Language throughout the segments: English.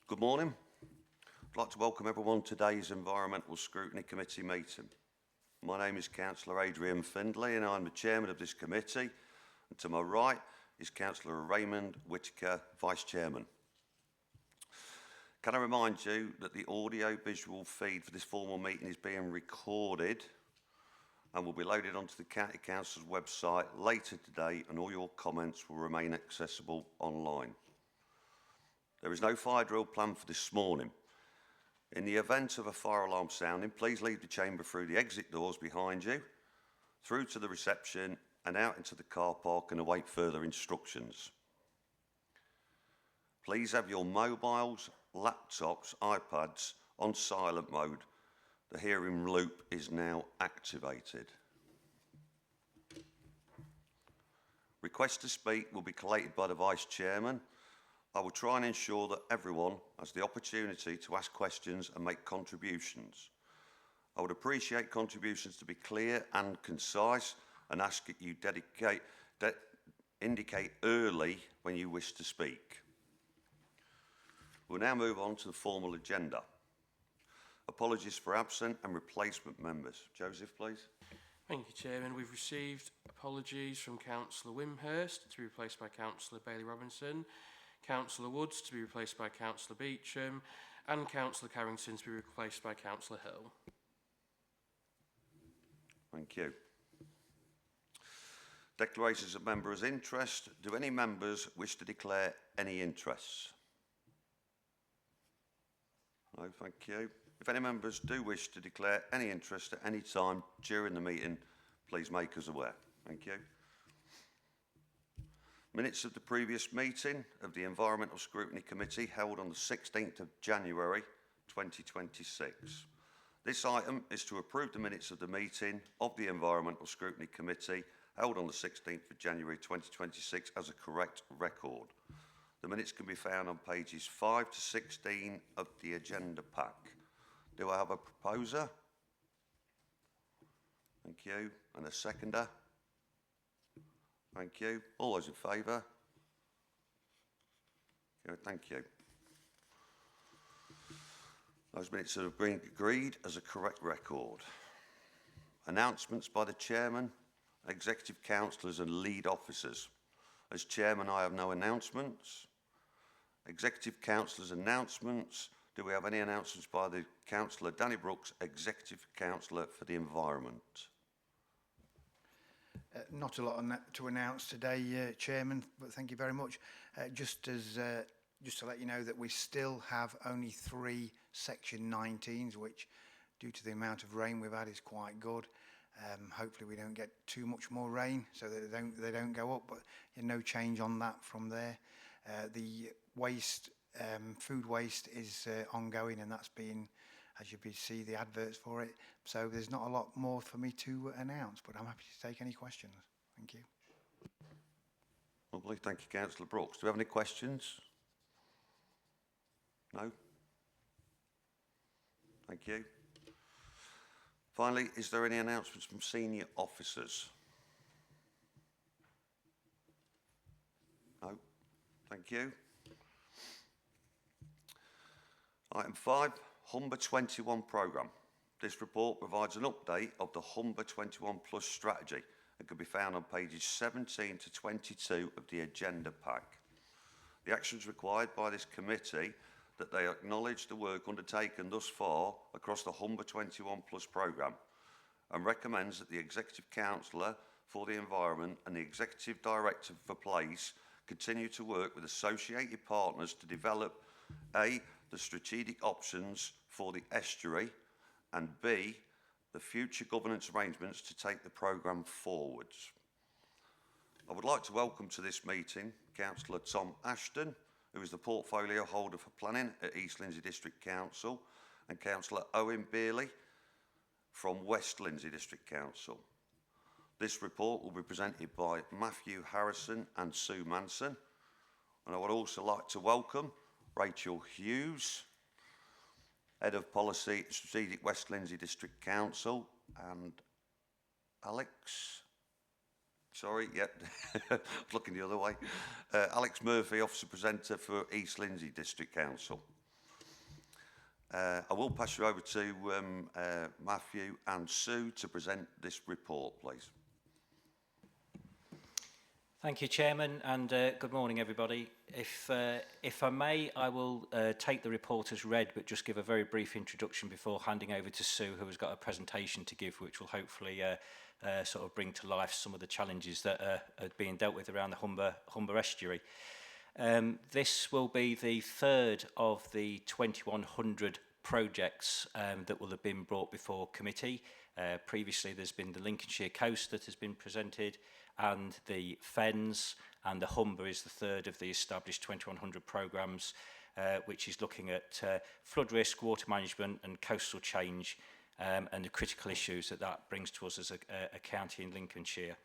Good morning. I'd like to welcome everyone to today's Environmental Scrutiny Committee meeting. My name is Councillor Adrian Findlay and I'm the Chairman of this committee. And to my right is Councillor Raymond Whitaker, Vice Chairman. Can I remind you that the audio-visual feed for this formal meeting is being recorded and will be loaded onto the County Council's website later today, and all your comments will remain accessible online. There is no fire drill planned for this morning. In the event of a fire alarm sounding, please leave the chamber through the exit doors behind you, through to the reception and out into the car park, and await further instructions. Please have your mobiles, laptops, iPads on silent mode. The hearing loop is now activated. Requests to speak will be collated by the Vice Chairman. I will try and ensure that everyone has the opportunity to ask questions and make contributions. I would appreciate contributions to be clear and concise, and ask that you indicate early when you wish to speak. We'll now move on to the formal agenda. Apologies for absent and replacement members. Joseph, please. Thank you, Chairman. We've received apologies from Councillor Wimhurst to be replaced by Councillor Bailey Robinson, Councillor Woods to be replaced by Councillor Beecham, and Councillor Carrington to be replaced by Councillor Hill. Thank you. Declarations of members' interest. Do any members wish to declare any interests? No, thank you. If any members do wish to declare any interest at any time during the meeting, please make us aware. Thank you. Minutes of the previous meeting of the Environmental Scrutiny Committee held on the 16th of January 2026. This item is to approve the minutes of the meeting of the Environmental Scrutiny Committee held on the 16th of January 2026 as a correct record. The minutes can be found on pages 5 to 16 of the agenda pack. Do I have a proposer? Thank you. And a seconder? Thank you. All those in favour? Okay, thank you. Those minutes have been agreed as a correct record. Announcements by the Chairman, Executive Councillors and Lead Officers. As Chairman, I have no announcements. Executive Councillors' announcements. Do we have any announcements by the Councillor Danny Brooks, Executive Councillor for the Environment? Not a lot to announce today, Chairman, but thank you very much. Just to let you know that we still have only 3 Section 19s, which, due to the amount of rain we've had, is quite good. Hopefully we don't get too much more rain so that they don't go up, but no change on that from there. The waste, food waste is ongoing, and that's been, as you see, the adverts for it. So there's not a lot more for me to announce, but I'm happy to take any questions. Thank you. Lovely. Thank you, Councillor Brooks. Do we have any questions? No? Thank you. Finally, is there any announcements from senior officers? No? Thank you. Item 5, Humber 21 programme. This report provides an update of the Humber 21 Plus strategy and can be found on pages 17 to 22 of the agenda pack. The actions required by this committee that they acknowledge the work undertaken thus far across the Humber 21 Plus programme and recommends that the Executive Councillor for the Environment and the Executive Director for Place continue to work with associated partners to develop A, the strategic options for the estuary, and B, the future governance arrangements to take the programme forwards. I would like to welcome to this meeting Councillor Tom Ashton, who is the portfolio holder for planning at East Lindsey District Council, and Councillor Owen Beerley from West Lindsey District Council. This report will be presented by Matthew Harrison and Sue Manson, and I would also like to welcome Rachel Hughes, Head of Policy, Strategic West Lindsey District Council, and Alex, sorry, yep, I was looking the other way, Alex Murphy, Officer Presenter for East Lindsey District Council. I will pass you over to Matthew and Sue to present this report, please. Thank you, Chairman, and good morning, everybody. If I may, I will take the report as read, but just give a very brief introduction before handing over to Sue, who has got a presentation to give, which will hopefully sort of bring to life some of the challenges that are being dealt with around the Humber estuary. This will be the third of the 2100 projects that will have been brought before committee. Previously, there's been the Lincolnshire Coast that has been presented, and the Fens, and the Humber is the third of the established 2100 programmes, which is looking at flood risk, water management and coastal change, and the critical issues that brings to us as a county in Lincolnshire.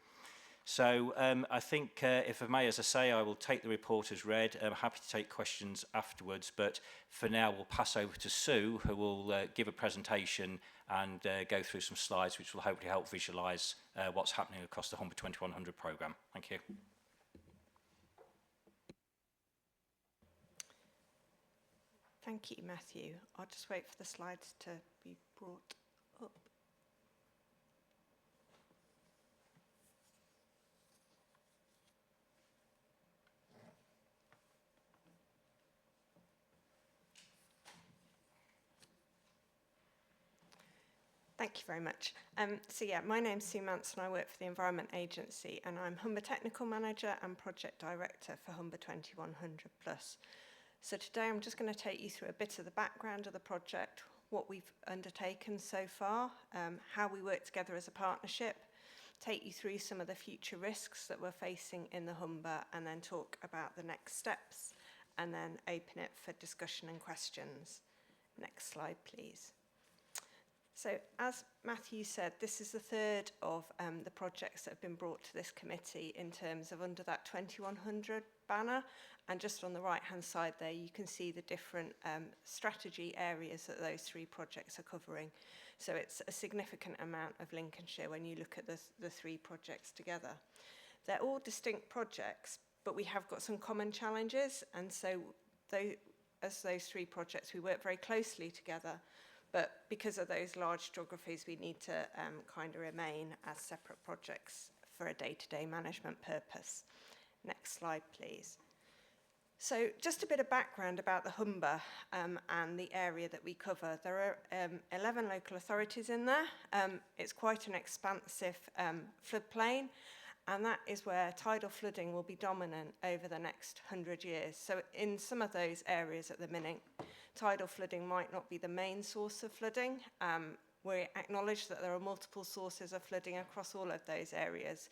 So I think, if I may, as I say, I will take the report as read. I'm happy to take questions afterwards, but for now we'll pass over to Sue, who will give a presentation and go through some slides which will hopefully help visualise what's happening across the Humber 2100 programme. Thank you. Thank you, Matthew. I'll just wait for the slides to be brought up. Thank you very much. My name's Sue Manson. I work for the Environment Agency, and I'm Humber Technical Manager and Project Director for Humber 2100+. So today I'm just going to take you through a bit of the background of the project, what we've undertaken so far, how we work together as a partnership, take you through some of the future risks that we're facing in the Humber, and then talk about the next steps, and then open it for discussion and questions. Next slide, please. So, as Matthew said, this is the third of the projects that have been brought to this committee in terms of under that 2100 banner. And just on the right-hand side there, you can see the different strategy areas that those three projects are covering. So it's a significant amount of Lincolnshire when you look at the three projects together. They're all distinct projects, but we have got some common challenges. And so as those three projects, we work very closely together. But because of those large geographies, we need to kind of remain as separate projects for a day-to-day management purpose. Next slide, please. So just a bit of background about the Humber and the area that we cover. There are 11 local authorities in there. It's quite an expansive floodplain, and that is where tidal flooding will be dominant over the next 100 years. So in some of those areas at the minute, tidal flooding might not be the main source of flooding. We acknowledge that there are multiple sources of flooding across all of those areas,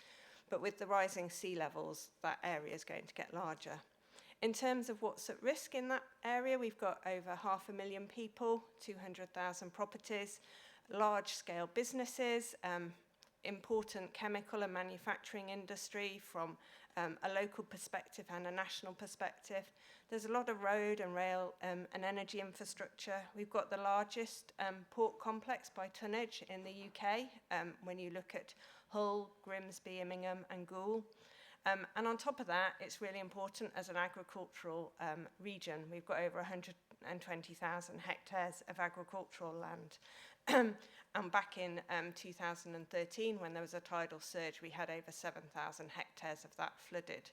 but with the rising sea levels, that area is going to get larger. In terms of what's at risk in that area, we've got over 500,000 people, 200,000 properties, large-scale businesses, important chemical and manufacturing industry from a local perspective and a national perspective. There's a lot of road and rail and energy infrastructure. We've got the largest port complex by tonnage in the UK when you look at Hull, Grimsby, Immingham and Goole. And on top of that, it's really important as an agricultural region. We've got over 120,000 hectares of agricultural land. And back in 2013, when there was a tidal surge, we had over 7,000 hectares of that flooded.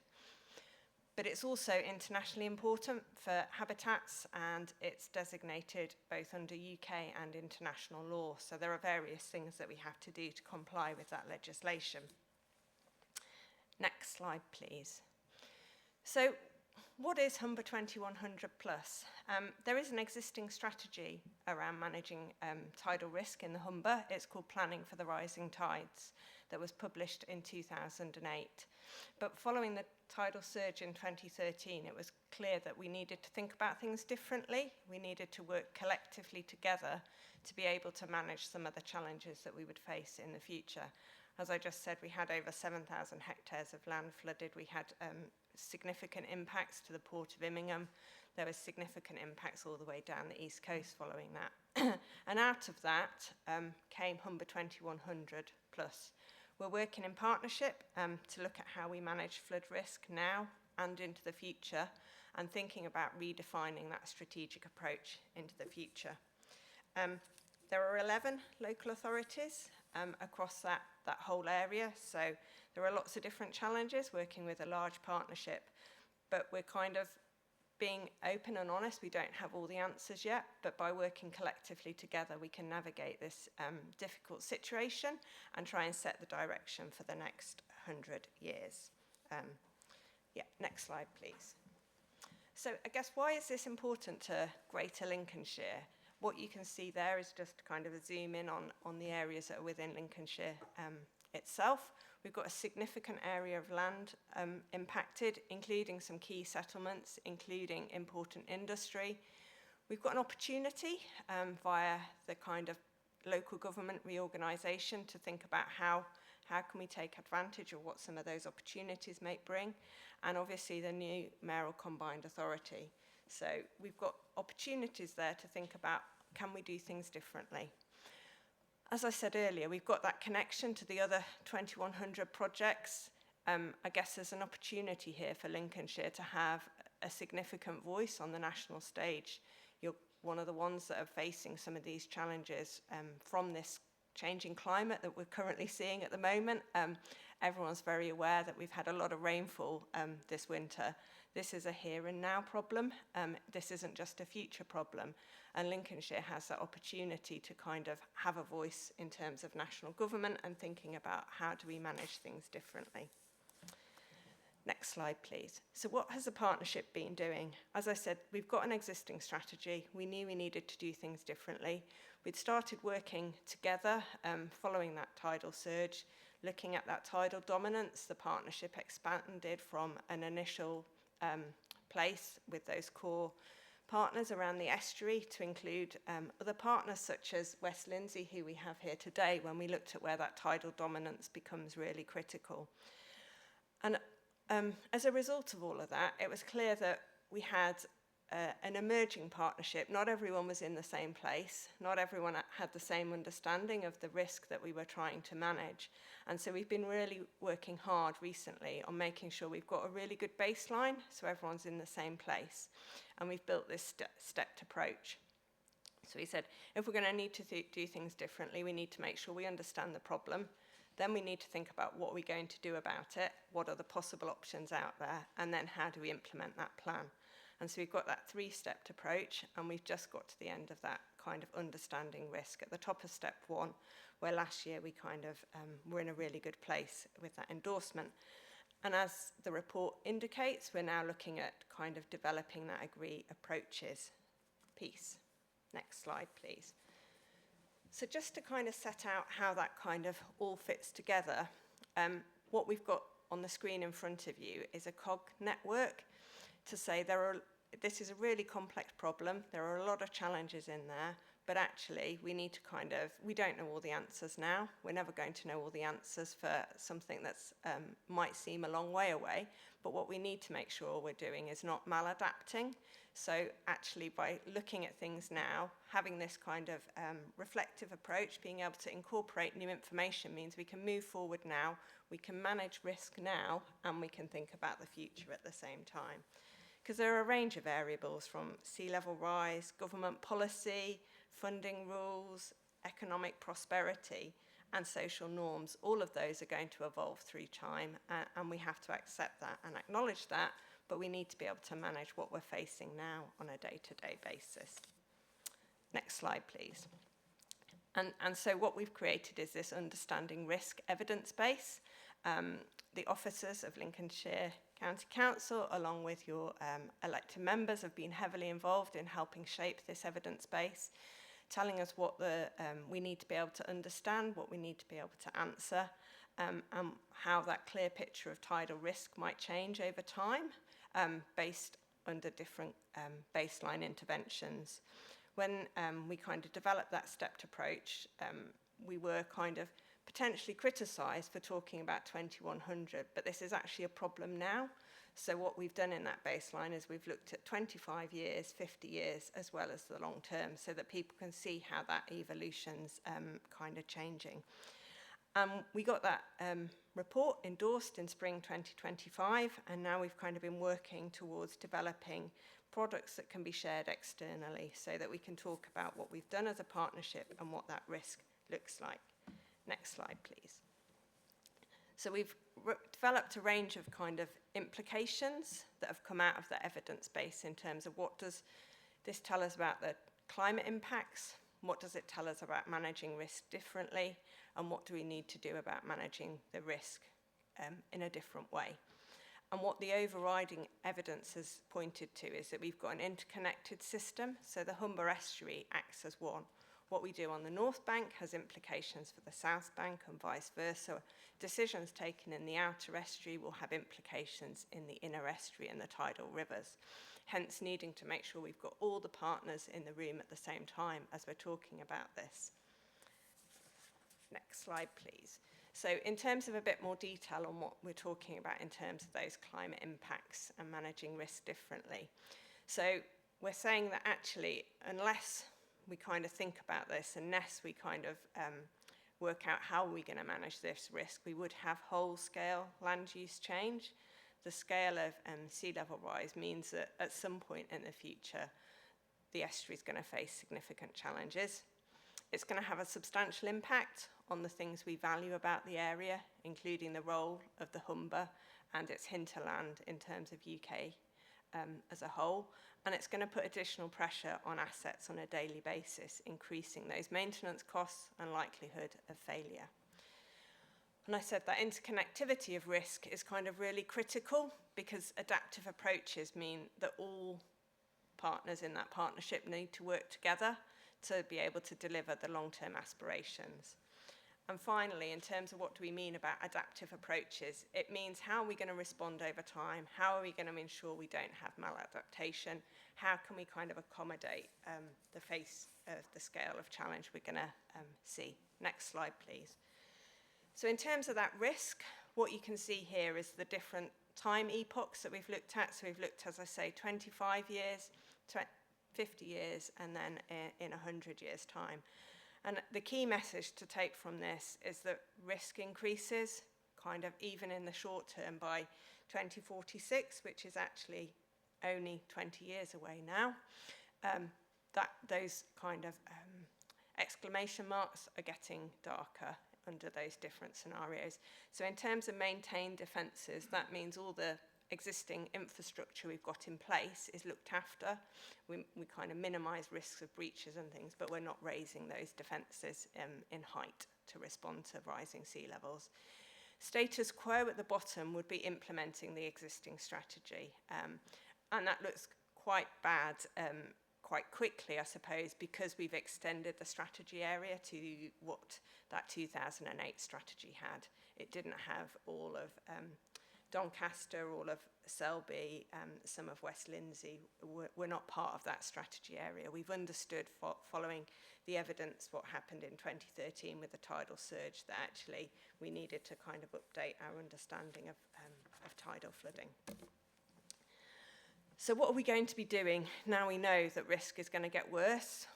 But it's also internationally important for habitats, and it's designated both under UK and international law. So there are various things that we have to do to comply with that legislation. Next slide, please. So what is Humber 2100 Plus? There is an existing strategy around managing tidal risk in the Humber. It's called Planning for the Rising Tides, that was published in 2008. But following the tidal surge in 2013, it was clear that we needed to think about things differently. We needed to work collectively together to be able to manage some of the challenges that we would face in the future. As I just said, we had over 7,000 hectares of land flooded. We had significant impacts to the port of Immingham. There were significant impacts all the way down the east coast following that. And out of that came Humber 2100 Plus. We're working in partnership to look at how we manage flood risk now and into the future, and thinking about redefining that strategic approach into the future. There are 11 local authorities across that whole area, so there are lots of different challenges working with a large partnership, but we're kind of being open and honest. We don't have all the answers yet, but by working collectively together, we can navigate this difficult situation and try and set the direction for the next 100 years. Yeah, next slide, please. So I guess, why is this important to Greater Lincolnshire? What you can see there is just kind of a zoom in on the areas that are within Lincolnshire itself. We've got a significant area of land impacted, including some key settlements, including important industry. We've got an opportunity via the kind of local government reorganisation to think about how can we take advantage of what some of those opportunities may bring, and obviously the new mayoral combined authority. So we've got opportunities there to think about, can we do things differently? As I said earlier, we've got that connection to the other 2100 projects. I guess there's an opportunity here for Lincolnshire to have a significant voice on the national stage. You're one of the ones that are facing some of these challenges from this changing climate that we're currently seeing at the moment. Everyone's very aware that we've had a lot of rainfall this winter. This is a here and now problem. This isn't just a future problem. And Lincolnshire has that opportunity to kind of have a voice in terms of national government and thinking about how do we manage things differently. Next slide, please. So what has the partnership been doing? As I said, we've got an existing strategy. We knew we needed to do things differently. We'd started working together following that tidal surge, looking at that tidal dominance. The partnership expanded from an initial place with those core partners around the estuary to include other partners such as West Lindsey, who we have here today, when we looked at where that tidal dominance becomes really critical. And as a result of all of that, it was clear that we had an emerging partnership. Not everyone was in the same place. Not everyone had the same understanding of the risk that we were trying to manage. And so we've been really working hard recently on making sure we've got a really good baseline so everyone's in the same place. And we've built this stepped approach. So we said, if we're going to need to do things differently, we need to make sure we understand the problem. Then we need to think about what we're going to do about it, what are the possible options out there, and then how do we implement that plan. And so we've got that three-stepped approach, and we've just got to the end of that kind of understanding risk at the top of step one, where last year we kind of were in a really good place with that endorsement. And as the report indicates, we're now looking at kind of developing that agree approaches piece. Next slide, please. So just to kind of set out how that kind of all fits together, what we've got on the screen in front of you is a COG network to say this is a really complex problem. There are a lot of challenges in there, but actually we need to we don't know all the answers now. We're never going to know all the answers for something that's might seem a long way away, but what we need to make sure we're doing is not maladapting. So actually, by looking at things now, having this kind of reflective approach, being able to incorporate new information means we can move forward now, we can manage risk now, and we can think about the future at the same time. Because there are a range of variables from sea level rise, government policy, funding rules, economic prosperity, and social norms. All of those are going to evolve through time, and we have to accept that and acknowledge that, but we need to be able to manage what we're facing now on a day-to-day basis. Next slide, please. And so what we've created is this understanding risk evidence base. The officers of Lincolnshire County Council, along with your elected members, have been heavily involved in helping shape this evidence base, telling us what we need to be able to understand, what we need to be able to answer, and how that clear picture of tidal risk might change over time, based under different baseline interventions. When we kind of developed that stepped approach, we were kind of potentially criticised for talking about 2100, but this is actually a problem now. So what we've done in that baseline is we've looked at 25 years, 50 years, as well as the long term, so that people can see how that evolution's kind of changing. We got that report endorsed in spring 2025, and now we've kind of been working towards developing products that can be shared externally so that we can talk about what we've done as a partnership and what that risk looks like. Next slide, please. So we've developed a range of kind of implications that have come out of the evidence base in terms of what does this tell us about the climate impacts, what does it tell us about managing risk differently, and what do we need to do about managing the risk in a different way. And what the overriding evidence has pointed to is that we've got an interconnected system, so the Humber estuary acts as one. What we do on the North Bank has implications for the South Bank and vice versa. Decisions taken in the outer estuary will have implications in the inner estuary and the tidal rivers. Hence, needing to make sure we've got all the partners in the room at the same time as we're talking about this. Next slide, please. So in terms of a bit more detail on what we're talking about in terms of those climate impacts and managing risk differently. So we're saying that actually, unless we kind of think about this, unless we kind of work out how we're going to manage this risk, we would have whole-scale land use change. The scale of sea level rise means that at some point in the future, the estuary is going to face significant challenges. It's going to have a substantial impact on the things we value about the area, including the role of the Humber and its hinterland in terms of UK as a whole. And it's going to put additional pressure on assets on a daily basis, increasing those maintenance costs and likelihood of failure. And I said that interconnectivity of risk is kind of really critical because adaptive approaches mean that all partners in that partnership need to work together to be able to deliver the long-term aspirations. And finally, in terms of what do we mean about adaptive approaches, it means how are we going to respond over time? How are we going to ensure we don't have maladaptation? How can we kind of accommodate the face of the scale of challenge we're going to see? Next slide, please. So in terms of that risk, what you can see here is the different time epochs that we've looked at. So we've looked, as I say, 25 years, 50 years, and then in 100 years' time. And the key message to take from this is that risk increases kind of even in the short term by 2046, which is actually only 20 years away now. Those kind of exclamation marks are getting darker under those different scenarios. So in terms of maintained defences, that means all the existing infrastructure we've got in place is looked after. We kind of minimise risks of breaches and things, but we're not raising those defences in height to respond to rising sea levels. Status quo at the bottom would be implementing the existing strategy. And that looks quite bad quite quickly, I suppose, because we've extended the strategy area to what that 2008 strategy had. It didn't have all of Doncaster, all of Selby, some of West Lindsey were not part of that strategy area. We've understood following the evidence what happened in 2013 with the tidal surge that actually we needed to kind of update our understanding of tidal flooding. So what are we going to be doing now we know that risk is going to get worse?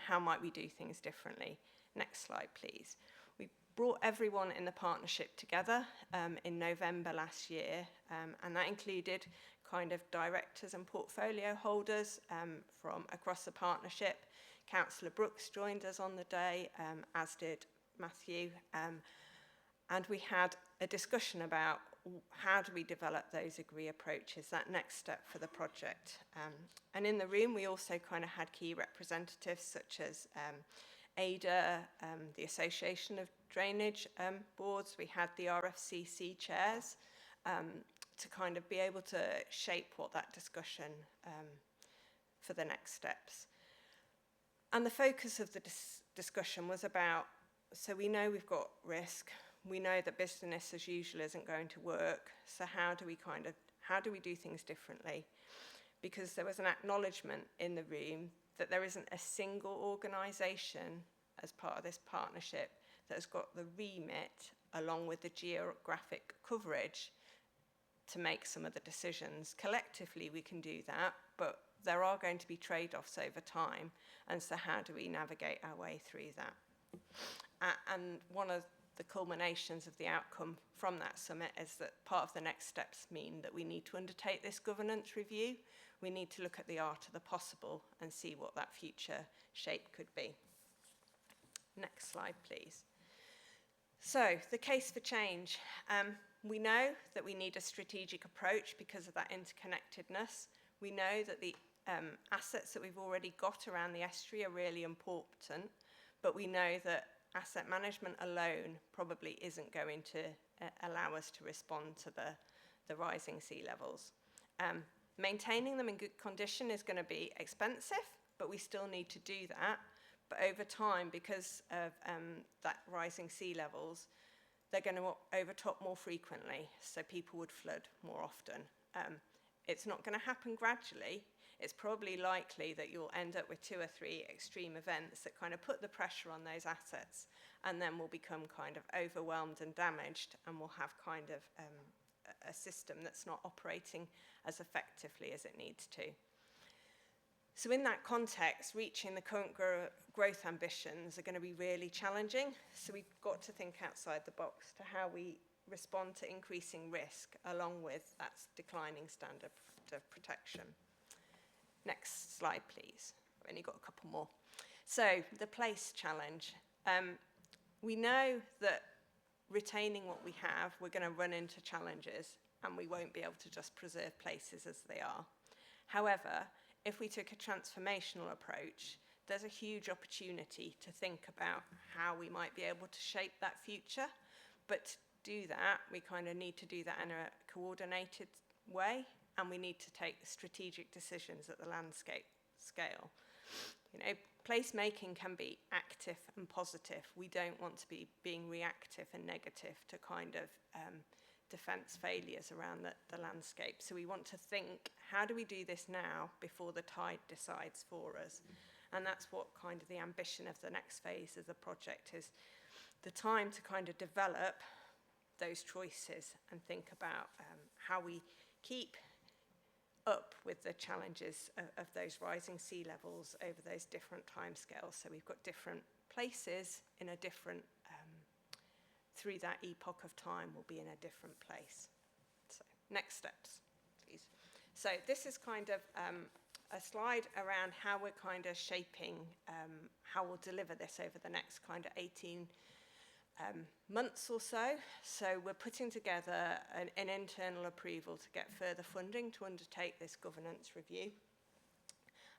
How might we do things differently? Next slide, please. We brought everyone in the partnership together in November last year, and that included kind of directors and portfolio holders from across the partnership. Councillor Brooks joined us on the day, as did Matthew, and we had a discussion about how do we develop those agree approaches, that next step for the project. And in the room, we also kind of had key representatives such as ADA, the Association of Drainage Boards. We had the RFCC chairs to kind of be able to shape what that discussion for the next steps. And the focus of the discussion was about, so we know we've got risk, we know that business as usual isn't going to work, so how do we do things differently? Because there was an acknowledgement in the room that there isn't a single organisation as part of this partnership that has got the remit along with the geographic coverage to make some of the decisions. Collectively we can do that, but there are going to be trade-offs over time, and so how do we navigate our way through that? And one of the culminations of the outcome from that summit is that part of the next steps mean that we need to undertake this governance review. we need to look at the art of the possible and see what that future shape could be. Next slide, please. So, the case for change. We know that we need a strategic approach because of that interconnectedness. We know that the assets that we've already got around the estuary are really important, but we know that asset management alone probably isn't going to allow us to respond to the rising sea levels. Maintaining them in good condition is going to be expensive, but we still need to do that. But over time, because of that rising sea levels, they're going to overtop more frequently, so people would flood more often. It's not going to happen gradually. It's probably likely that you'll end up with 2 or 3 extreme events that kind of put the pressure on those assets, and then we'll become kind of overwhelmed and damaged, and we'll have kind of a system that's not operating as effectively as it needs to. So in that context, reaching the current growth ambitions are going to be really challenging. So we've got to think outside the box to how we respond to increasing risk along with that declining standard of protection. Next slide, please. I've only got a couple more. So the place challenge. We know that retaining what we have, we're going to run into challenges and we won't be able to just preserve places as they are. However, if we took a transformational approach, there's a huge opportunity to think about how we might be able to shape that future. But to do that, we kind of need to do that in a coordinated way, and we need to take strategic decisions at the landscape scale. You know, placemaking can be active and positive. We don't want to be being reactive and negative to kind of defence failures around the landscape. So we want to think, how do we do this now before the tide decides for us? And that's what kind of the ambition of the next phase of the project is, the time to kind of develop those choices and think about how we keep up with the challenges of those rising sea levels over those different timescales. So we've got different places in a different through that epoch of time will be in a different place. So next steps, please. So this is kind of a slide around how we're kind of shaping how we'll deliver this over the next kind of 18 months or so. So we're putting together an internal approval to get further funding to undertake this governance review.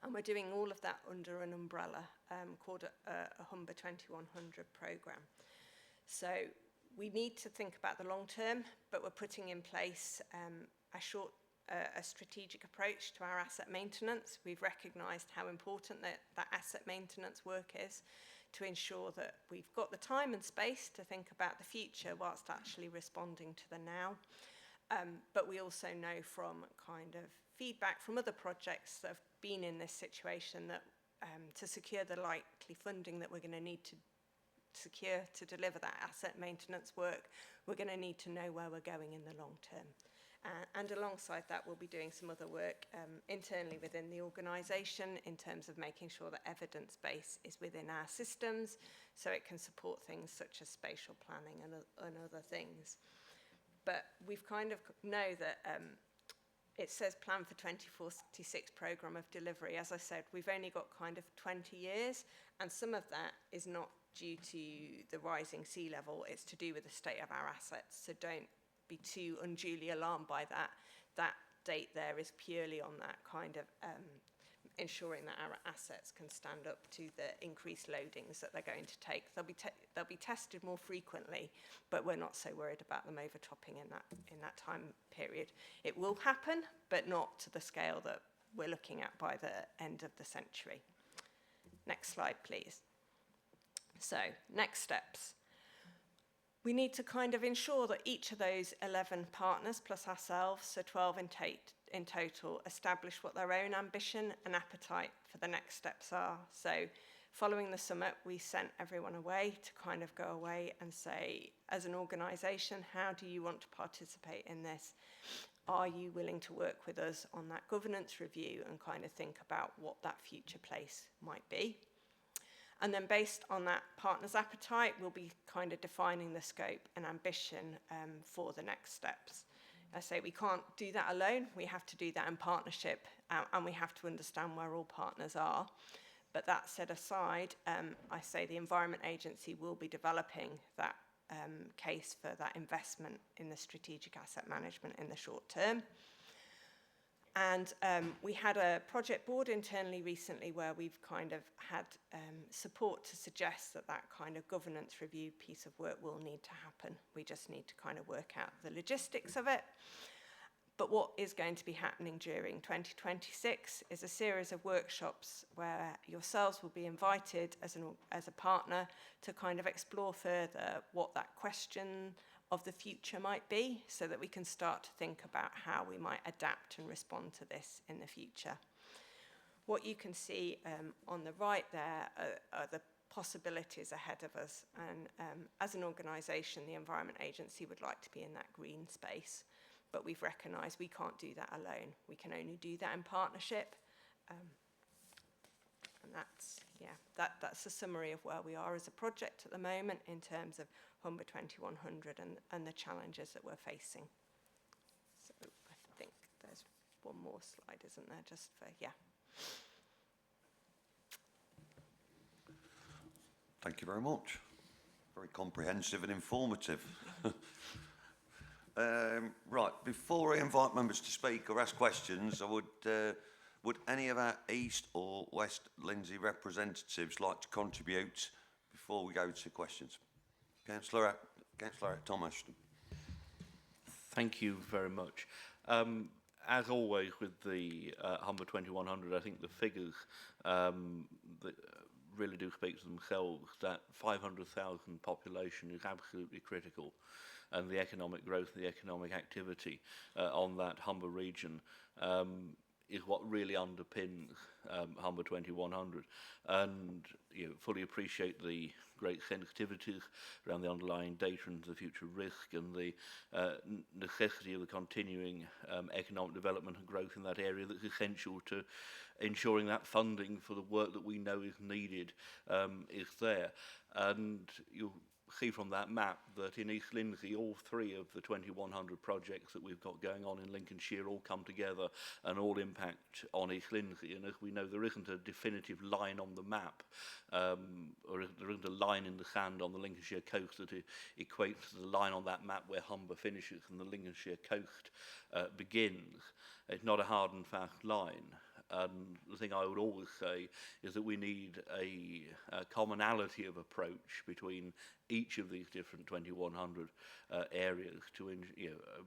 And we're doing all of that under an umbrella called a Humber 2100 programme. So we need to think about the long term, but we're putting in place a strategic approach to our asset maintenance. We've recognised how important that asset maintenance work is to ensure that we've got the time and space to think about the future whilst actually responding to the now. But we also know from kind of feedback from other projects that have been in this situation that to secure the likely funding that we're going to need to secure to deliver that asset maintenance work, we're going to need to know where we're going in the long term. And alongside that, we'll be doing some other work internally within the organisation in terms of making sure that evidence base is within our systems so it can support things such as spatial planning and other things. But we've kind of know that it says plan for 2046 programme of delivery. As I said, we've only got kind of 20 years, and some of that is not due to the rising sea level, it's to do with the state of our assets. So don't be too unduly alarmed by that. That date there is purely on that kind of ensuring that our assets can stand up to the increased loadings that they're going to take. They'll be tested more frequently, but we're not so worried about them overtopping in that time period. It will happen, but not to the scale that we're looking at by the end of the century. Next slide, please. So, next steps. We need to kind of ensure that each of those 11 partners plus ourselves, so 12 in total, establish what their own ambition and appetite for the next steps are. So following the summit, we sent everyone away to kind of go away and say, as an organisation, how do you want to participate in this? Are you willing to work with us on that governance review and kind of think about what that future place might be? And then based on that partner's appetite, we'll be kind of defining the scope and ambition for the next steps. I say we can't do that alone. We have to do that in partnership and we have to understand where all partners are. But that set aside, I say the Environment Agency will be developing that case for that investment in the strategic asset management in the short term. And we had a project board internally recently where we've kind of had support to suggest that that kind of governance review piece of work will need to happen. We just need to kind of work out the logistics of it. But what is going to be happening during 2026 is a series of workshops where yourselves will be invited as a partner to kind of explore further what that question of the future might be, so that we can start to think about how we might adapt and respond to this in the future. What you can see on the right there are the possibilities ahead of us, and as an organisation, the Environment Agency would like to be in that green space. But we've recognised we can't do that alone. We can only do that in partnership. And that's a summary of where we are as a project at the moment in terms of Humber 2100 and the challenges that we're facing. So I think there's one more slide, isn't there, just for, yeah. Thank you very much. Very comprehensive and informative. Right, before I invite members to speak or ask questions, I would any of our East or West Lindsey representatives like to contribute before we go to questions? Councillor Tom Ashton. Thank you very much. As always with the Humber 2100, I think the figures that really do speak to themselves. That 500,000 population is absolutely critical, and the economic growth, the economic activity on that Humber region is what really underpins Humber 2100. And fully appreciate the great sensitivities around the underlying data and the future risk, and the necessity of the continuing economic development and growth in that area that's essential to ensuring that funding for the work that we know is needed is there. And you'll see from that map that in East Lindsey, all three of the 2100 projects that we've got going on in Lincolnshire all come together and all impact on East Lindsey. And as we know, there isn't a definitive line on the map, or there isn't a line in the sand on the Lincolnshire coast that equates to the line on that map where Humber finishes and the Lincolnshire coast begins. It's not a hard and fast line. And the thing I would always say is that we need a commonality of approach between each of these different 2100 areas to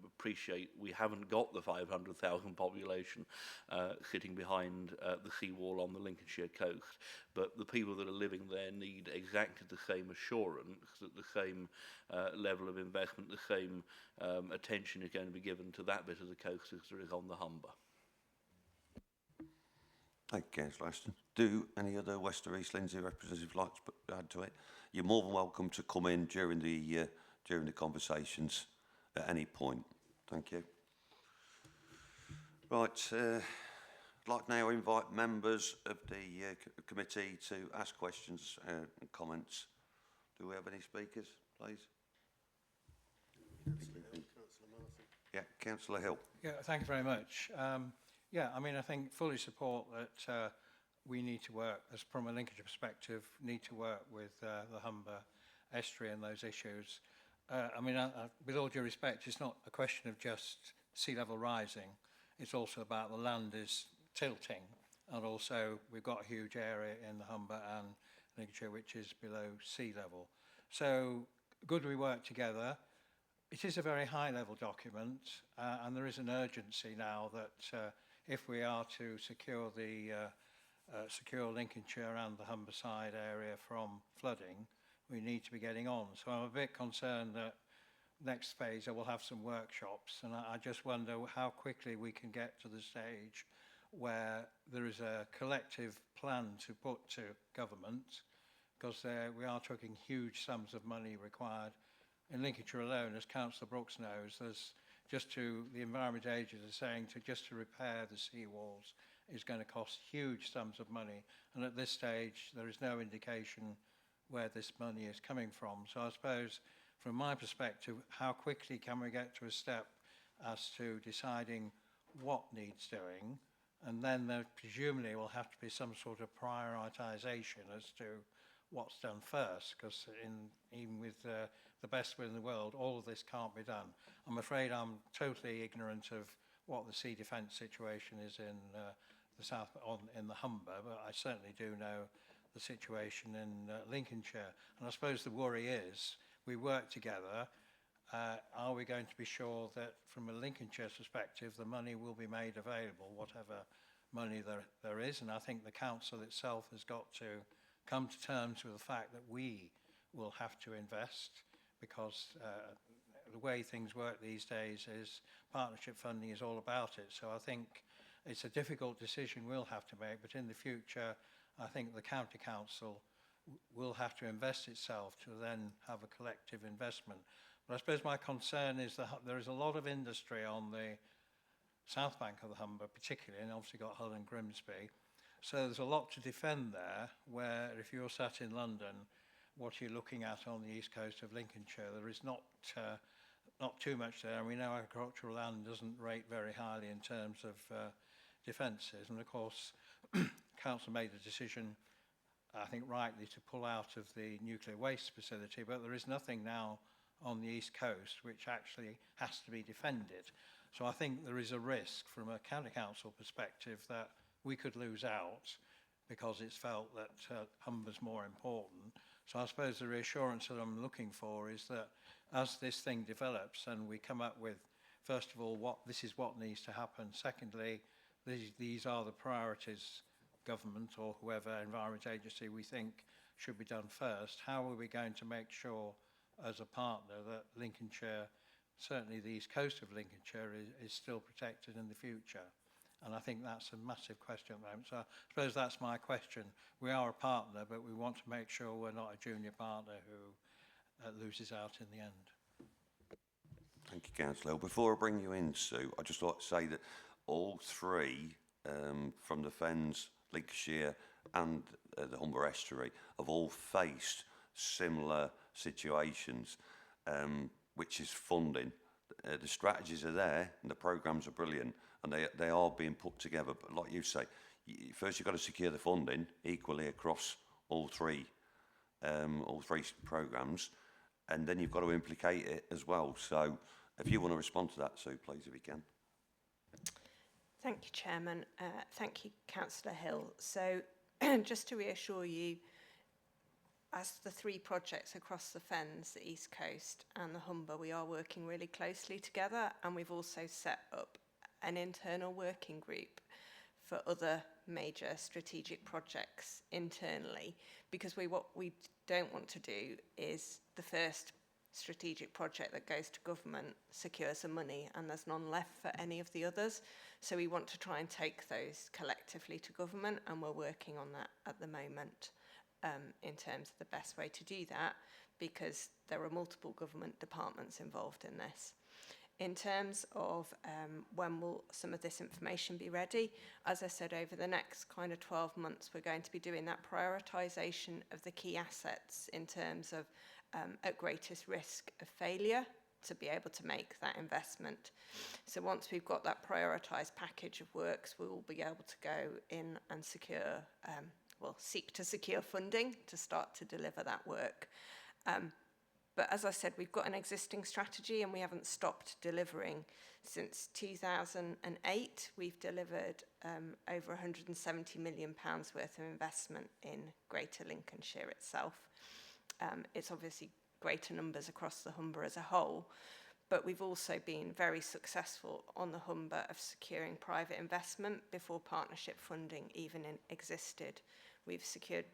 appreciate we haven't got the 500,000 population sitting behind the seawall on the Lincolnshire coast, but the people that are living there need exactly the same assurance that the same level of investment, the same attention is going to be given to that bit of the coast as there is on the Humber. Thank you, Councillor Ashton. Do any other West or East Lindsey representatives like to add to it? You're more than welcome to come in during the conversations at any point. Thank you. Right, I'd like now to invite members of the committee to ask questions and comments. Do we have any speakers, please? Yeah, Councillor Hill. Yeah, thank you very much. Yeah, I mean, I think fully support that we need to work, as from a Lincolnshire perspective, need to work with the Humber estuary and those issues. I mean, with all due respect, it's not a question of just sea level rising. It's also about the land is tilting, and also we've got a huge area in the Humber and Lincolnshire which is below sea level. So good we work together. It is a very high level document, and there is an urgency now that if we are to secure the secure Lincolnshire and the Humberside area from flooding, we need to be getting on. So I'm a bit concerned that next phase I will have some workshops, and I just wonder how quickly we can get to the stage where there is a collective plan to put to government, because we are talking huge sums of money required. In Lincolnshire alone, as Councillor Brooks knows, there's just to the Environment Agency saying just to repair the seawalls is going to cost huge sums of money, and at this stage there is no indication where this money is coming from. So I suppose from my perspective, how quickly can we get to a step as to deciding what needs doing, And then there presumably will have to be some sort of prioritisation as to what's done first, because even with the best will in the world, all of this can't be done. I'm afraid I'm totally ignorant of what the sea defence situation is in the south, in the Humber, but I certainly do know the situation in Lincolnshire. And I suppose the worry is, we work together. Are we going to be sure that from a Lincolnshire perspective the money will be made available, whatever money there is? And I think the council itself has got to come to terms with the fact that we will have to invest, because the way things work these days is partnership funding is all about it. So I think it's a difficult decision we'll have to make, but in the future I think the county council will have to invest itself to then have a collective investment. But I suppose my concern is that there is a lot of industry on the south bank of the Humber particularly, and obviously got Hull and Grimsby. So there's a lot to defend there, where if you're sat in London, what you're looking at on the east coast of Lincolnshire, there is not too much there. And we know agricultural land doesn't rate very highly in terms of defences. And of course, council made the decision, I think rightly, to pull out of the nuclear waste facility, but there is nothing now on the east coast which actually has to be defended. So I think there is a risk from a county council perspective that we could lose out because it's felt that Humber's more important. So I suppose the reassurance that I'm looking for is that as this thing develops and we come up with, first of all, this is what needs to happen. Secondly, these are the priorities government or whoever environment agency we think should be done first. How are we going to make sure as a partner that Lincolnshire, certainly the east coast of Lincolnshire, is still protected in the future? And I think that's a massive question at the moment. So I suppose that's my question. We are a partner, but we want to make sure we're not a junior partner who loses out in the end. Thank you, Councillor. Before I bring you in, Sue, I'd just like to say that all three from the Fens, Lincolnshire and the Humber Estuary have all faced similar situations, which is funding. The strategies are there and the programmes are brilliant and they are being put together. But like you say, first you've got to secure the funding equally across all three programmes, and then you've got to implicate it as well. So if you want to respond to that, Sue, please, if you can. Thank you, Chairman. Thank you, Councillor Hill. So just to reassure you, as the three projects across the Fens, the East Coast and the Humber, we are working really closely together, and we've also set up an internal working group for other major strategic projects internally, because what we don't want to do is the first strategic project that goes to government secures some money and there's none left for any of the others. So we want to try and take those collectively to government, and we're working on that at the moment in terms of the best way to do that, because there are multiple government departments involved in this. In terms of when will some of this information be ready, as I said, over the next kind of 12 months, we're going to be doing that prioritisation of the key assets in terms of at greatest risk of failure to be able to make that investment. So once we've got that prioritised package of works, we will be able to go in and secure, seek to secure funding to start to deliver that work. But as I said, we've got an existing strategy and we haven't stopped delivering. Since 2008, we've delivered over £170 million worth of investment in Greater Lincolnshire itself. It's obviously greater numbers across the Humber as a whole, but we've also been very successful on the Humber of securing private investment before partnership funding even existed. We've secured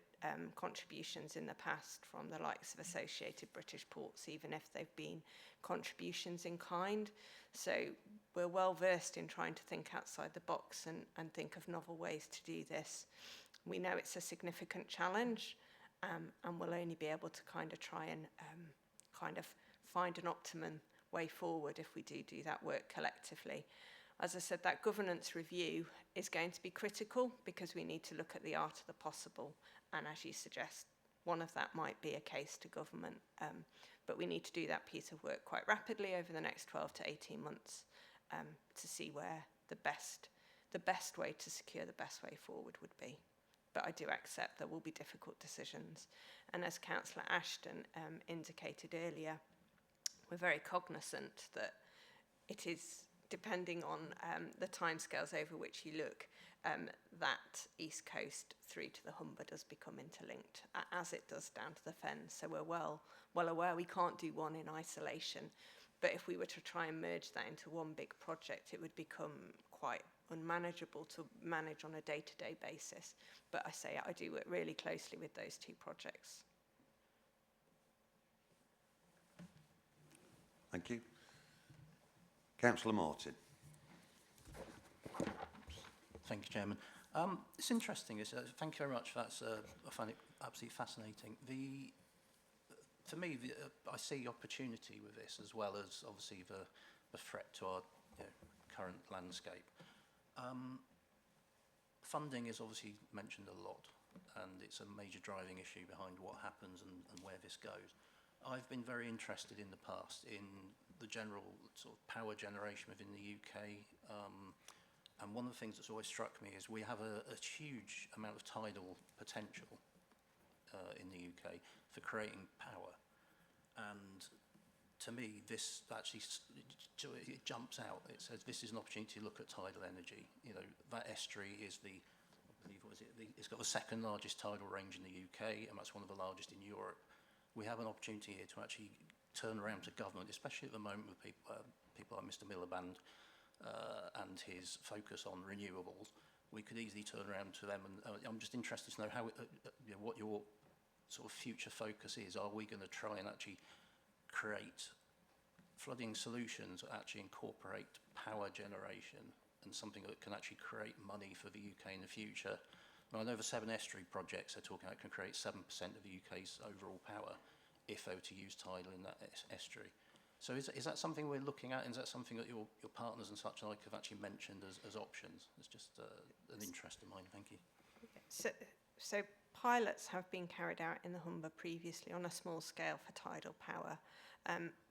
contributions in the past from the likes of Associated British Ports, even if they've been contributions in kind. So we're well versed in trying to think outside the box and think of novel ways to do this. We know it's a significant challenge, and we'll only be able to kind of try and find an optimum way forward if we do that work collectively. As I said, that governance review is going to be critical because we need to look at the art of the possible. And as you suggest, one of that might be a case to government. But we need to do that piece of work quite rapidly over the next 12 to 18 months to see where the the best way to secure the best way forward would be. But I do accept there will be difficult decisions. And as Councillor Ashton indicated earlier, we're very cognizant that it is, depending on the timescales over which you look, that East Coast through to the Humber does become interlinked, as it does down to the Fens. So we're well aware we can't do one in isolation. But if we were to try and merge that into one big project, it would become quite unmanageable to manage on a day-to-day basis. But I say I do work really closely with those two projects. Thank you. Councillor Martin. Thank you, Chairman. It's interesting. Thank you very much. I find it absolutely fascinating. For me, I see opportunity with this as well as obviously the threat to our current landscape. Funding is obviously mentioned a lot, and it's a major driving issue behind what happens and where this goes. I've been very interested in the past in the general sort of power generation within the UK. And one of the things that's always struck me is we have a huge amount of tidal potential in the UK for creating power. And to me, this actually it jumps out. It says this is an opportunity to look at tidal energy. You know, that estuary is I believe, it's got the second largest tidal range in the UK, and that's one of the largest in Europe. We have an opportunity here to actually turn around to government, especially at the moment with people like Mr. Miliband and his focus on renewables. We could easily turn around to them, and I'm just interested to know how what your sort of future focus is. Are we going to try and actually create flooding solutions that actually incorporate power generation and something that can actually create money for the UK in the future? And I know the 7 estuary projects they're talking about can create 7% of the UK's overall power if they were to use tidal in that estuary. So is that something we're looking at? Is that something that your partners and such like have actually mentioned as options? It's just an interest of mine. Thank you. So pilots have been carried out in the Humber previously on a small scale for tidal power.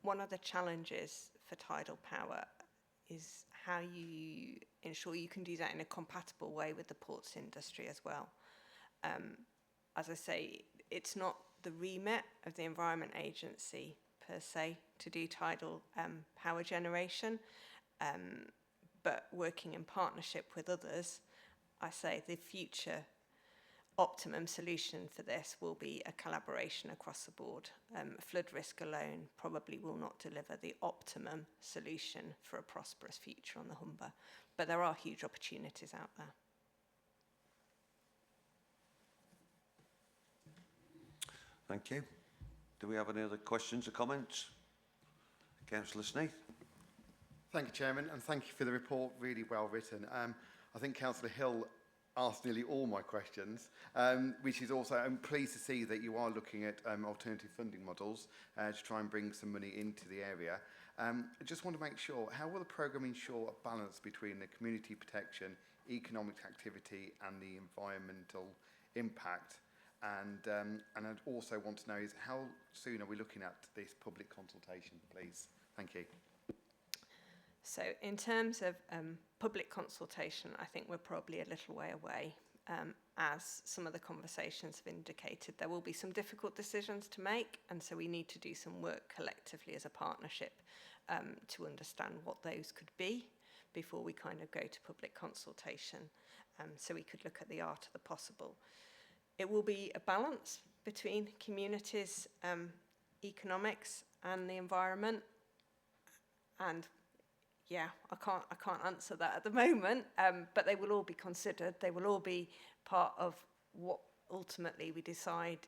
One of the challenges for tidal power is how you ensure you can do that in a compatible way with the ports industry as well. As I say, it's not the remit of the Environment Agency per se to do tidal power generation, but working in partnership with others, I say the future optimum solution for this will be a collaboration across the board. Flood risk alone probably will not deliver the optimum solution for a prosperous future on the Humber, but there are huge opportunities out there. Thank you. Do we have any other questions or comments? Councillor Sneath. Thank you, Chairman, and thank you for the report, really well written. I think Councillor Hill asked nearly all my questions, which is also, I'm pleased to see that you are looking at alternative funding models to try and bring some money into the area. I just want to make sure, how will the programme ensure a balance between the community protection, economic activity and the environmental impact? And I'd also want to know is how soon are we looking at this public consultation, please? Thank you. So in terms of public consultation, I think we're probably a little way away. As some of the conversations have indicated, there will be some difficult decisions to make, and so we need to do some work collectively as a partnership to understand what those could be before we kind of go to public consultation. So we could look at the art of the possible. It will be a balance between communities, economics and the environment. And yeah, I can't answer that at the moment, but they will all be considered. They will all be part of what ultimately we decide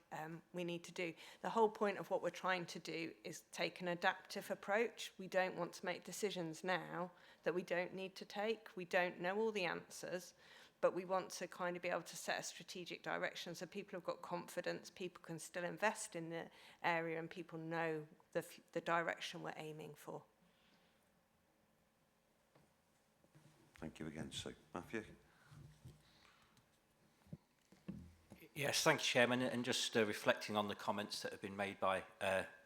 we need to do. The whole point of what we're trying to do is take an adaptive approach. We don't want to make decisions now that we don't need to take. We don't know all the answers, but we want to kind of be able to set a strategic direction so people have got confidence, people can still invest in the area, and people know the direction we're aiming for. Thank you again, Sue. Matthew? Yes, thank you, Chairman. And just reflecting on the comments that have been made by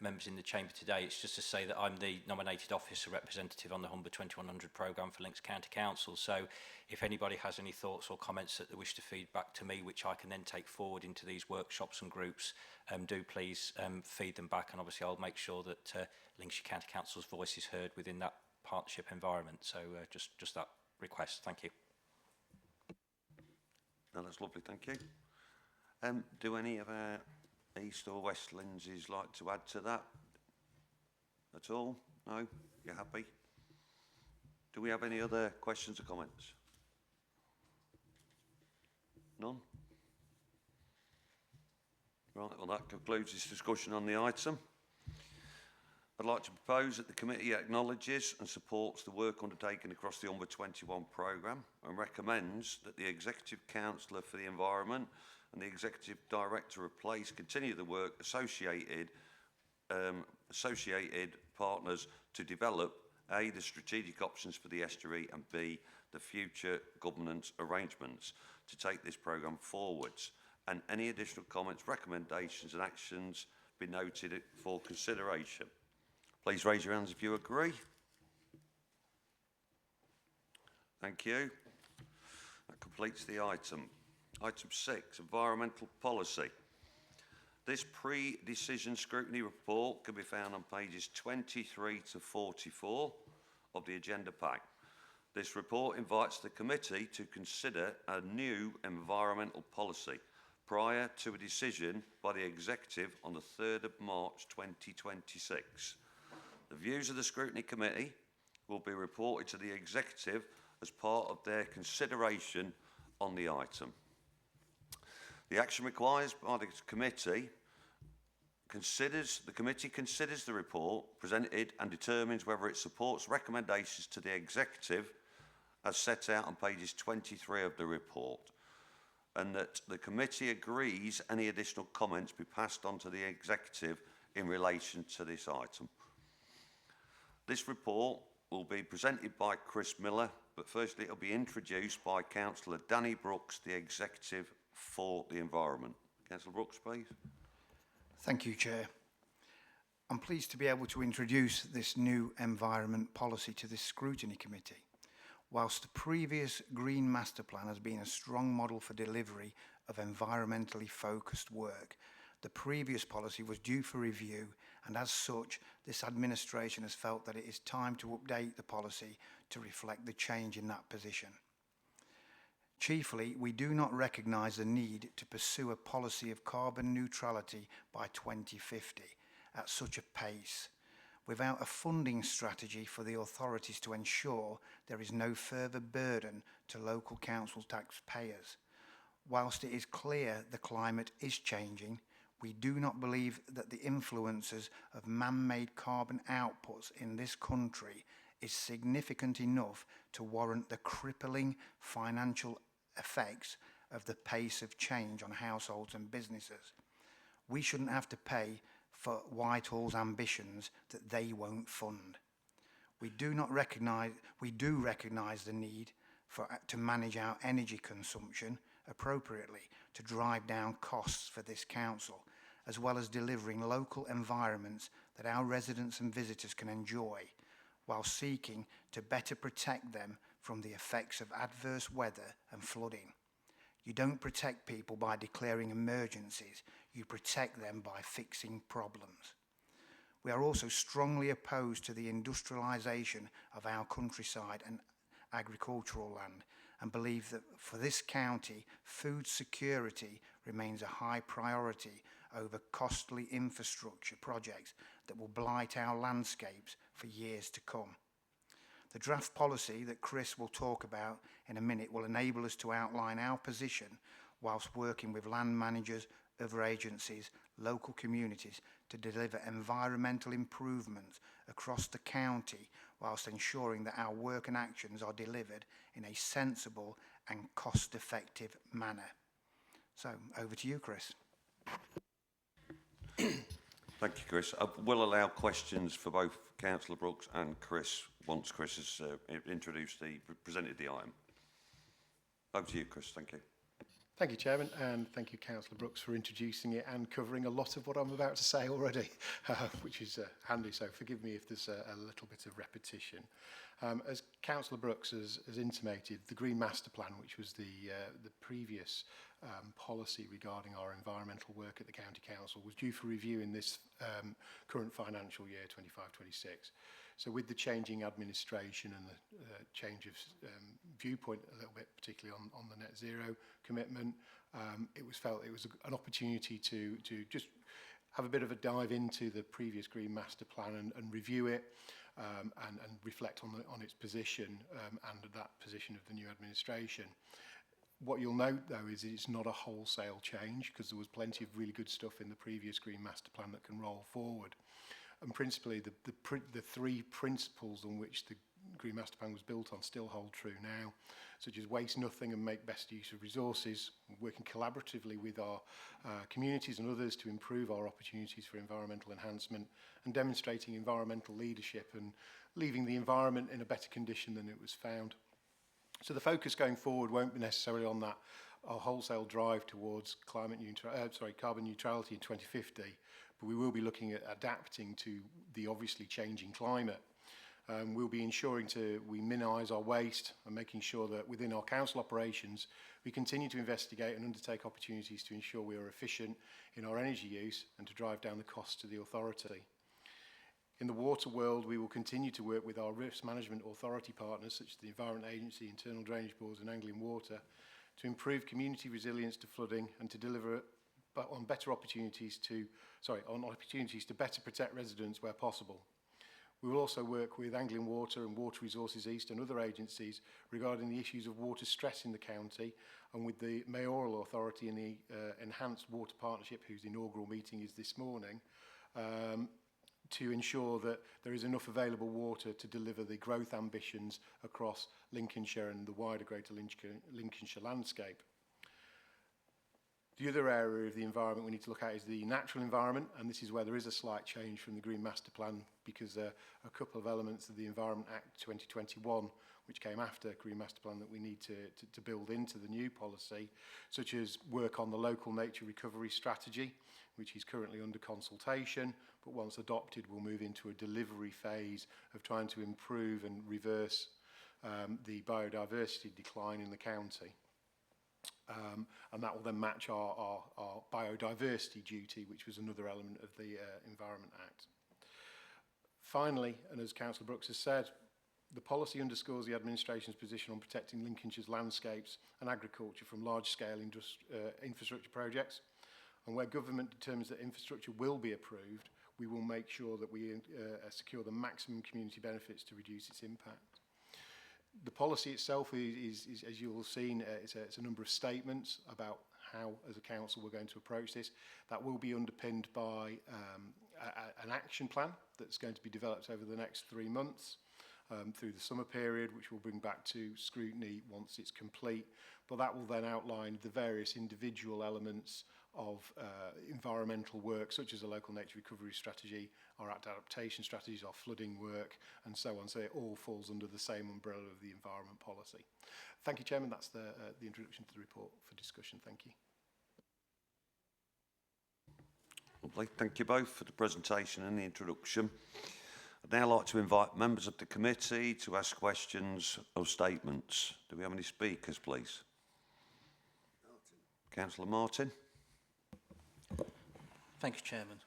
members in the Chamber today, it's just to say that I'm the nominated officer representative on the Humber 2100 programme for Links County Council. So if anybody has any thoughts or comments that they wish to feed back to me, which I can then take forward into these workshops and groups, do please feed them back. And obviously I'll make sure that Links County Council's voice is heard within that partnership environment. So just that request. Thank you. No, that's lovely, thank you. Do any of our East or West Lindsays like to add to that at all? No? You're happy? Do we have any other questions or comments? None? Right, well that concludes this discussion on the item. I'd like to propose that the committee acknowledges and supports the work undertaken across the Humber 21 programme and recommends that the Executive Councillor for the Environment and the Executive Director of Place continue the work associated partners to develop A, the strategic options for the estuary and B, the future governance arrangements to take this programme forwards, and any additional comments, recommendations and actions be noted for consideration. Please raise your hands if you agree. Thank you. That completes the item. Item 6, environmental policy. This pre-decision scrutiny report can be found on pages 23 to 44 of the agenda pack. This report invites the committee to consider a new environmental policy prior to a decision by the executive on the 3rd of March 2026. The views of the scrutiny committee will be reported to the executive as part of their consideration on the item. The action required by the committee considers the report presented and determines whether it supports recommendations to the executive as set out on pages 23 of the report, and that the committee agrees any additional comments be passed on to the executive in relation to this item. This report will be presented by Chris Miller, but firstly it will be introduced by Councillor Danny Brooks, the Executive for the Environment. Councillor Brooks, please. Thank you, Chair. I'm pleased to be able to introduce this new environment policy to this scrutiny committee. Whilst the previous Green Master Plan has been a strong model for delivery of environmentally focused work, the previous policy was due for review, and as such, this administration has felt that it is time to update the policy to reflect the change in that position. Chiefly, we do not recognise the need to pursue a policy of carbon neutrality by 2050 at such a pace, without a funding strategy for the authorities to ensure there is no further burden to local council taxpayers. Whilst it is clear the climate is changing, we do not believe that the influences of man-made carbon outputs in this country is significant enough to warrant the crippling financial effects of the pace of change on households and businesses. We shouldn't have to pay for Whitehall's ambitions that they won't fund. We do recognise the need to manage our energy consumption appropriately to drive down costs for this council, as well as delivering local environments that our residents and visitors can enjoy, while seeking to better protect them from the effects of adverse weather and flooding. You don't protect people by declaring emergencies, you protect them by fixing problems. We are also strongly opposed to the industrialisation of our countryside and agricultural land, and believe that for this county, food security remains a high priority over costly infrastructure projects that will blight our landscapes for years to come. The draft policy that Chris will talk about in a minute will enable us to outline our position whilst working with land managers, other agencies, local communities to deliver environmental improvements across the county whilst ensuring that our work and actions are delivered in a sensible and cost-effective manner. So, over to you, Chris. Thank you, Chris. I will allow questions for both Councillor Brooks and Chris once Chris has presented the item. Over to you, Chris. Thank you. Thank you, Chairman, and thank you, Councillor Brooks, for introducing it and covering a lot of what I'm about to say already, which is handy, so forgive me if there's a little bit of repetition. As Councillor Brooks has intimated, the Green Master Plan, which was the previous policy regarding our environmental work at the County Council, was due for review in this current financial year, 25-26. So with the changing administration and the change of viewpoint a little bit, particularly on the net zero commitment, it was felt it was an opportunity to just have a bit of a dive into the previous Green Master Plan and review it and reflect on its position and that position of the new administration. What you'll note, though, is it's not a wholesale change, because there was plenty of really good stuff in the previous Green Master Plan that can roll forward. And principally, the three principles on which the Green Master Plan was built on still hold true now, such as waste nothing and make best use of resources, working collaboratively with our communities and others to improve our opportunities for environmental enhancement, and demonstrating environmental leadership and leaving the environment in a better condition than it was found. So the focus going forward won't be necessarily on that our wholesale drive towards carbon neutrality in 2050, but we will be looking at adapting to the obviously changing climate. We'll be ensuring we minimise our waste and making sure that within our council operations we continue to investigate and undertake opportunities to ensure we are efficient in our energy use and to drive down the costs to the authority. In the water world, we will continue to work with our risk management authority partners such as the Environment Agency, Internal Drainage Boards and Anglian Water to improve community resilience to flooding and to deliver on opportunities to better protect residents where possible. We will also work with Anglian Water and Water Resources East and other agencies regarding the issues of water stress in the county, and with the mayoral authority in the Enhanced Water Partnership, whose inaugural meeting is this morning, to ensure that there is enough available water to deliver the growth ambitions across Lincolnshire and the wider Greater Lincolnshire landscape. The other area of the environment we need to look at is the natural environment, and this is where there is a slight change from the Green Master Plan, because a couple of elements of the Environment Act 2021, which came after Green Master Plan, that we need to build into the new policy, such as work on the local nature recovery strategy, which is currently under consultation, but once adopted will move into a delivery phase of trying to improve and reverse the biodiversity decline in the county. And that will then match our biodiversity duty, which was another element of the Environment Act. Finally, and as Councillor Brooks has said, the policy underscores the administration's position on protecting Lincolnshire's landscapes and agriculture from large-scale infrastructure projects. And where government determines that infrastructure will be approved, we will make sure that we secure the maximum community benefits to reduce its impact. The policy itself is as you'll have seen, it's a number of statements about how, as a council, we're going to approach this. That will be underpinned by an action plan that's going to be developed over the next 3 months through the summer period, which we'll bring back to scrutiny once it's complete. But that will then outline the various individual elements of environmental work, such as a local nature recovery strategy, our adaptation strategies, our flooding work, and so on. So it all falls under the same umbrella of the environment policy. Thank you, Chairman. That's the introduction to the report for discussion. Thank you. Lovely. Thank you both for the presentation and the introduction. I'd now like to invite members of the committee to ask questions or statements. Do we have any speakers, please? Councillor Martin. Thank you, Chairman.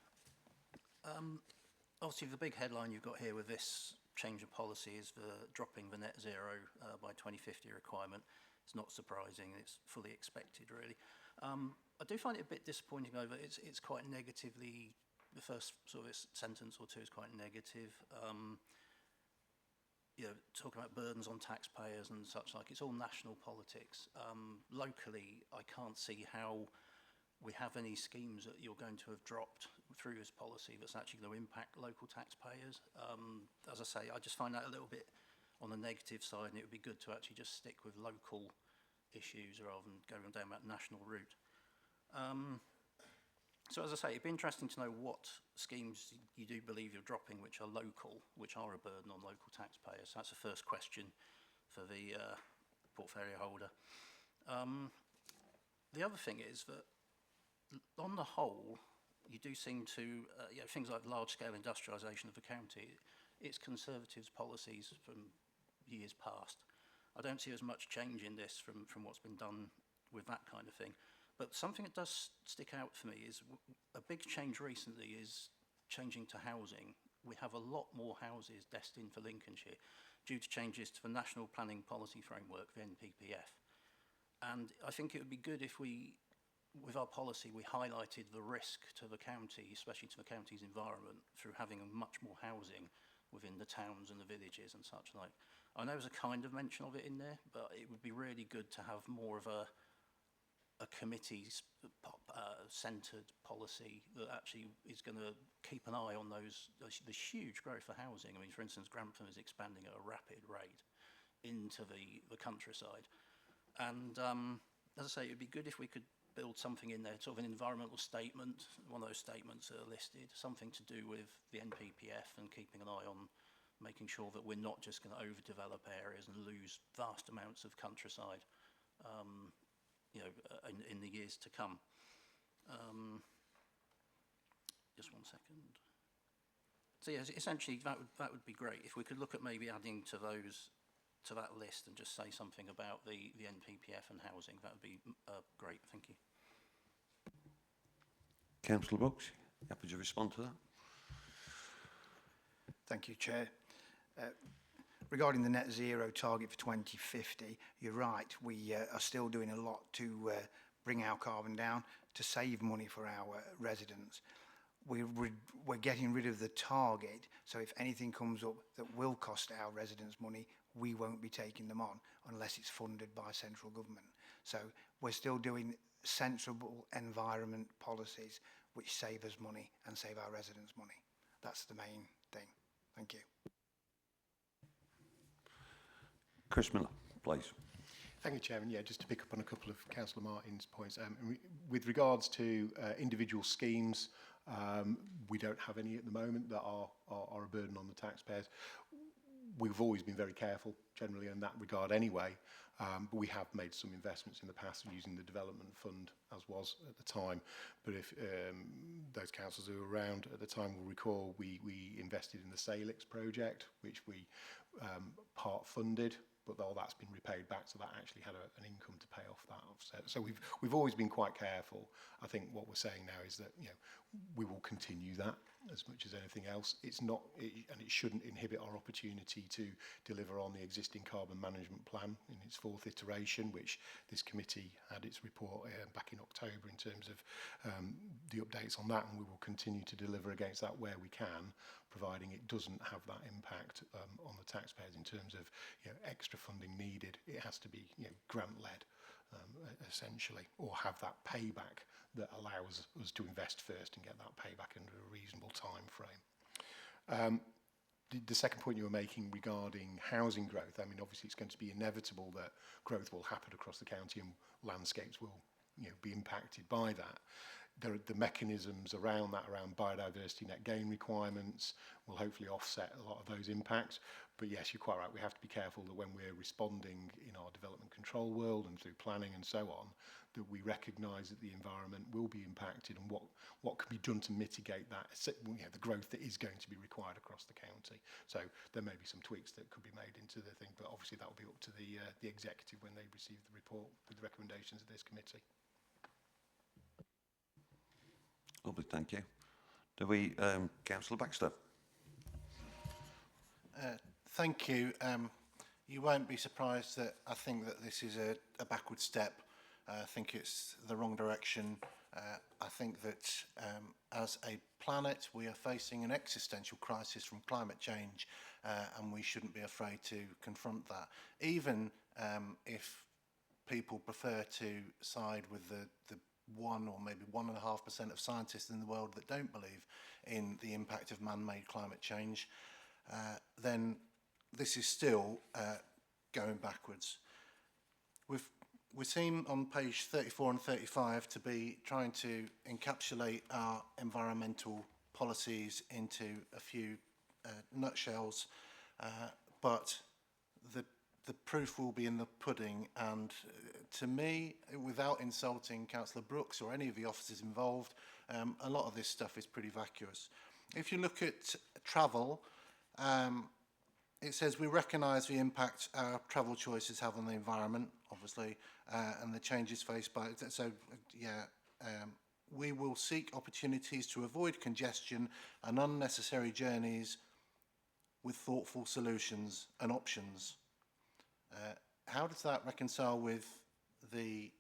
Obviously, the big headline you've got here with this change of policy is the dropping the net zero by 2050 requirement. It's not surprising. It's fully expected, really. I do find it a bit disappointing over it's quite negatively, the first sort of sentence or two is quite negative. You know, talking about burdens on taxpayers and such like, it's all national politics. Locally, I can't see how we have any schemes that you're going to have dropped through this policy that's actually going to impact local taxpayers. As I say, I just find that a little bit on the negative side, and it would be good to actually just stick with local issues rather than going down that national route. So as I say, it'd be interesting to know what schemes you do believe you're dropping which are local, which are a burden on local taxpayers. So that's the first question for the portfolio holder. The other thing is that, on the whole, you do seem to, things like large-scale industrialisation of the county, it's Conservatives' policies from years past. I don't see as much change in this from what's been done with that kind of thing. But something that does stick out for me is a big change recently is changing to housing. We have a lot more houses destined for Lincolnshire due to changes to the National Planning Policy Framework, the NPPF. And I think it would be good if we, with our policy, we highlighted the risk to the county, especially to the county's environment, through having much more housing within the towns and the villages and such like. I know there's a kind of mention of it in there, but it would be really good to have more of a committee-centred policy that actually is going to keep an eye on the huge growth for housing. I mean, for instance, Grantham is expanding at a rapid rate into the countryside. And as I say, it would be good if we could build something in there, sort of an environmental statement, one of those statements that are listed, something to do with the NPPF and keeping an eye on making sure that we're not just going to overdevelop areas and lose vast amounts of countryside in the years to come. Just one second. So yeah, essentially that would be great if we could look at maybe adding to that list and just say something about the NPPF and housing. That would be great. Thank you. Councillor Brooks, happy to respond to that? Thank you, Chair. Regarding the net zero target for 2050, you're right, we are still doing a lot to bring our carbon down, to save money for our residents. We're getting rid of the target, so if anything comes up that will cost our residents money, we won't be taking them on unless it's funded by central government. So we're still doing sensible environment policies which save us money and save our residents money. That's the main thing. Thank you. Chris Miller, please. Thank you, Chairman. Yeah, just to pick up on a couple of Councillor Martin's points. With regards to individual schemes, we don't have any at the moment that are a burden on the taxpayers. We've always been very careful, generally, in that regard anyway, but we have made some investments in the past using the development fund, as was at the time. But if those councils who were around at the time will recall, we invested in the Salix project, which we part funded, but all that's been repaid back, so that actually had an income to pay off that offset. So we've always been quite careful. I think what we're saying now is that we will continue that as much as anything else. It's not, and it shouldn't inhibit our opportunity to deliver on the existing carbon management plan in its 4th iteration, which this committee had its report back in October in terms of the updates on that, and we will continue to deliver against that where we can, providing it doesn't have that impact on the taxpayers in terms of extra funding needed. It has to be grant-led, essentially, or have that payback that allows us to invest first and get that payback under a reasonable time frame. The second point you were making regarding housing growth, I mean, obviously it's going to be inevitable that growth will happen across the county and landscapes will be impacted by that. There are the mechanisms around that, around biodiversity net gain requirements, will hopefully offset a lot of those impacts. But yes, you're quite right, we have to be careful that when we're responding in our development control world and through planning and so on, that we recognise that the environment will be impacted and what can be done to mitigate that, the growth that is going to be required across the county. So there may be some tweaks that could be made into the thing, but obviously that will be up to the executive when they receive the report with the recommendations of this committee. Lovely, thank you. Do we, Councillor Baxter? Thank you. You won't be surprised that I think that this is a backward step. I think it's the wrong direction. I think that as a planet we are facing an existential crisis from climate change and we shouldn't be afraid to confront that. Even if people prefer to side with the 1 or maybe 1.5% of scientists in the world that don't believe in the impact of man-made climate change, then this is still going backwards. We seem on page 34 and 35 to be trying to encapsulate our environmental policies into a few nutshells, but the proof will be in the pudding, and to me, without insulting Councillor Brooks or any of the officers involved, a lot of this stuff is pretty vacuous. If you look at travel, it says we recognise the impact our travel choices have on the environment, obviously, and the changes faced by it. So, we will seek opportunities to avoid congestion and unnecessary journeys with thoughtful solutions and options. How does that reconcile with the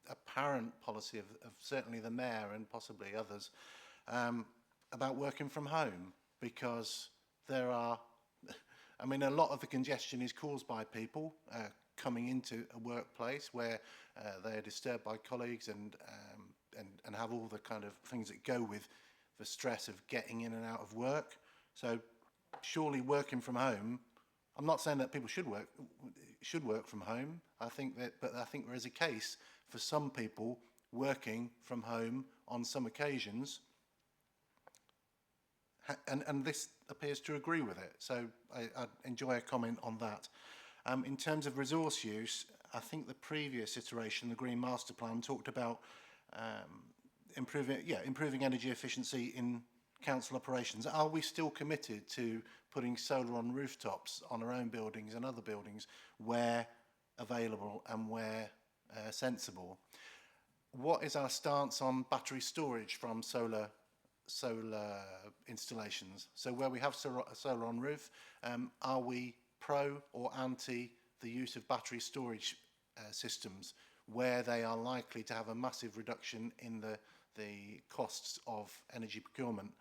apparent policy of certainly the Mayor and possibly others about working from home? Because there are, I mean, a lot of the congestion is caused by people coming into a workplace where they are disturbed by colleagues and have all the kind of things that go with the stress of getting in and out of work. So surely working from home, I'm not saying that people should work from home. I think there is a case for some people working from home on some occasions, and this appears to agree with it. So I'd enjoy a comment on that. In terms of resource use, I think the previous iteration, the Green Master Plan, talked about improving energy efficiency in council operations. Are we still committed to putting solar on rooftops on our own buildings and other buildings where available and where sensible? What is our stance on battery storage from solar installations? So where we have solar on roof, are we pro or anti the use of battery storage systems where they are likely to have a massive reduction in the costs of energy procurement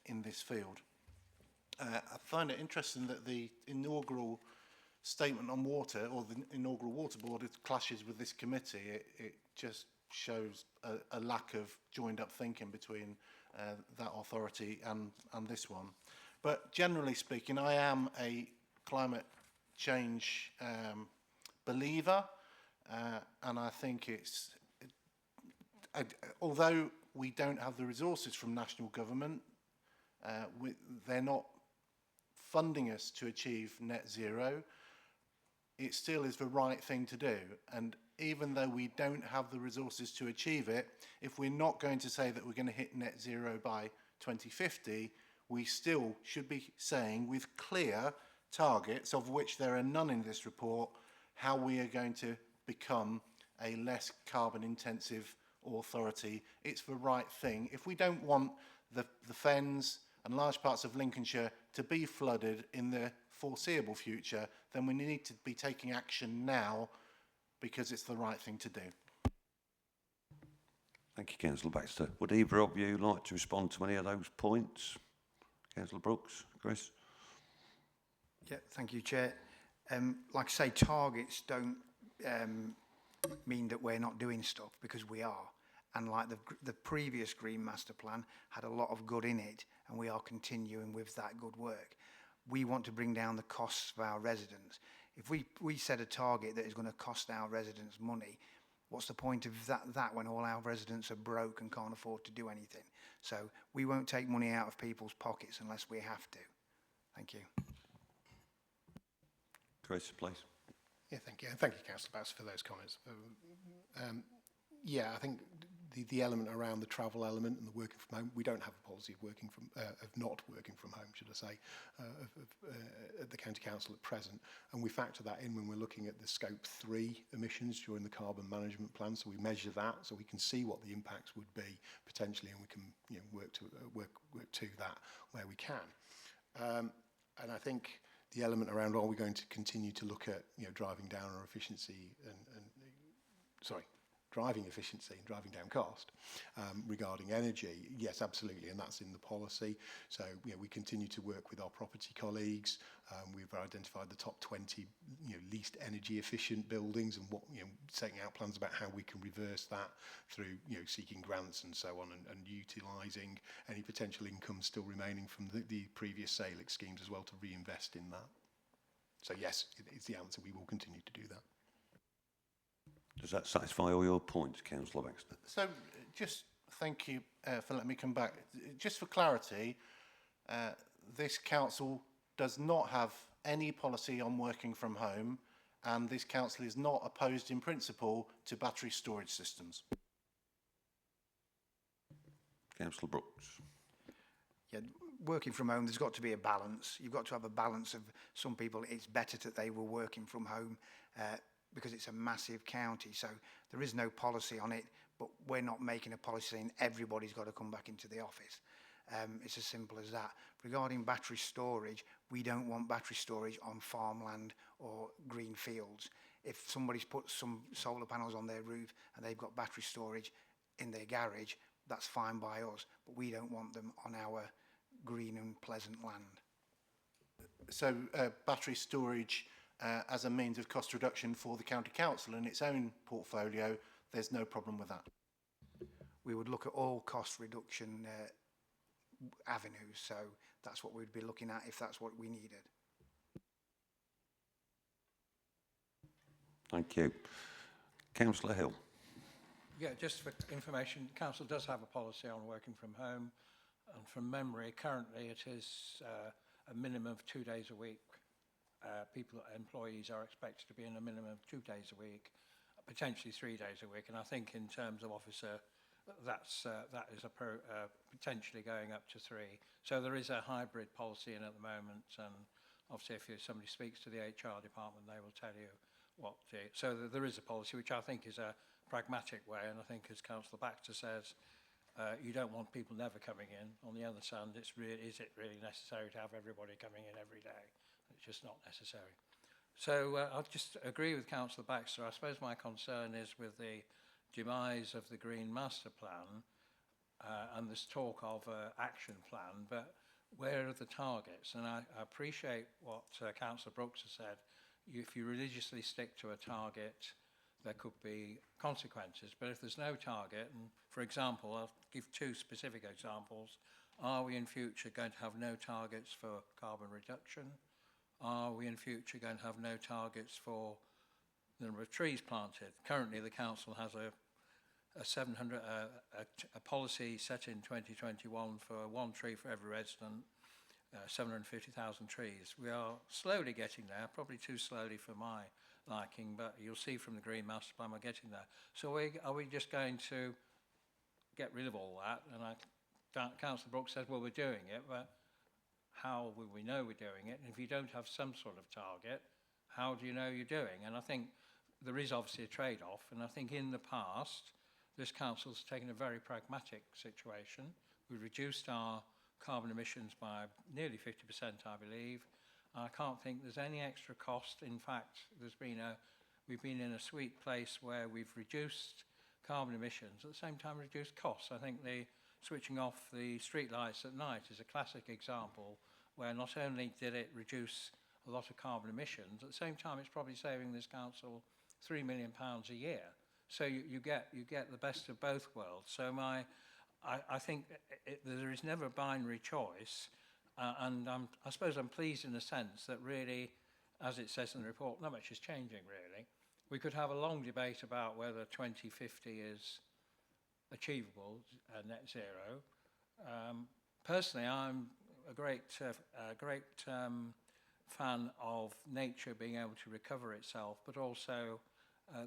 in this field? I find it interesting that the inaugural statement on water, or the inaugural water board, it clashes with this committee. It just shows a lack of joined up thinking between that authority and this one. But generally speaking, I am a climate change believer, and I think although we don't have the resources from national government, they're not funding us to achieve net zero, it still is the right thing to do. And even though we don't have the resources to achieve it, if we're not going to say that we're going to hit net zero by 2050, we still should be saying with clear targets, of which there are none in this report, how we are going to become a less carbon intensive authority. It's the right thing. If we don't want the Fens and large parts of Lincolnshire to be flooded in the foreseeable future, then we need to be taking action now because it's the right thing to do. Thank you, Councillor Baxter. Would either of you like to respond to any of those points? Councillor Brooks, Chris? Yeah, thank you, Chair. Like I say, targets don't mean that we're not doing stuff, because we are. And like the previous Green Master Plan had a lot of good in it, and we are continuing with that good work. We want to bring down the costs of our residents. If we set a target that is going to cost our residents money, what's the point of that when all our residents are broke and can't afford to do anything? So we won't take money out of people's pockets unless we have to. Thank you. Chris, please. Yeah, thank you. And thank you, Councillor Bass, for those comments. Yeah, I think the element around the travel element and the working from home, we don't have a policy of not working from home, should I say, at the County Council at present. And we factor that in when we're looking at the Scope 3 emissions during the carbon management plan. So we measure that so we can see what the impacts would be potentially, and we can work to that where we can. And I think the element around, are we going to continue to look at driving down our efficiency driving efficiency and driving down cost regarding energy? Yes, absolutely, and that's in the policy. So we continue to work with our property colleagues. We've identified the top 20 least energy efficient buildings, and setting out plans about how we can reverse that through seeking grants and so on, and utilising any potential income still remaining from the previous SALIC schemes as well to reinvest in that. So yes, it's the answer. We will continue to do that. Does that satisfy all your points, Councillor Baxter? So just thank you for letting me come back. Just for clarity, this council does not have any policy on working from home, and this council is not opposed in principle to battery storage systems. Councillor Brooks. Yeah, working from home, there's got to be a balance. You've got to have a balance of some people. It's better that they were working from home because it's a massive county. So there is no policy on it, but we're not making a policy saying everybody's got to come back into the office. It's as simple as that. Regarding battery storage, we don't want battery storage on farmland or green fields. If somebody's put some solar panels on their roof and they've got battery storage in their garage, that's fine by us, but we don't want them on our green and pleasant land. So battery storage as a means of cost reduction for the county council in its own portfolio, there's no problem with that. We would look at all cost reduction avenues, so that's what we'd be looking at if that's what we needed. Thank you. Councillor Hill. Yeah, just for information, council does have a policy on working from home, and from memory, currently it is a minimum of 2 days a week. Employees are expected to be in a minimum of 2 days a week, potentially 3 days a week, and I think in terms of officer, that is potentially going up to 3. So there is a hybrid policy in at the moment, and obviously if somebody speaks to the HR department, they will tell you what. So there is a policy, which I think is a pragmatic way, and I think, as Councillor Baxter says, you don't want people never coming in. On the other hand, is it really necessary to have everybody coming in every day? It's just not necessary. So I'll just agree with Councillor Baxter. I suppose my concern is with the demise of the Green Master Plan, and this talk of action plan, but where are the targets? And I appreciate what Councillor Brooks has said. If you religiously stick to a target, there could be consequences. But if there's no target, and for example, I'll give 2 specific examples. Are we in future going to have no targets for carbon reduction? Are we in future going to have no targets for the number of trees planted? Currently, the council has a policy set in 2021 for 1 tree for every resident, 750,000 trees. We are slowly getting there, probably too slowly for my liking, but you'll see from the Green Master Plan we're getting there. So are we just going to get rid of all that? And Councillor Brooks says, well, we're doing it, but how will we know we're doing it? And if you don't have some sort of target, how do you know you're doing? And I think there is obviously a trade-off, and I think in the past, this council's taken a very pragmatic situation. We've reduced our carbon emissions by nearly 50%, I believe. I can't think there's any extra cost. In fact, we've been in a sweet place where we've reduced carbon emissions, at the same time reduced costs. I think the switching off the street lights at night is a classic example where not only did it reduce a lot of carbon emissions, at the same time it's probably saving this council £3 million a year. So you get the best of both worlds. So I think there is never a binary choice, and I suppose I'm pleased in the sense that really, as it says in the report, not much is changing really. We could have a long debate about whether 2050 is achievable, net zero. Personally, I'm a great fan of nature being able to recover itself, but also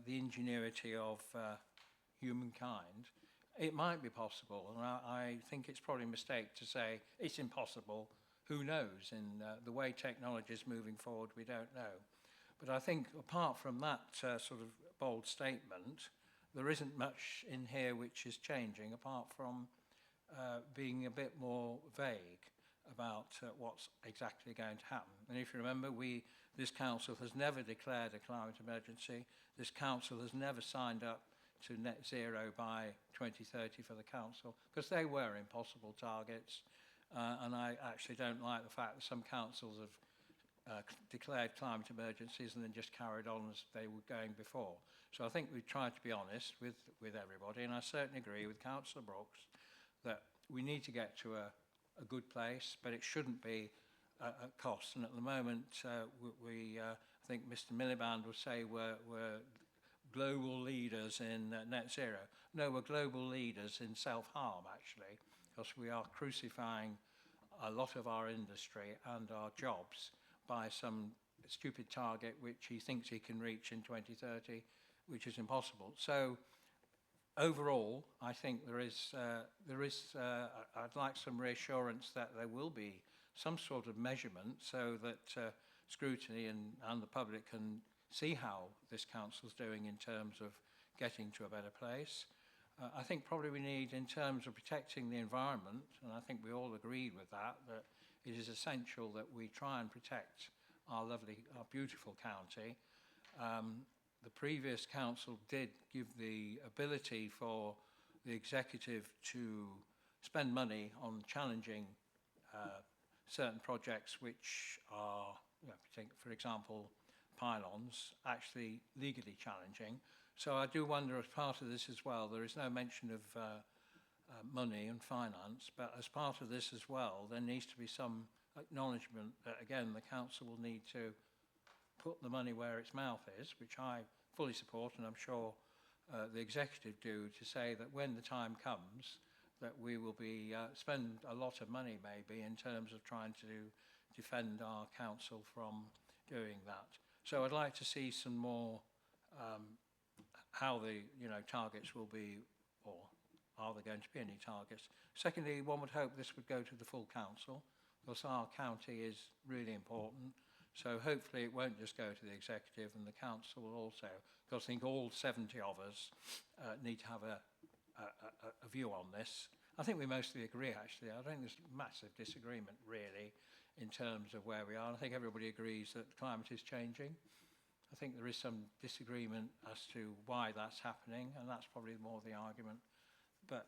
the ingenuity of humankind. It might be possible, and I think it's probably a mistake to say it's impossible. Who knows? In the way technology is moving forward, we don't know. But I think apart from that sort of bold statement, there isn't much in here which is changing, apart from being a bit more vague about what's exactly going to happen. And if you remember, this council has never declared a climate emergency. This council has never signed up to net zero by 2030 for the council, because they were impossible targets. And I actually don't like the fact that some councils have declared climate emergencies and then just carried on as they were going before. So I think we've tried to be honest with everybody, and I certainly agree with Councillor Brooks that we need to get to a good place, but it shouldn't be at cost. And at the moment, I think Mr. Miliband would say we're global leaders in net zero. No, we're global leaders in self-harm, actually, because we are crucifying a lot of our industry and our jobs by some stupid target which he thinks he can reach in 2030, which is impossible. So overall, I think I'd like some reassurance that there will be some sort of measurement so that Scrutiny and the public can see how this council's doing in terms of getting to a better place. I think probably we need, in terms of protecting the environment, and I think we all agreed with that, that it is essential that we try and protect our beautiful county. The previous council did give the ability for the executive to spend money on challenging certain projects which are, for example, pylons, actually legally challenging. So I do wonder, as part of this as well, there is no mention of money and finance, but as part of this as well, there needs to be some acknowledgement that, again, the council will need to put the money where its mouth is, which I fully support, and I'm sure the executive do, to say that when the time comes, that we will be spend a lot of money maybe in terms of trying to defend our council from doing that. So I'd like to see some more how the targets will be, or are there going to be any targets. Secondly, one would hope this would go to the full council, because our county is really important. So hopefully it won't just go to the executive, and the council will also, because I think all 70 of us need to have a view on this. I think we mostly agree, actually. I don't think there's massive disagreement, really, in terms of where we are. I think everybody agrees that the climate is changing. I think there is some disagreement as to why that's happening, and that's probably more the argument. But,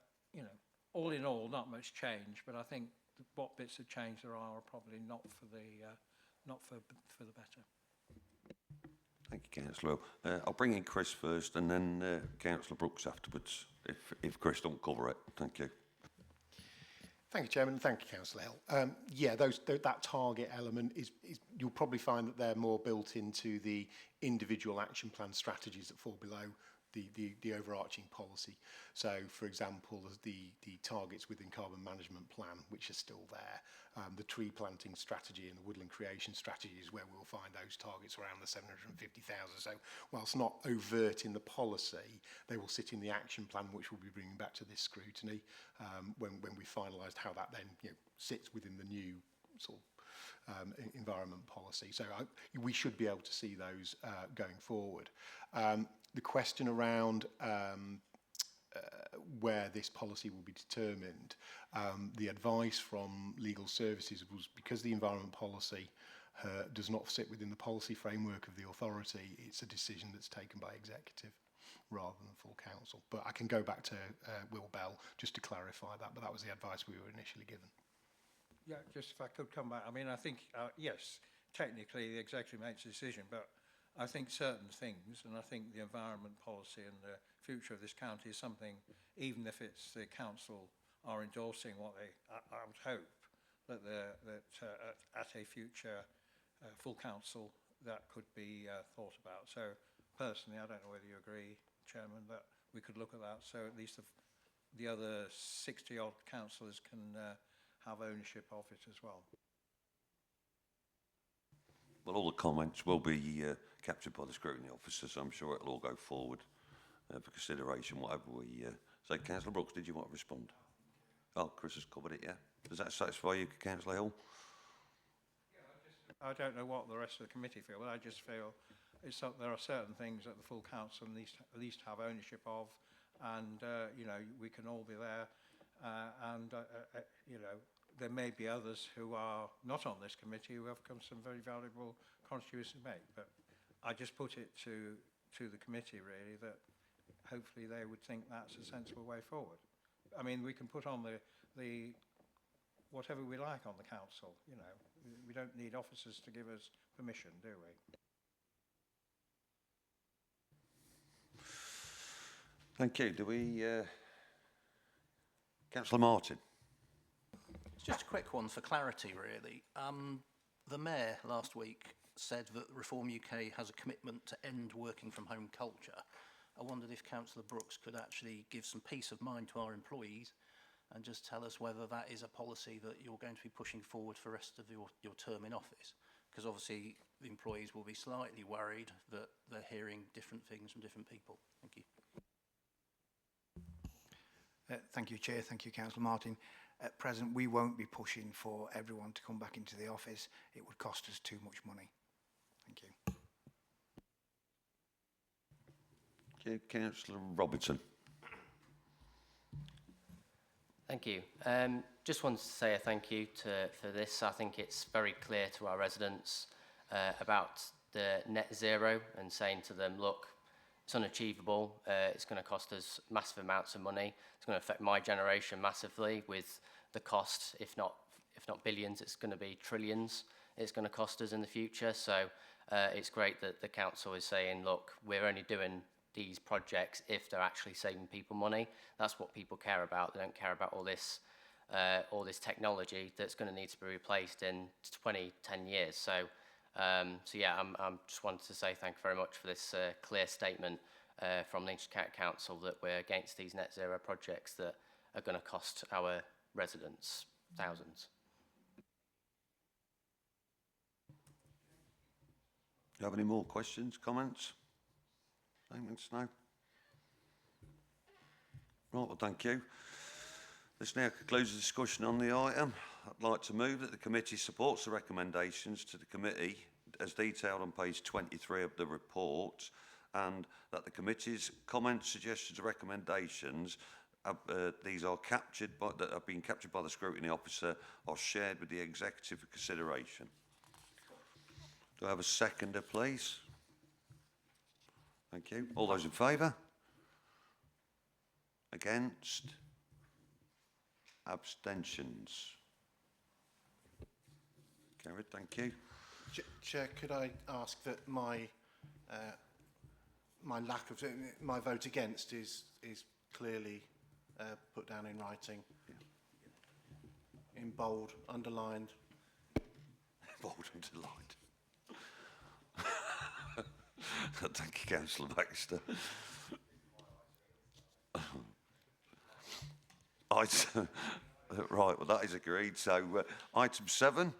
all in all, not much change, but I think what bits of change there are probably not for the better. Thank you, Councillor. I'll bring in Chris first, and then Councillor Brooks afterwards, if Chris don't cover it. Thank you. Thank you, Chairman. Thank you, Councillor Hill. Yeah, that target element is you'll probably find that they're more built into the individual action plan strategies that fall below the overarching policy. So, for example, the targets within carbon management plan, which are still there. The tree planting strategy and the woodland creation strategy is where we'll find those targets around the 750,000. So, whilst not overt in the policy, they will sit in the action plan, which we'll be bringing back to this scrutiny when we finalised how that then sits within the new sort of environment policy. So we should be able to see those going forward. The question around where this policy will be determined, the advice from legal services was because the environment policy does not sit within the policy framework of the authority, it's a decision that's taken by executive rather than full council. But I can go back to Will Bell just to clarify that, but that was the advice we were initially given. Yeah, just if I could come back. I mean, I think, yes, technically the executive makes a decision, but I think certain things, and I think the environment policy and the future of this county is something, even if it's the council are endorsing what they, I would hope that at a future full council that could be thought about. So personally, I don't know whether you agree, Chairman, that we could look at that, so at least the other 60-odd councillors can have ownership of it as well. Well, all the comments will be captured by the scrutiny officer, so I'm sure it'll all go forward for consideration, whatever we say. Councillor Brooks, did you want to respond? Oh, Chris has covered it, yeah. Does that satisfy you, Councillor Hill? Yeah, I don't know what the rest of the committee feel, but I just feel there are certain things that the full council needs to at least have ownership of, and we can all be there, and there may be others who are not on this committee who have some very valuable contributions to make, but I just put it to the committee really that hopefully they would think that's a sensible way forward. I mean, we can put on the whatever we like on the council, we don't need officers to give us permission, do we? Thank you. Do we... Councillor Martin. It's just a quick one for clarity, really. The Mayor last week said that Reform UK has a commitment to end working from home culture. I wondered if Councillor Brooks could actually give some peace of mind to our employees and just tell us whether that is a policy that you're going to be pushing forward for the rest of your term in office. Because obviously the employees will be slightly worried that they're hearing different things from different people. Thank you. Thank you, Chair. Thank you, Councillor Martin. At present, we won't be pushing for everyone to come back into the office. It would cost us too much money. Thank you. Okay, Councillor Robertson. Thank you. Just wanted to say a thank you for this. I think it's very clear to our residents about the net zero and saying to them, look, it's unachievable. It's going to cost us massive amounts of money. It's going to affect my generation massively with the cost, if not billions, it's going to be trillions. It's going to cost us in the future. So it's great that the council is saying, look, we're only doing these projects if they're actually saving people money. That's what people care about. They don't care about all this technology that's going to need to be replaced in 10 years. So yeah, I'm just wanted to say thank you very much for this clear statement from Lincolnshire County Council that we're against these net zero projects that are going to cost our residents thousands. Do you have any more questions, comments? Statements? No? Right, well, thank you. This now concludes the discussion on the item. I'd like to move that the committee supports the recommendations to the committee as detailed on page 23 of the report, and that the committee's comments, suggestions and recommendations these are captured by, that have been captured by the scrutiny officer are shared with the executive for consideration. Do I have a seconder, please? Thank you. All those in favour? Against? Abstentions? Carried, thank you. Chair, could I ask that my lack of my vote against is clearly put down in writing, in bold, underlined. Bold, underlined. Thank you, Councillor Baxter. Right, well that is agreed. So item 7,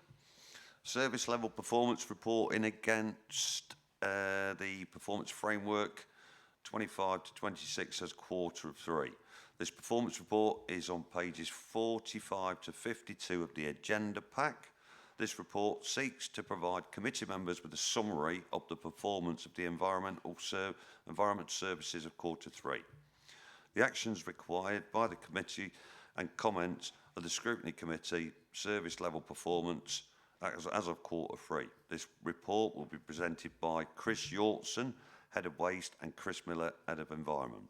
service level performance report in against the performance framework 25 to 26 as Q3. This performance report is on pages 45 to 52 of the agenda pack. This report seeks to provide committee members with a summary of the performance of the environment services of Q3. The actions required by the committee and comments of the Scrutiny Committee, service level performance as of Q3. This report will be presented by Chris Yorkson, Head of Waste, and Chris Miller, Head of Environment.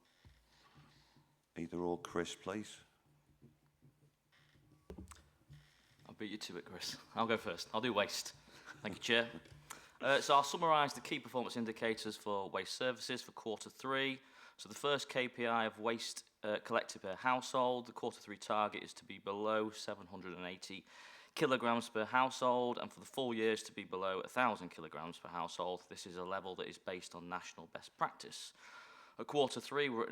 Either or, Chris, please. I'll beat you to it, Chris. I'll go first. I'll do waste. Thank you, Chair. So I'll summarise the key performance indicators for waste services for Q3. So the first KPI of waste collected per household, the Q3 target is to be below 780 kilograms per household, and for the full year is to be below 1,000 kilograms per household. This is a level that is based on national best practice. At Q3, we're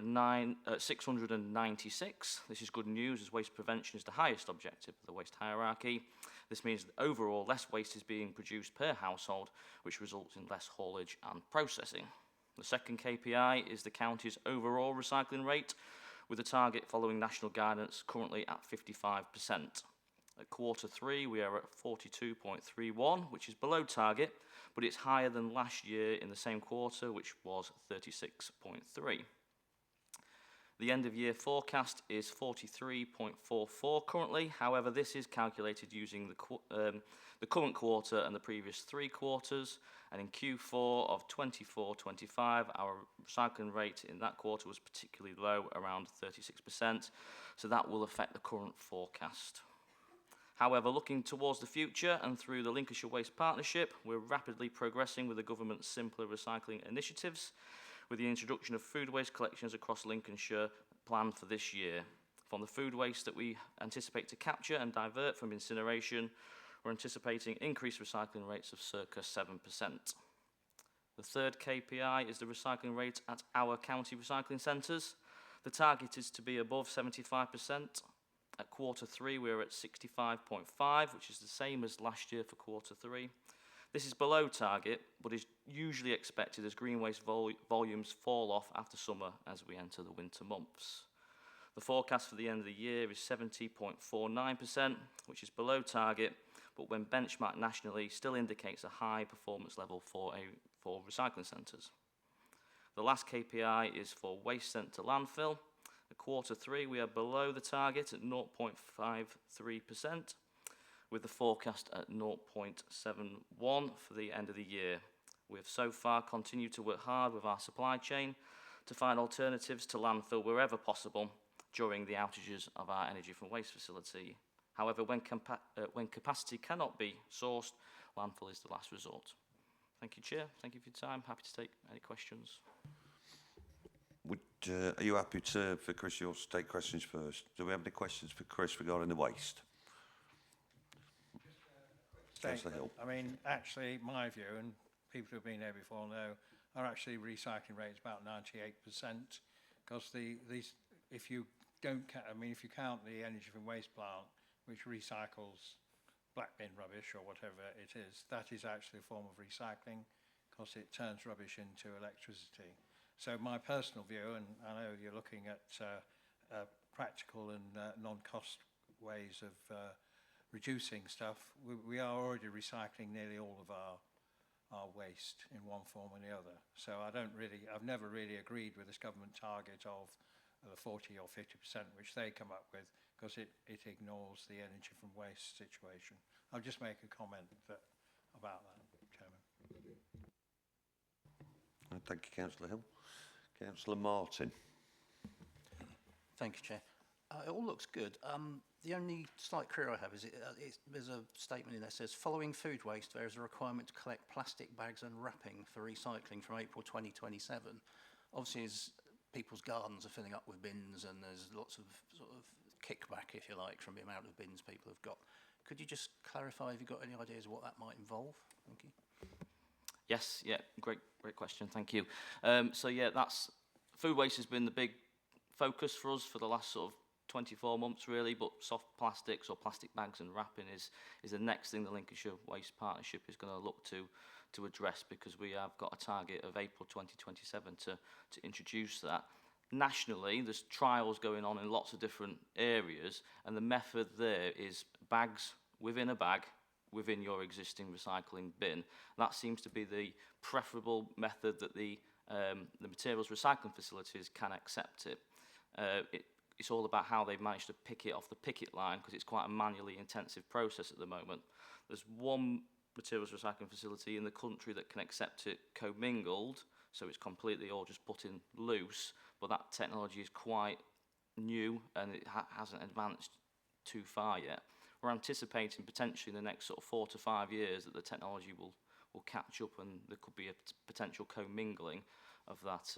at 696. This is good news, as waste prevention is the highest objective of the waste hierarchy. This means that overall less waste is being produced per household, which results in less haulage and processing. The second KPI is the county's overall recycling rate, with the target following national guidance currently at 55%. At Q3, we are at 42.31, which is below target, but it's higher than last year in the same quarter, which was 36.3. The end of year forecast is 43.44 currently. However, this is calculated using the current quarter and the previous 3 quarters. And in Q4 of 24-25, our recycling rate in that quarter was particularly low, around 36%. So that will affect the current forecast. However, looking towards the future and through the Lincolnshire Waste Partnership, we're rapidly progressing with the government's simpler recycling initiatives, with the introduction of food waste collections across Lincolnshire planned for this year. From the food waste that we anticipate to capture and divert from incineration, we're anticipating increased recycling rates of circa 7%. The third KPI is the recycling rate at our county recycling centres. The target is to be above 75%. At quarter 3, we're at 65.5, which is the same as last year for quarter 3. This is below target, but is usually expected as green waste volumes fall off after summer as we enter the winter months. The forecast for the end of the year is 70.49%, which is below target, but when benchmarked nationally, still indicates a high performance level for recycling centres. The last KPI is for waste sent to landfill. At quarter 3, we are below the target at 0.53%, with the forecast at 0.71 for the end of the year. We have so far continued to work hard with our supply chain to find alternatives to landfill wherever possible during the outages of our energy from waste facility. However, when capacity cannot be sourced, landfill is the last resort. Thank you, Chair. Thank you for your time. Happy to take any questions. Are you happy for Chris, you'll take questions first? Do we have any questions for Chris regarding the waste? Councillor Hill. I mean, actually, my view, and people who have been here before know, our actually recycling rate is about 98%, because if you count the energy from waste plant, which recycles black bin rubbish or whatever it is, that is actually a form of recycling, because it turns rubbish into electricity. So my personal view, and I know you're looking at practical and non-cost ways of reducing stuff, we are already recycling nearly all of our waste in one form or the other. So I've never really agreed with this government target of the 40 or 50%, which they come up with, because it ignores the energy from waste situation. I'll just make a comment about that, Chairman. Thank you, Councillor Hill. Councillor Martin. Thank you, Chair. It all looks good. The only slight query I have is there's a statement in there that says, following food waste, there is a requirement to collect plastic bags and wrapping for recycling from April 2027. Obviously, as people's gardens are filling up with bins and there's lots of sort of kickback, if you like, from the amount of bins people have got. Could you just clarify if you've got any ideas of what that might involve? Thank you. Yes, yeah, great question, thank you. So yeah, food waste has been the big focus for us for the last sort of 24 months really, but soft plastics or plastic bags and wrapping is the next thing the Lincolnshire Waste Partnership is going to look to address, because we have got a target of April 2027 to introduce that. Nationally, there's trials going on in lots of different areas, and the method there is bags within a bag within your existing recycling bin. That seems to be the preferable method that the materials recycling facilities can accept it. It's all about how they've managed to pick it off the picket line, because it's quite a manually intensive process at the moment. There's one materials recycling facility in the country that can accept it commingled, so it's completely all just put in loose, but that technology is quite new and it hasn't advanced too far yet. We're anticipating potentially in the next sort of 4 to 5 years that the technology will catch up and there could be a potential commingling of that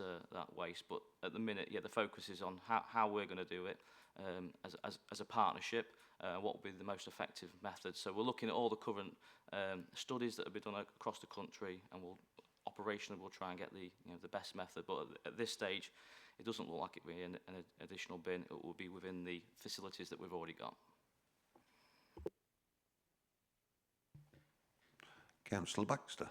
waste. But at the minute, yeah, the focus is on how we're going to do it as a partnership, what will be the most effective method. So we're looking at all the current studies that have been done across the country, and operationally we'll try and get the best method. But at this stage, it doesn't look like it will be an additional bin. It will be within the facilities that we've already got. Councillor Baxter.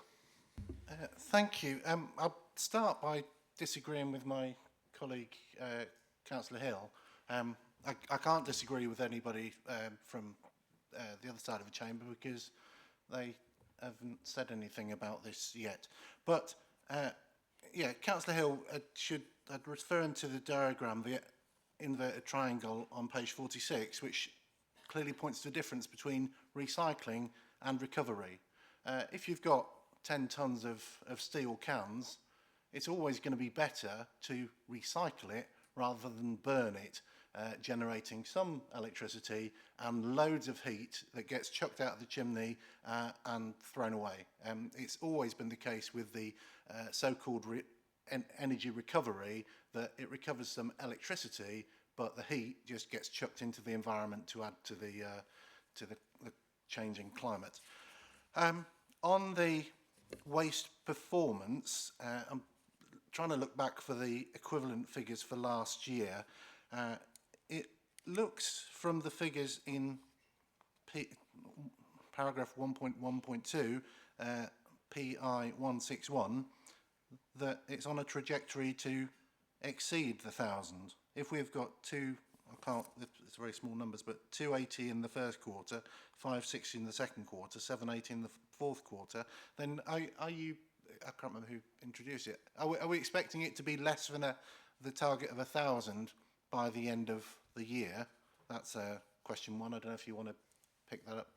Thank you. I'll start by disagreeing with my colleague, Councillor Hill. I can't disagree with anybody from the other side of the chamber, because they haven't said anything about this yet. But, yeah, Councillor Hill I'd refer him to the diagram, the inverted triangle on page 46, which clearly points to the difference between recycling and recovery. If you've got 10 tonnes of steel cans, it's always going to be better to recycle it rather than burn it, generating some electricity and loads of heat that gets chucked out of the chimney and thrown away. It's always been the case with the so-called energy recovery that it recovers some electricity, but the heat just gets chucked into the environment to add to the changing climate. On the waste performance, I'm trying to look back for the equivalent figures for last year. looks from the figures in paragraph 1.1.2, PI 161, that it's on a trajectory to exceed the 1,000. If we've got it's very small numbers, but 280 in the first quarter, 560 in the second quarter, 780 in the fourth quarter, then are you, I can't remember who introduced it, are we expecting it to be less than the target of 1,000 by the end of the year? That's question one. I don't know if you want to pick that up.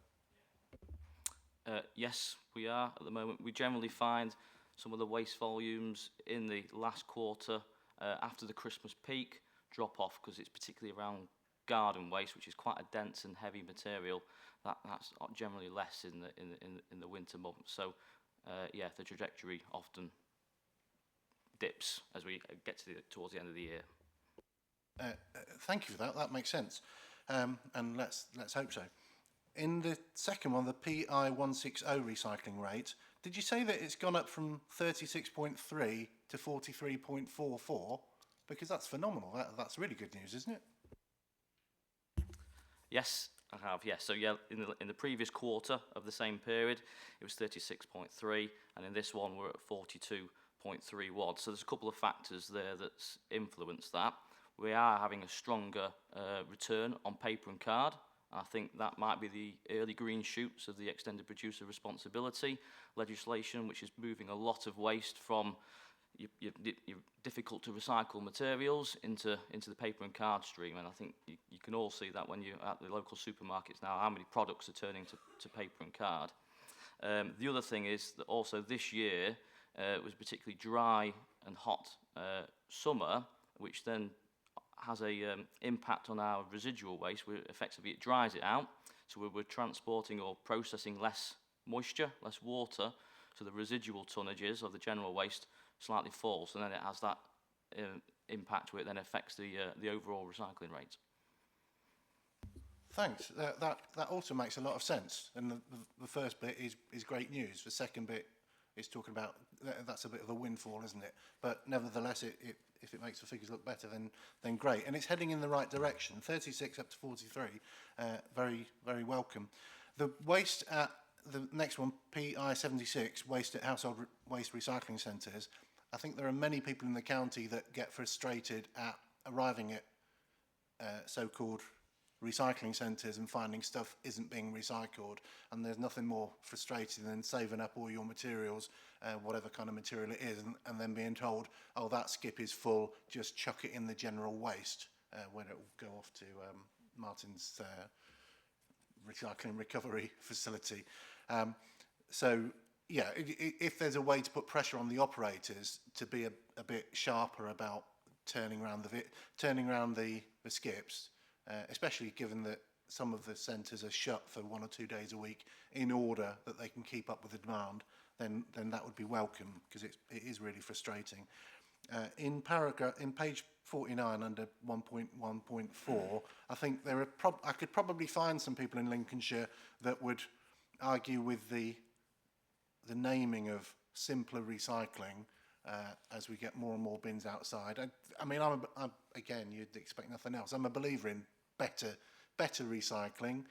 Yes, we are at the moment. We generally find some of the waste volumes in the last quarter after the Christmas peak drop off, because it's particularly around garden waste, which is quite a dense and heavy material. That's generally less in the winter months. So yeah, the trajectory often dips as we get towards the end of the year. Thank you for that. That makes sense, and let's hope so. In the second one, the PI 160 recycling rate, did you say that it's gone up from 36.3 to 43.44? Because that's phenomenal. That's really good news, isn't it? Yes, I have. Yes. So yeah, in the previous quarter of the same period, it was 36.3, and in this one we're at 42.31. So there's a couple of factors there that's influenced that. We are having a stronger return on paper and card. I think that might be the early green shoots of the extended producer responsibility legislation, which is moving a lot of waste from your difficult to recycle materials into the paper and card stream. And I think you can all see that when you're at the local supermarkets now, how many products are turning to paper and card. The other thing is that also this year was particularly dry and hot summer, which then has a impact on our residual waste. Effectively it dries it out, so we're transporting or processing less moisture, less water, so the residual tonnages of the general waste slightly falls, and then it has that impact where it then affects the overall recycling rate. Thanks. That also makes a lot of sense. And the first bit is great news. The second bit is talking about that's a bit of a windfall, isn't it? But nevertheless, if it makes the figures look better, then great. And it's heading in the right direction. 36 up to 43, very, very welcome. The waste at the next one, PI 76, waste at household waste recycling centres. I think there are many people in the county that get frustrated at arriving at so-called recycling centres and finding stuff isn't being recycled, and there's nothing more frustrating than saving up all your materials, whatever kind of material it is, and then being told, oh, that skip is full, just chuck it in the general waste, when it will go off to Martin's recycling recovery facility. So yeah, if there's a way to put pressure on the operators to be a bit sharper about turning around the skips, especially given that some of the centres are shut for 1 or 2 days a week in order that they can keep up with the demand, then that would be welcome, because it is really frustrating. In page 49 under 1.1.4, I think I could probably find some people in Lincolnshire that would argue with the naming of simpler recycling as we get more and more bins outside. I mean, again, you'd expect nothing else. I'm a believer in better recycling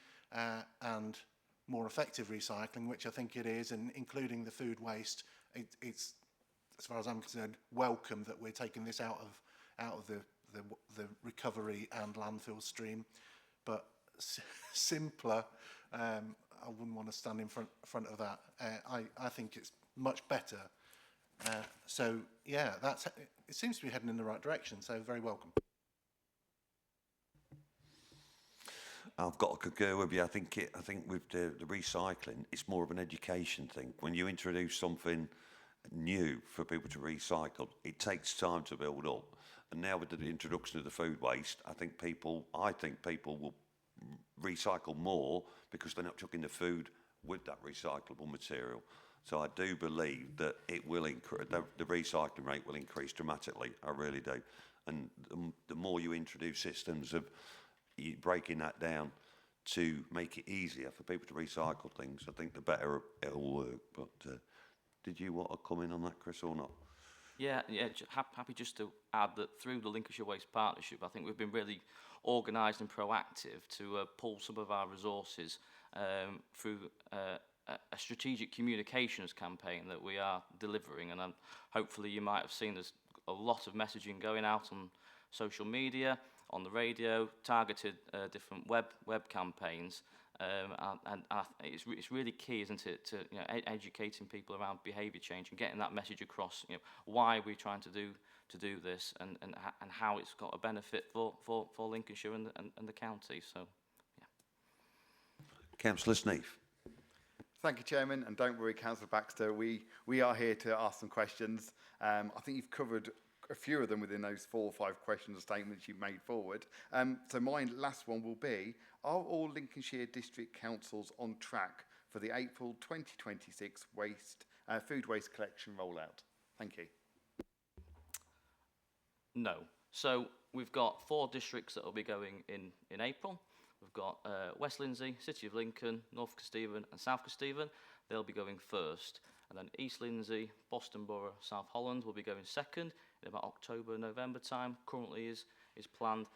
and more effective recycling, which I think it is, and including the food waste. It's, as far as I'm concerned, welcome that we're taking this out of the recovery and landfill stream, but simpler. I wouldn't want to stand in front of that. I think it's much better. So yeah, it seems to be heading in the right direction. So very welcome. I've got to concur with you. I think with the recycling, it's more of an education thing. When you introduce something new for people to recycle, it takes time to build up. And now with the introduction of the food waste, I think people will recycle more because they're not chucking the food with that recyclable material. So I do believe that it will increase, the recycling rate will increase dramatically. I really do. And the more you introduce systems of breaking that down to make it easier for people to recycle things, I think the better it'll work. But did you want to come in on that, Chris, or not? Happy just to add that through the Lincolnshire Waste Partnership, I think we've been really organised and proactive to pull some of our resources through a strategic communications campaign that we are delivering, and hopefully you might have seen there's a lot of messaging going out on social media, on the radio, targeted different web campaigns, and it's really key, isn't it, to educating people around behaviour change and getting that message across. Why we're trying to do this, and how it's got a benefit for Lincolnshire and the county. So, yeah. Councillor Sneath. Thank you, Chairman, and don't worry, Councillor Baxter, we are here to ask some questions. I think you've covered a few of them within those 4 or 5 questions or statements you've made forward. So my last one will be, are all Lincolnshire District Councils on track for the April 2026 food waste collection rollout? Thank you. No. So we've got 4 districts that will be going in April. We've got West Lindsey, City of Lincoln, North Kesteven and South Kesteven. They'll be going first. And then East Lindsey, Boston Borough, South Holland will be going second in about October, November time. Currently is planned.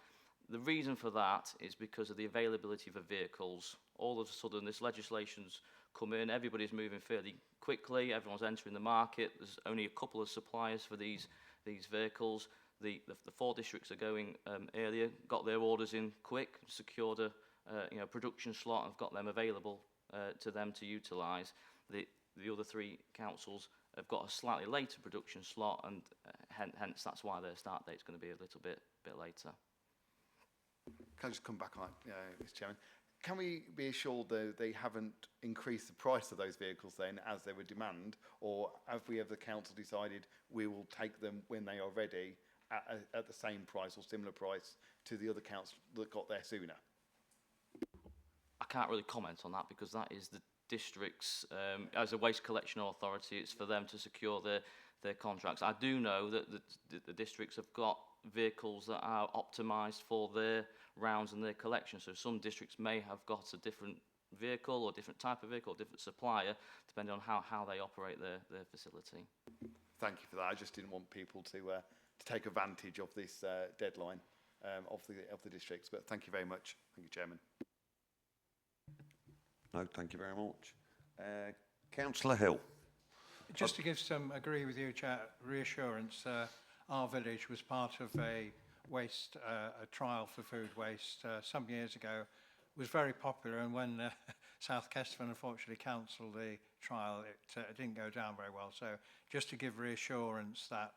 The reason for that is because of the availability of the vehicles. All of a sudden, this legislation's come in. Everybody's moving fairly quickly. Everyone's entering the market. There's only a couple of suppliers for these vehicles. The 4 districts are going earlier, got their orders in quick, secured a production slot, and have got them available to them to utilise. The other 3 councils have got a slightly later production slot, and hence that's why their start date's going to be a little bit later. Can I just come back on Mr. Chairman? Can we be assured that they haven't increased the price of those vehicles then as they were demand, or have we, as the council, decided we will take them when they are ready at the same price or similar price to the other councils that got there sooner? I can't really comment on that because that is the districts, as a waste collection authority, it's for them to secure their contracts. I do know that the districts have got vehicles that are optimised for their rounds and their collection. So some districts may have got a different vehicle or different type of vehicle or different supplier, depending on how they operate their facility. Thank you for that. I just didn't want people to take advantage of this deadline of the districts. But thank you very much. Thank you, Chairman. No, thank you very much. Councillor Hill. Just to give some, agree with you, Chair, reassurance, our village was part of a trial for food waste some years ago. It was very popular, and when South Kesteven unfortunately cancelled the trial, it didn't go down very well. So just to give reassurance that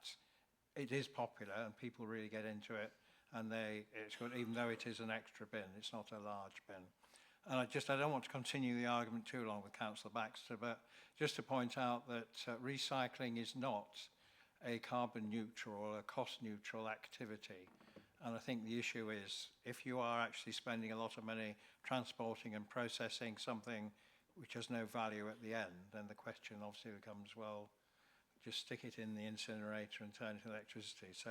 it is popular and people really get into it, and it's good, even though it is an extra bin, it's not a large bin. And I don't want to continue the argument too long with Councillor Baxter, but just to point out that recycling is not a carbon neutral or a cost neutral activity. And I think the issue is, if you are actually spending a lot of money transporting and processing something which has no value at the end, then the question obviously becomes, well, just stick it in the incinerator and turn it to electricity. So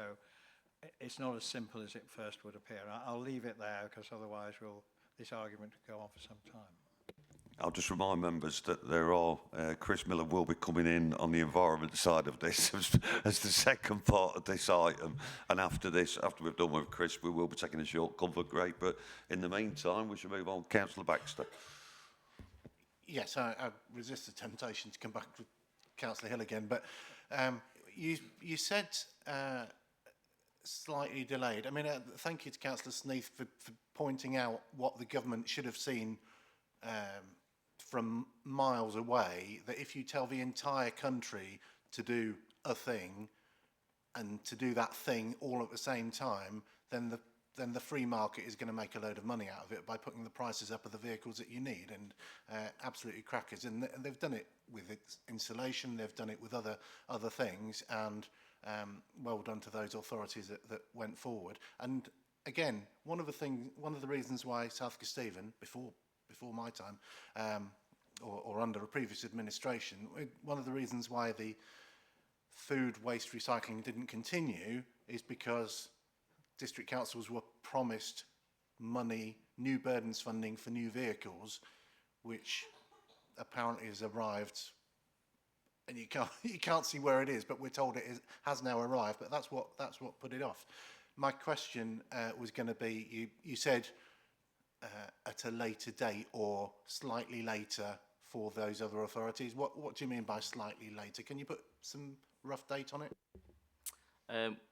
it's not as simple as it first would appear. I'll leave it there, because otherwise this argument could go on for some time. I'll just remind members that Chris Miller will be coming in on the environment side of this as the second part of this item. And after we've done with Chris, we will be taking a short comfort break. But in the meantime, we should move on. Councillor Baxter. Yes, I resist the temptation to come back to Councillor Hill again. But you said slightly delayed. I mean, thank you to Councillor Sneath for pointing out what the government should have seen from miles away, that if you tell the entire country to do a thing and to do that thing all at the same time, then the free market is going to make a load of money out of it by putting the prices up of the vehicles that you need, and absolutely crackers. And they've done it with insulation, they've done it with other things, and well done to those authorities that went forward. And again, one of the reasons why South Kesteven, before my time, or under a previous administration, one of the reasons why the food waste recycling didn't continue is because district councils were promised money, new burdens funding for new vehicles, which apparently has arrived and you can't see where it is, but we're told has now arrived. But that's what put it off. My question was going to be: you said at a later date or slightly later for those other authorities. What do you mean by slightly later? Can you put some rough date on it?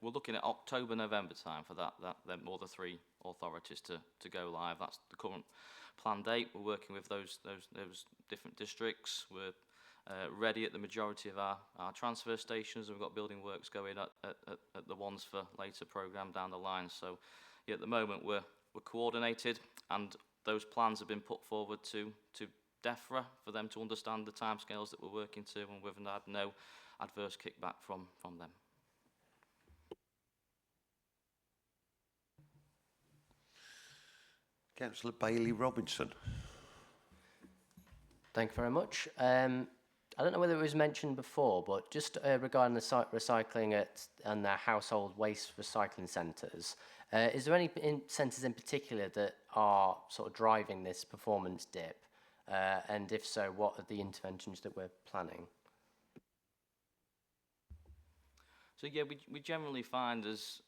We're looking at October, November time for them all the three authorities to go live. That's the current plan date. We're working with those different districts. We're ready at the majority of our transfer stations. We've got building works going at the ones for later programme down the line. So yeah, at the moment we're coordinated, and those plans have been put forward to DEFRA for them to understand the timescales that we're working to, and we've had no adverse kickback from them. Councillor Bailey Robinson. Thank you very much. I don't know whether it was mentioned before, but just regarding the recycling and the household waste recycling centres, is there any centres in particular that are sort of driving this performance dip? And if so, what are the interventions that we're planning? So yeah, we generally find as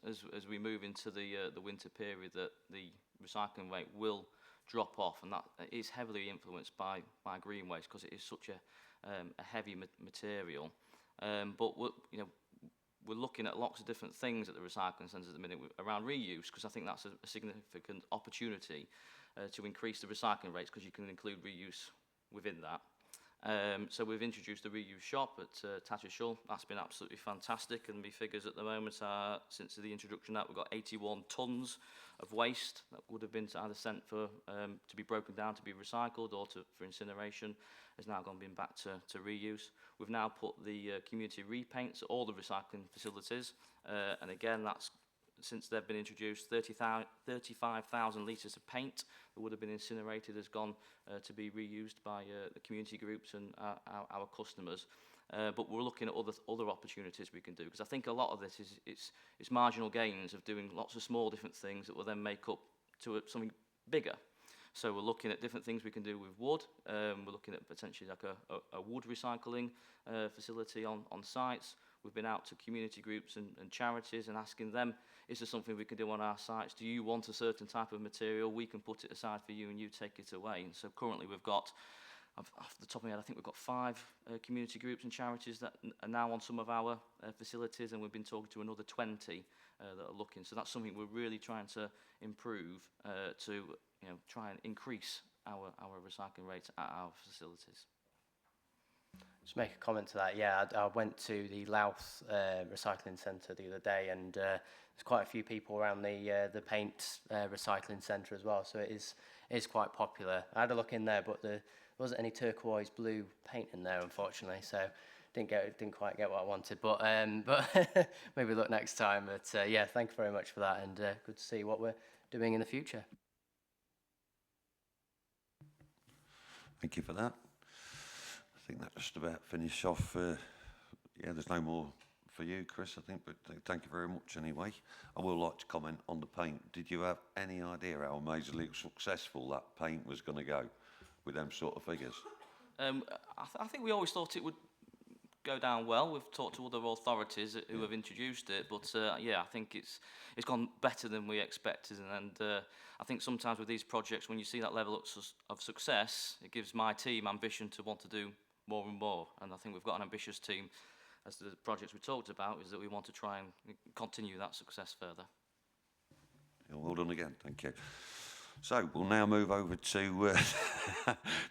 we move into the winter period that the recycling rate will drop off, and that is heavily influenced by green waste because it is such a heavy material. But we're looking at lots of different things at the recycling centres at the minute around reuse, because I think that's a significant opportunity to increase the recycling rates, because you can include reuse within that. So we've introduced a reuse shop at Tattershall. That's been absolutely fantastic, and my figures at the moment are, since the introduction of that, we've got 81 tonnes of waste that would have been either sent for to be broken down to be recycled or for incineration, has now been back to reuse. We've now put the community repaints at all the recycling facilities, and again, that's since they've been introduced, 35,000 litres of paint that would have been incinerated has gone to be reused by the community groups and our customers. But we're looking at other opportunities we can do, because I think a lot of this is it's marginal gains of doing lots of small different things that will then make up to something bigger. So we're looking at different things we can do with wood. We're looking at potentially like a wood recycling facility on sites. We've been out to community groups and charities and asking them, is there something we can do on our sites? Do you want a certain type of material? We can put it aside for you and you take it away. And so currently we've got, off the top of my head, I think we've got 5 community groups and charities that are now on some of our facilities, and we've been talking to another 20 that are looking. So that's something we're really trying to improve to try and increase our recycling rates at our facilities. Just make a comment to that. Yeah, I went to the Louth recycling centre the other day, and there's quite a few people around the paint recycling centre as well. So it is quite popular. I had a look in there, but there wasn't any turquoise blue paint in there, unfortunately. So didn't quite get what I wanted. But maybe look next time. But yeah, thank you very much for that, and good to see what we're doing in the future. Thank you for that. I think that just about finished off. Yeah, there's no more for you, Chris, I think, but thank you very much anyway. I would like to comment on the paint. Did you have any idea how amazingly successful that paint was going to go with them sort of figures? I think we always thought it would go down well. We've talked to other authorities who have introduced it, but yeah, I think it's gone better than we expected, and I think sometimes with these projects, when you see that level of success, it gives my team ambition to want to do more and more, and I think we've got an ambitious team, as the projects we talked about, is that we want to try and continue that success further. Yeah, well done again, thank you. So we'll now move over to,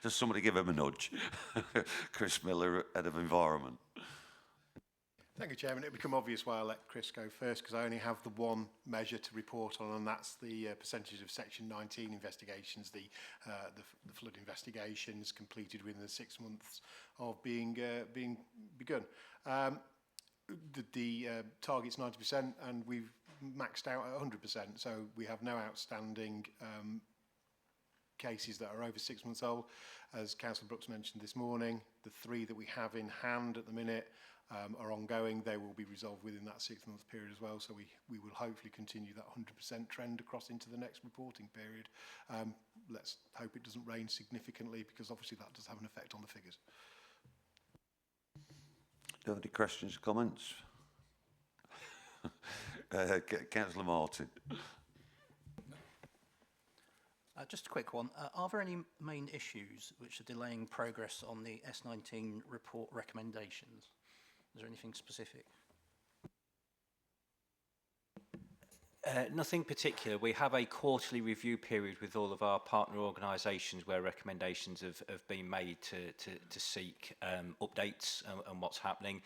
does somebody give him a nudge? Chris Miller, Head of Environment. Thank you, Chairman. It'll become obvious why I let Chris go first, because I only have the one measure to report on, and that's the percentage of Section 19 investigations, the flood investigations completed within the 6 months of being begun. The target's 90%, and we've maxed out at 100%, so we have no outstanding cases that are over 6 months old. As Councillor Brooks mentioned this morning, the 3 that we have in hand at the minute are ongoing. They will be resolved within that 6 month period as well, so we will hopefully continue that 100% trend across into the next reporting period. Let's hope it doesn't rain significantly, because obviously that does have an effect on the figures. Do you have any questions or comments? Councillor Martin. Just a quick one. Are there any main issues which are delaying progress on the S19 report recommendations? Is there anything specific? Nothing particular. We have a quarterly review period with all of our partner organisations where recommendations have been made to seek updates and what's happening.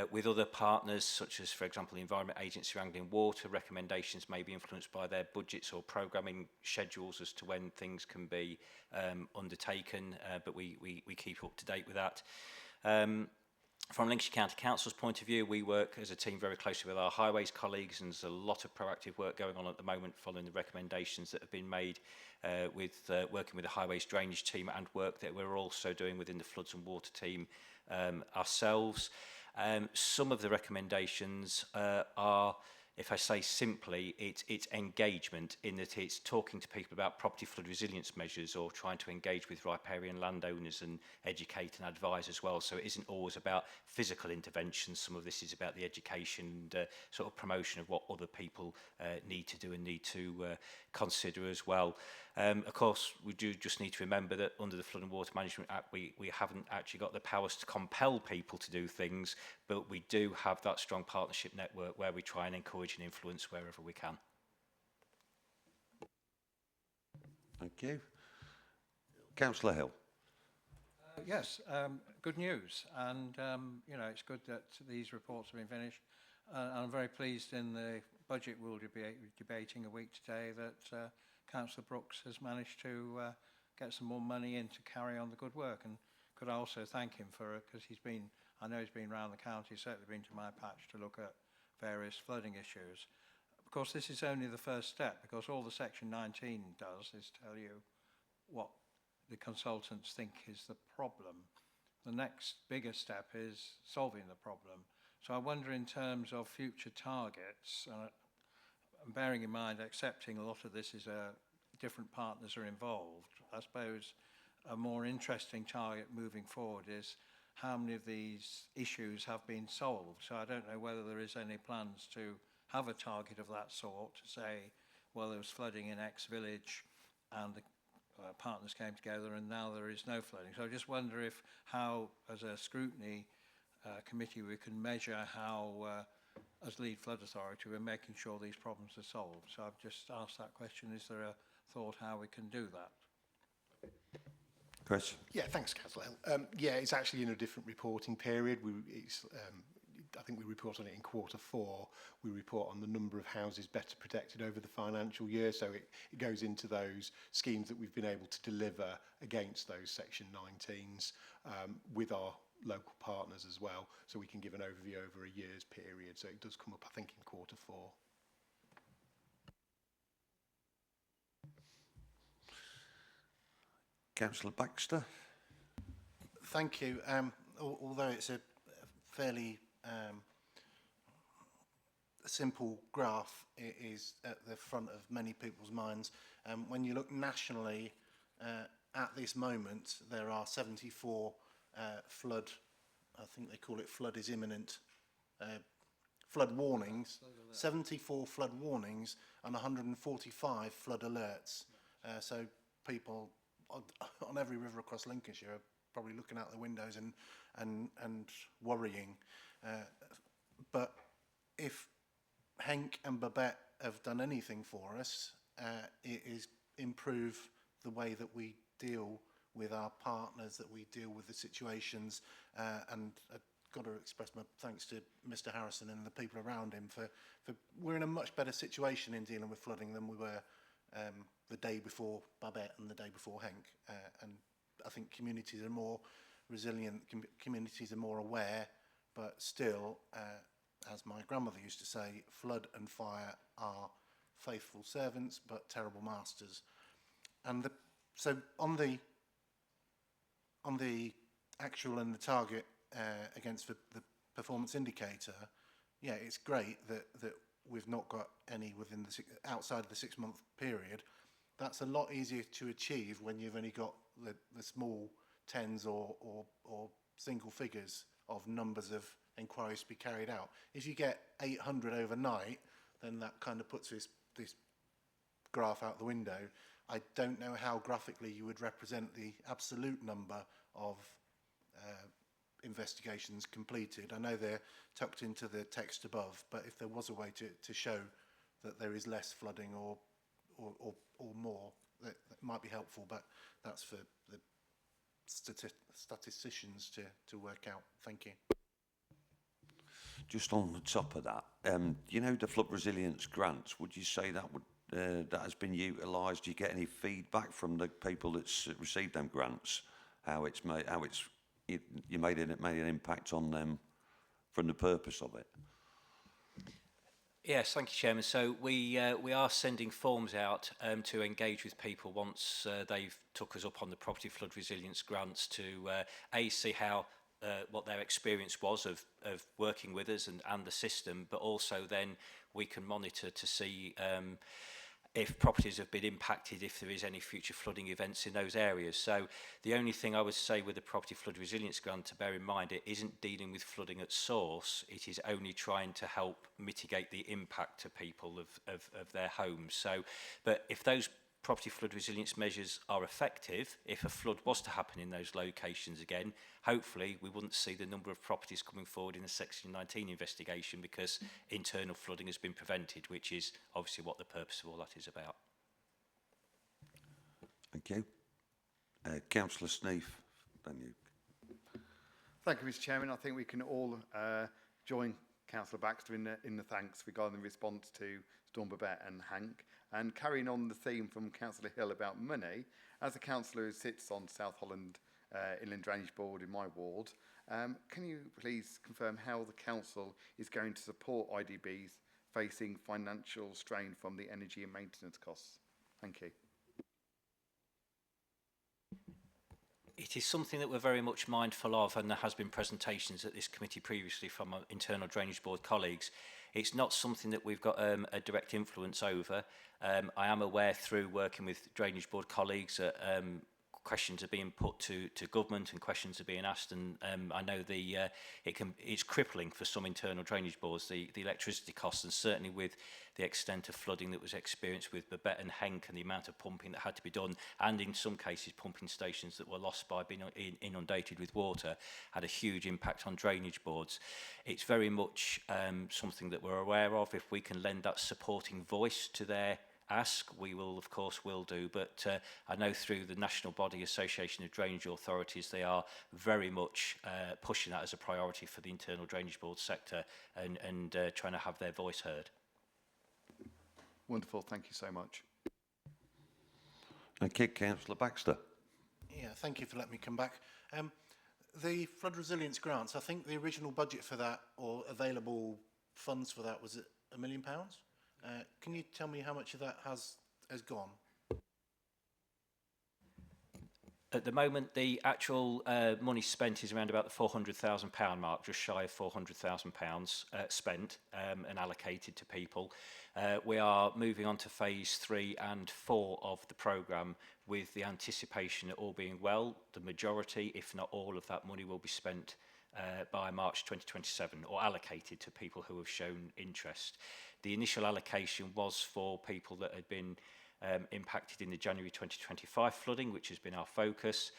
With other partners, such as, for example, the Environment Agency or Anglian Water, recommendations may be influenced by their budgets or programming schedules as to when things can be undertaken, but we keep up to date with that. From Lincolnshire County Council's point of view, we work as a team very closely with our highways colleagues, and there's a lot of proactive work going on at the moment following the recommendations that have been made working with the highways drainage team, and work that we're also doing within the floods and water team ourselves. Some of the recommendations are, if I say simply, it's engagement, in that it's talking to people about property flood resilience measures, or trying to engage with riparian landowners and educate and advise as well. So it isn't always about physical intervention. Some of this is about the education and sort of promotion of what other people need to do and need to consider as well. Of course, we do just need to remember that under the Flood and Water Management Act, we haven't actually got the powers to compel people to do things, but we do have that strong partnership network where we try and encourage and influence wherever we can. Thank you. Councillor Hill. Yes, good news, and you know, it's good that these reports have been finished. I'm very pleased in the budget we'll be debating a week today that Councillor Brooks has managed to get some more money in to carry on the good work, and could I also thank him for it, because I know he's been around the county, certainly been to my patch to look at various flooding issues. Of course, this is only the first step, because all the Section 19 does is tell you what the consultants think is the problem. The next bigger step is solving the problem. So I wonder, in terms of future targets, bearing in mind accepting a lot of this is different partners are involved, I suppose a more interesting target moving forward is how many of these issues have been solved. So I don't know whether there is any plans to have a target of that sort, to say, well, there was flooding in X village and the partners came together and now there is no flooding. So I just wonder if how, as a scrutiny committee, we can measure how, as lead flood authority, we're making sure these problems are solved. So I've just asked that question. Is there a thought how we can do that? Chris. Yeah, thanks, Councillor Hill. Yeah, it's actually in a different reporting period. I think we report on it in Q4. We report on the number of houses better protected over the financial year. So it goes into those schemes that we've been able to deliver against those Section 19s with our local partners as well. So we can give an overview over a year's period. So it does come up, I think, in Q4. Councillor Baxter. Thank you. Although it's a fairly simple graph, it is at the front of many people's minds. When you look nationally, at this moment, there are 74 flood, I think they call it flood is imminent, flood warnings, 74 flood warnings and 145 flood alerts. So people on every river across Lincolnshire are probably looking out the windows and worrying. But if Henk and Babette have done anything for us, it is improve the way that we deal with our partners, that we deal with the situations, and I've got to express my thanks to Mr. Harrison and the people around him for we're in a much better situation in dealing with flooding than we were the day before Babette and the day before Henk, and I think communities are more resilient, communities are more aware, but still, as my grandmother used to say, flood and fire are faithful servants but terrible masters. And so on the actual and the target against the performance indicator, yeah, it's great that we've not got any within outside of the 6-month period. That's a lot easier to achieve when you've only got the small tens or single figures of numbers of inquiries to be carried out. If you get 800 overnight, then that kind of puts this graph out the window. I don't know how graphically you would represent the absolute number of investigations completed. I know they're tucked into the text above, but if there was a way to show that there is less flooding or more, that might be helpful, but that's for the statisticians to work out. Thank you. Just on the top of that, you know, the flood resilience grants, would you say that that has been utilised? Do you get any feedback from the people that's received them grants? You made an impact on them from the purpose of it? Yes, thank you, Chairman. So we are sending forms out to engage with people once they've took us up on the property flood resilience grants to see how what their experience was of working with us and the system, but also then we can monitor to see if properties have been impacted, if there is any future flooding events in those areas. So the only thing I would say with the property flood resilience grant to bear in mind, it isn't dealing with flooding at source, it is only trying to help mitigate the impact to people of their homes. So, but if those property flood resilience measures are effective, if a flood was to happen in those locations again, hopefully we wouldn't see the number of properties coming forward in the Section 19 investigation because internal flooding has been prevented, which is obviously what the purpose of all that is about. Thank you. Councillor Sneath, then you. Thank you, Mr. Chairman. I think we can all join Councillor Baxter in the thanks regarding the response to Storm Babette and Hank. And carrying on the theme from Councillor Hill about money, as a councillor who sits on South Holland Inland Drainage Board in my ward, can you please confirm how the council is going to support IDBs facing financial strain from the energy and maintenance costs? Thank you. It is something that we're very much mindful of, and there has been presentations at this committee previously from our internal drainage board colleagues. It's not something that we've got a direct influence over. I am aware through working with drainage board colleagues that questions are being put to government and questions are being asked, and I know it's crippling for some internal drainage boards, the electricity costs, and certainly with the extent of flooding that was experienced with Babette and Henk and the amount of pumping that had to be done, and in some cases pumping stations that were lost by being inundated with water, had a huge impact on drainage boards. It's very much something that we're aware of. If we can lend that supporting voice to their ask, we will, of course, will do. But I know through the National Body Association of Drainage Authorities, they are very much pushing that as a priority for the internal drainage board sector and trying to have their voice heard. Wonderful. Thank you so much. Thank you, Councillor Baxter. Yeah, thank you for letting me come back. The flood resilience grants, I think the original budget for that, or available funds for that, was £1 million. Can you tell me how much of that has gone? At the moment, the actual money spent is around about the £400,000 mark, just shy of £400,000 spent and allocated to people. We are moving on to phase 3 and 4 of the programme with the anticipation that all being well, the majority, if not all of that money will be spent by March 2027 or allocated to people who have shown interest. The initial allocation was for people that had been impacted in the January 2025 flooding, which has been our focus.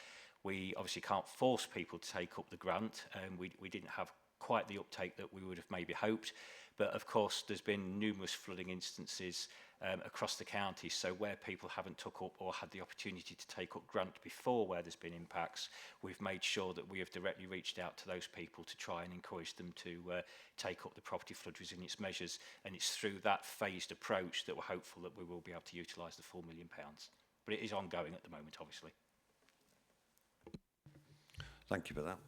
We obviously can't force people to take up the grant, and we didn't have quite the uptake that we would have maybe hoped. But of course, there's been numerous flooding instances across the county, so where people haven't took up or had the opportunity to take up grant before where there's been impacts, we've made sure that we have directly reached out to those people to try and encourage them to take up the property flood resilience measures, and it's through that phased approach that we're hopeful that we will be able to utilise the £4 million. But it is ongoing at the moment, obviously. Thank you for that.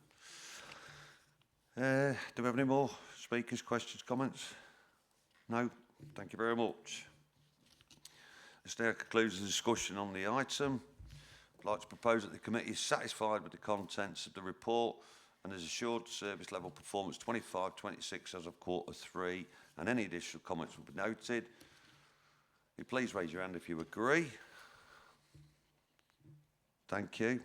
Do we have any more speakers, questions, comments? No? Thank you very much. This now concludes the discussion on the item. I'd like to propose that the committee is satisfied with the contents of the report and has assured service level performance 25-26 as of Q3, and any additional comments will be noted. Will you please raise your hand if you agree? Thank you.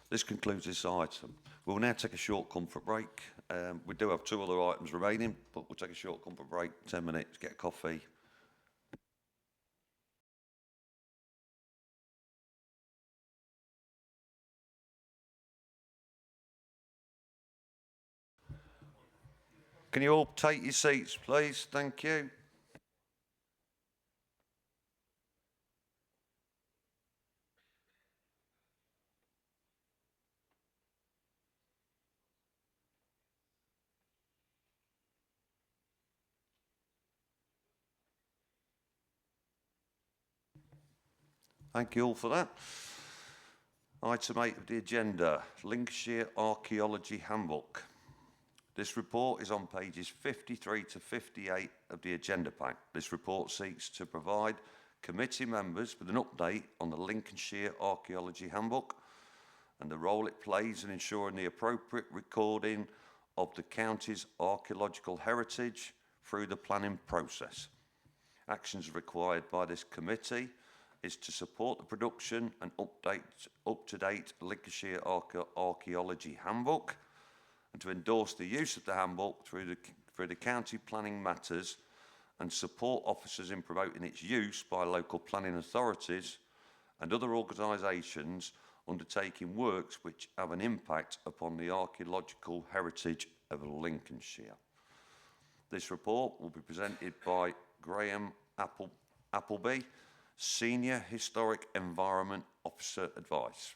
This concludes this item. We'll now take a short comfort break We do have 2 other items remaining, but we'll take a short comfort break, 10 minutes, get a coffee. Can you all take your seats, please? Thank you. Thank you all for that. Item 8 of the agenda, Lincolnshire Archaeology Handbook. This report is on pages 53 to 58 of the agenda pack. This report seeks to provide committee members with an update on the Lincolnshire Archaeology Handbook and the role it plays in ensuring the appropriate recording of the county's archaeological heritage through the planning process. Actions required by this committee is to support the production and up-to-date Lincolnshire Archaeology Handbook, and to endorse the use of the handbook through the county planning matters and support officers in promoting its use by local planning authorities and other organisations undertaking works which have an impact upon the archaeological heritage of Lincolnshire. This report will be presented by Graham Appleby, Senior Historic Environment Officer Advice.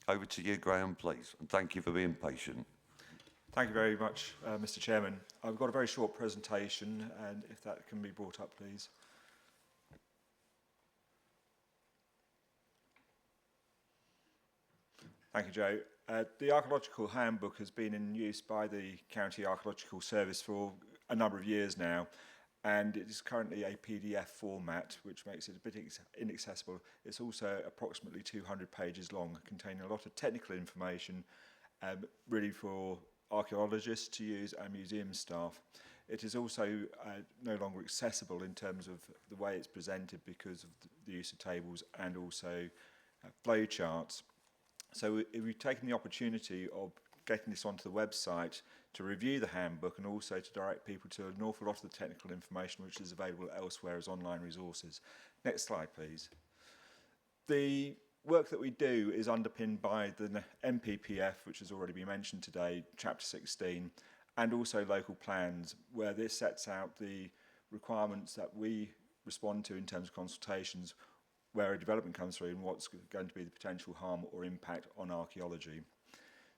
Over to you, Graham, please, and thank you for being patient. Thank you very much, Mr. Chairman. I've got a very short presentation, and if that can be brought up, please. Thank you, Joe. The Archaeological Handbook has been in use by the County Archaeological Service for a number of years now, and it is currently a PDF format, which makes it a bit inaccessible. It's also approximately 200 pages long, containing a lot of technical information, really for archaeologists to use and museum staff. It is also no longer accessible in terms of the way it's presented because of the use of tables and also flow charts. So we've taken the opportunity of getting this onto the website to review the handbook and also to direct people to an awful lot of the technical information which is available elsewhere as online resources. Next slide, please. The work that we do is underpinned by the MPPF, which has already been mentioned today, Chapter 16, and also local plans, where this sets out the requirements that we respond to in terms of consultations, where a development comes through and what's going to be the potential harm or impact on archaeology.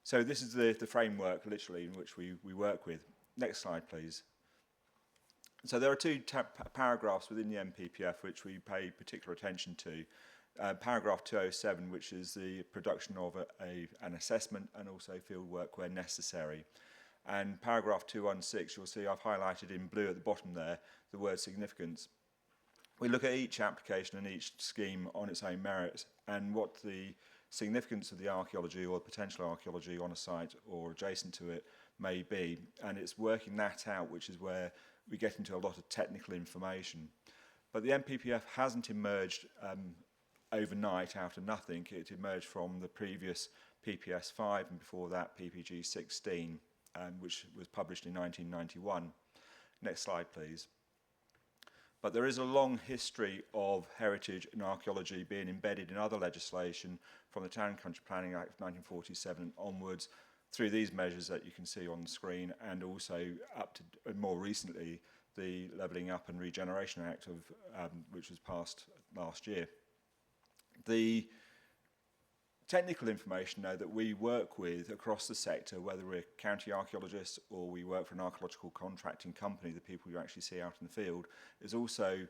So this is the framework, literally, in which we work with. Next slide, please. So there are 2 paragraphs within the MPPF which we pay particular attention to. Paragraph 207, which is the production of an assessment and also field work where necessary. And paragraph 216, you'll see I've highlighted in blue at the bottom there the word significance. We look at each application and each scheme on its own merit and what the significance of the archaeology or potential archaeology on a site or adjacent to it may be, and it's working that out which is where we get into a lot of technical information. But the MPPF hasn't emerged overnight out of nothing. It emerged from the previous PPS 5 and before that PPG 16, which was published in 1991. Next slide, please. But there is a long history of heritage and archaeology being embedded in other legislation from the Town and Country Planning Act of 1947 onwards through these measures that you can see on the screen, and also up to more recently the Levelling Up and Regeneration Act of which was passed last year. The technical information now that we work with across the sector, whether we're county archaeologists or we work for an archaeological contracting company, the people you actually see out in the field, is also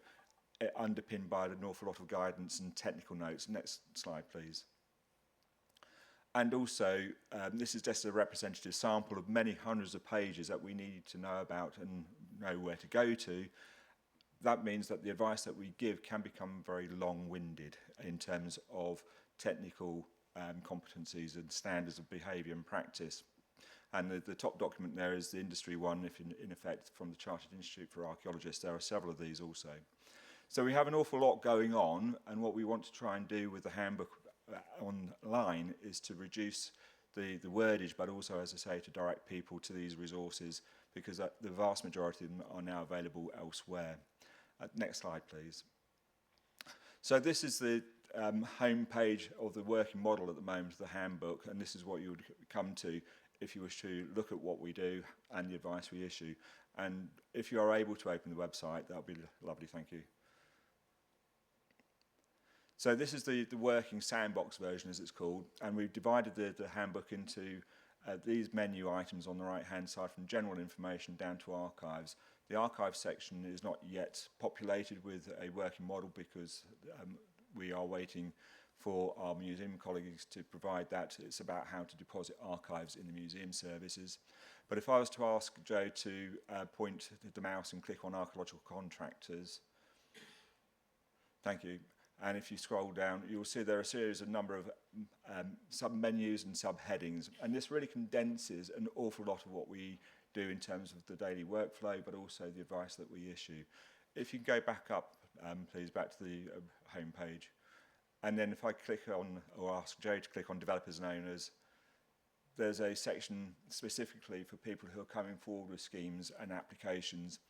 underpinned by an awful lot of guidance and technical notes. Next slide, please. And also, this is just a representative sample of many hundreds of pages that we need to know about and know where to go to. That means that the advice that we give can become very long-winded in terms of technical competencies and standards of behaviour and practice. And the top document there is the industry one, if in effect, from the Chartered Institute for Archaeologists. There are several of these also. So we have an awful lot going on, and what we want to try and do with the handbook online is to reduce the wordage, but also, as I say, to direct people to these resources, because the vast majority of them are now available elsewhere. Next slide, please. So this is the home page of the working model at the moment, the handbook, and this is what you would come to if you wish to look at what we do and the advice we issue. And if you are able to open the website, that would be lovely, thank you. So this is the working sandbox version, as it's called, and we've divided the handbook into these menu items on the right-hand side, from general information down to archives. The archive section is not yet populated with a working model because we are waiting for our museum colleagues to provide that. It's about how to deposit archives in the museum services. But if I was to ask Joe to point the mouse and click on archaeological contractors, thank you. And if you scroll down, you'll see there are a series of number of sub-menus and sub-headings. And this really condenses an awful lot of what we do in terms of the daily workflow, but also the advice that we issue. If you go back up, please, back to the home page. And then if I click on, or ask Joe to click on developers and owners, there's a section specifically for people who are coming forward with schemes and applications.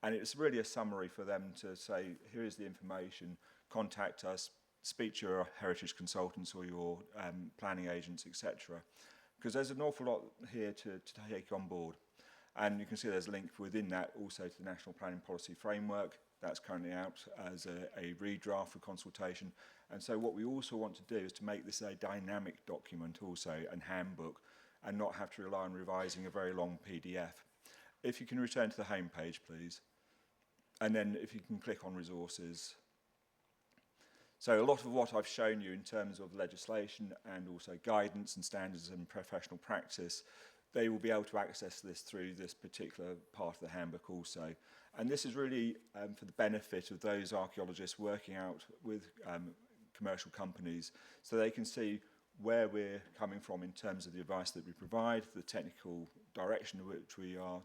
And it's really a summary for them to say, here is the information, contact us, speak to your heritage consultants or your planning agents, etc. Because there's an awful lot here to take on board. And you can see there's a link within that also to the National Planning Policy Framework. That's currently out as a redraft for consultation. And so what we also want to do is to make this a dynamic document also, and handbook, and not have to rely on revising a very long PDF. If you can return to the home page, please. And then if you can click on resources. So a lot of what I've shown you in terms of legislation and also guidance and standards and professional practice, they will be able to access this through this particular part of the handbook also. And this is really for the benefit of those archaeologists working out with commercial companies, so they can see where we're coming from in terms of the advice that we provide, the technical direction which we are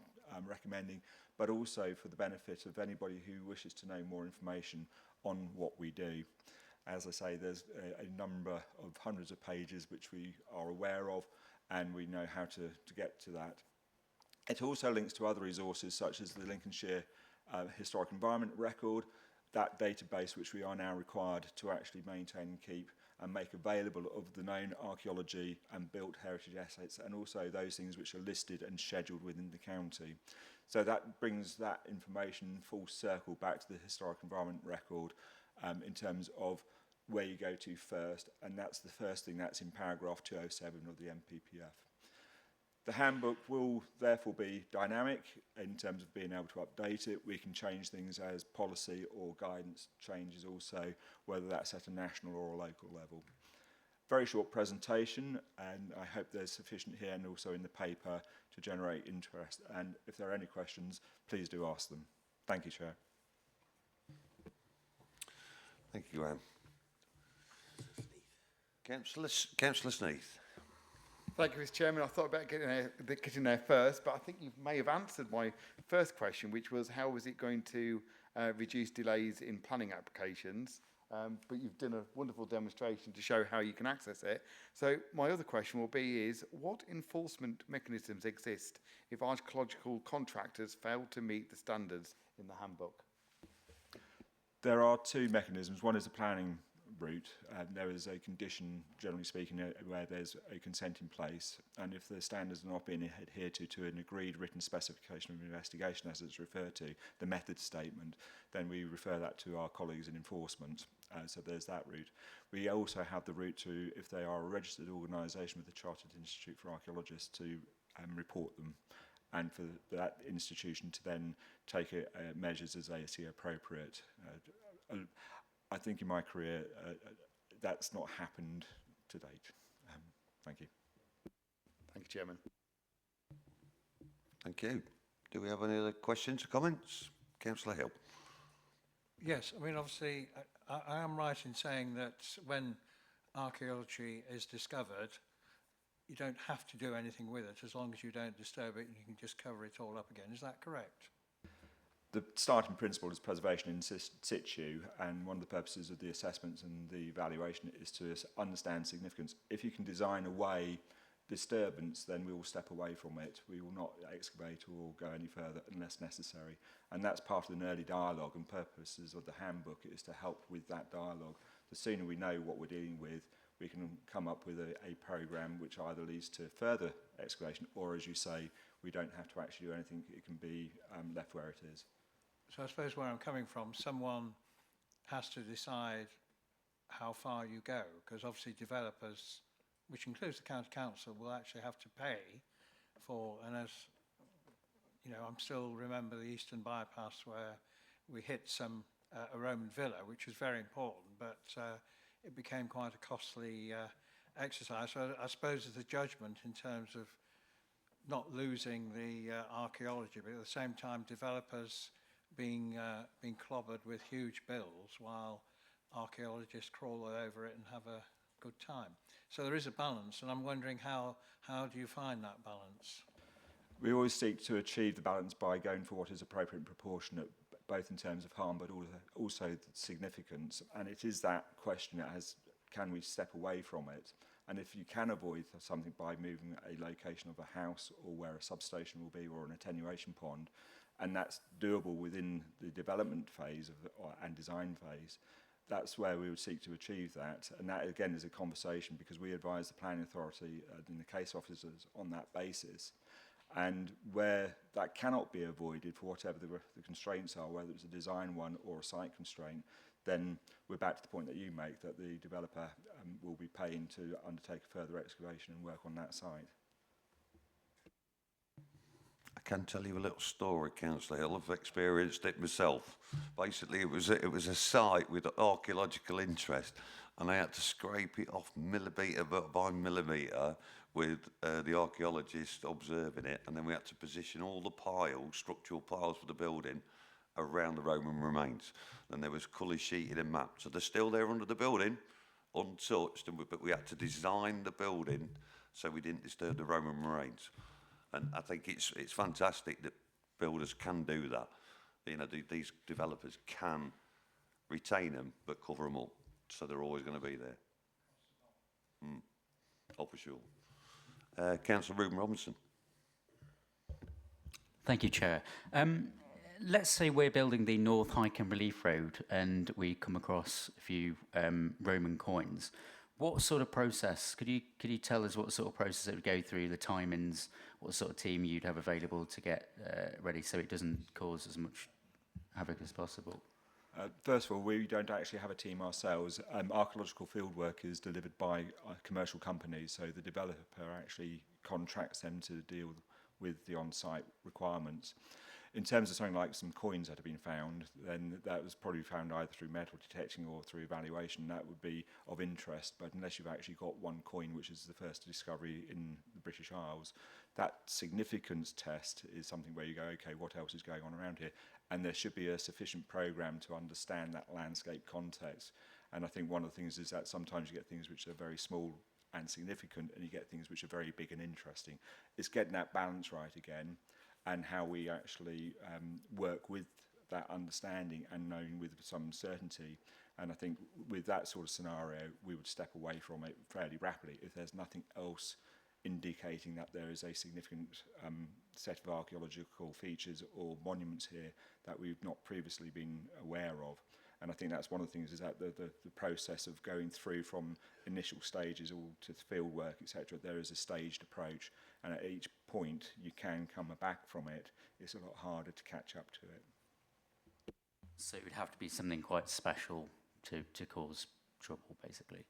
recommending, but also for the benefit of anybody who wishes to know more information on what we do. As I say, there's a number of hundreds of pages which we are aware of, and we know how to get to that. It also links to other resources such as the Lincolnshire Historic Environment Record, that database which we are now required to actually maintain and keep and make available of the known archaeology and built heritage assets, and also those things which are listed and scheduled within the county. So that brings that information full circle back to the Historic Environment Record in terms of where you go to first, and that's the first thing that's in paragraph 207 of the MPPF. The handbook will therefore be dynamic in terms of being able to update it. We can change things as policy or guidance changes also, whether that's at a national or a local level. Very short presentation, and I hope there's sufficient here and also in the paper to generate interest. And if there are any questions, please do ask them. Thank you, Chair. Thank you, Graham. Councillor Sneath. Thank you, Mr. Chairman. I thought about getting there first, but I think you may have answered my first question, which was how was it going to reduce delays in planning applications? But you've done a wonderful demonstration to show how you can access it. So my other question will be is, what enforcement mechanisms exist if archaeological contractors fail to meet the standards in the handbook? There are two mechanisms. One is the planning route. There is a condition, generally speaking, where there's a consent in place, and if the standards are not being adhered to an agreed written specification of investigation, as it's referred to, the method statement, then we refer that to our colleagues in enforcement. So there's that route. We also have the route to, if they are a registered organisation with the Chartered Institute for Archaeologists, to report them, and for that institution to then take measures as they see appropriate. I think in my career that's not happened to date. Thank you. Thank you, Chairman. Thank you. Do we have any other questions or comments? Councillor Hill. Yes, I mean, obviously, I am right in saying that when archaeology is discovered, you don't have to do anything with it as long as you don't disturb it and you can just cover it all up again. Is that correct? The starting principle is preservation in situ, and one of the purposes of the assessments and the evaluation is to understand significance. If you can design a way disturbance, then we will step away from it. We will not excavate or go any further unless necessary. And that's part of an early dialogue, and purposes of the handbook is to help with that dialogue. The sooner we know what we're dealing with, we can come up with a programme which either leads to further excavation, or, as you say, we don't have to actually do anything. It can be left where it is. So I suppose where I'm coming from, someone has to decide how far you go, because obviously developers, which includes the county council, will actually have to pay for, and as you know, I'm still remember the Eastern Bypass where we hit a Roman villa, which was very important, but it became quite a costly exercise. So I suppose there's a judgment in terms of not losing the archaeology, but at the same time developers being clobbered with huge bills while archaeologists crawl over it and have a good time. So there is a balance, and I'm wondering how do you find that balance? We always seek to achieve the balance by going for what is appropriate and proportionate, both in terms of harm but also the significance. And it is that question as can we step away from it? And if you can avoid something by moving a location of a house or where a substation will be or an attenuation pond, and that's doable within the development phase and design phase, that's where we would seek to achieve that. And that, again, is a conversation because we advise the planning authority and the case officers on that basis. And where that cannot be avoided for whatever the constraints are, whether it's a design one or a site constraint, then we're back to the point that you make, that the developer will be paying to undertake further excavation and work on that site. I can tell you a little story, Councillor Hill. I've experienced it myself. Basically, it was a site with archaeological interest, and I had to scrape it off millimetre by millimetre with the archaeologist observing it, and then we had to position all the piles, structural piles for the building, around the Roman remains. And there was colour sheeted and mapped, so they're still there under the building, untouched, but we had to design the building so we didn't disturb the Roman remains. And I think it's fantastic that builders can do that. You know, these developers can retain them but cover them up, so they're always going to be there. Oh, for sure. Councillor Reuben Robinson. Thank you, Chair. Let's say we're building the North Hike and Relief Road and we come across a few Roman coins. What sort of process, could you tell us what sort of process it would go through, the timings, what sort of team you'd have available to get ready so it doesn't cause as much havoc as possible? First of all, we don't actually have a team ourselves. Archaeological fieldwork is delivered by commercial companies, so the developer actually contracts them to deal with the on-site requirements. In terms of something like some coins that have been found, then that was probably found either through metal detecting or through evaluation. That would be of interest, but unless you've actually got one coin, which is the first discovery in the British Isles, that significance test is something where you go, okay, what else is going on around here? And there should be a sufficient programme to understand that landscape context. And I think one of the things is that sometimes you get things which are very small and significant, and you get things which are very big and interesting. It's getting that balance right again, and how we actually work with that understanding and knowing with some certainty. And I think with that sort of scenario, we would step away from it fairly rapidly if there's nothing else indicating that there is a significant set of archaeological features or monuments here that we've not previously been aware of. And I think that's one of the things, is that the process of going through from initial stages all to field work, etc., there is a staged approach, and at each point you can come back from it. It's a lot harder to catch up to it. So it would have to be something quite special to cause trouble, basically.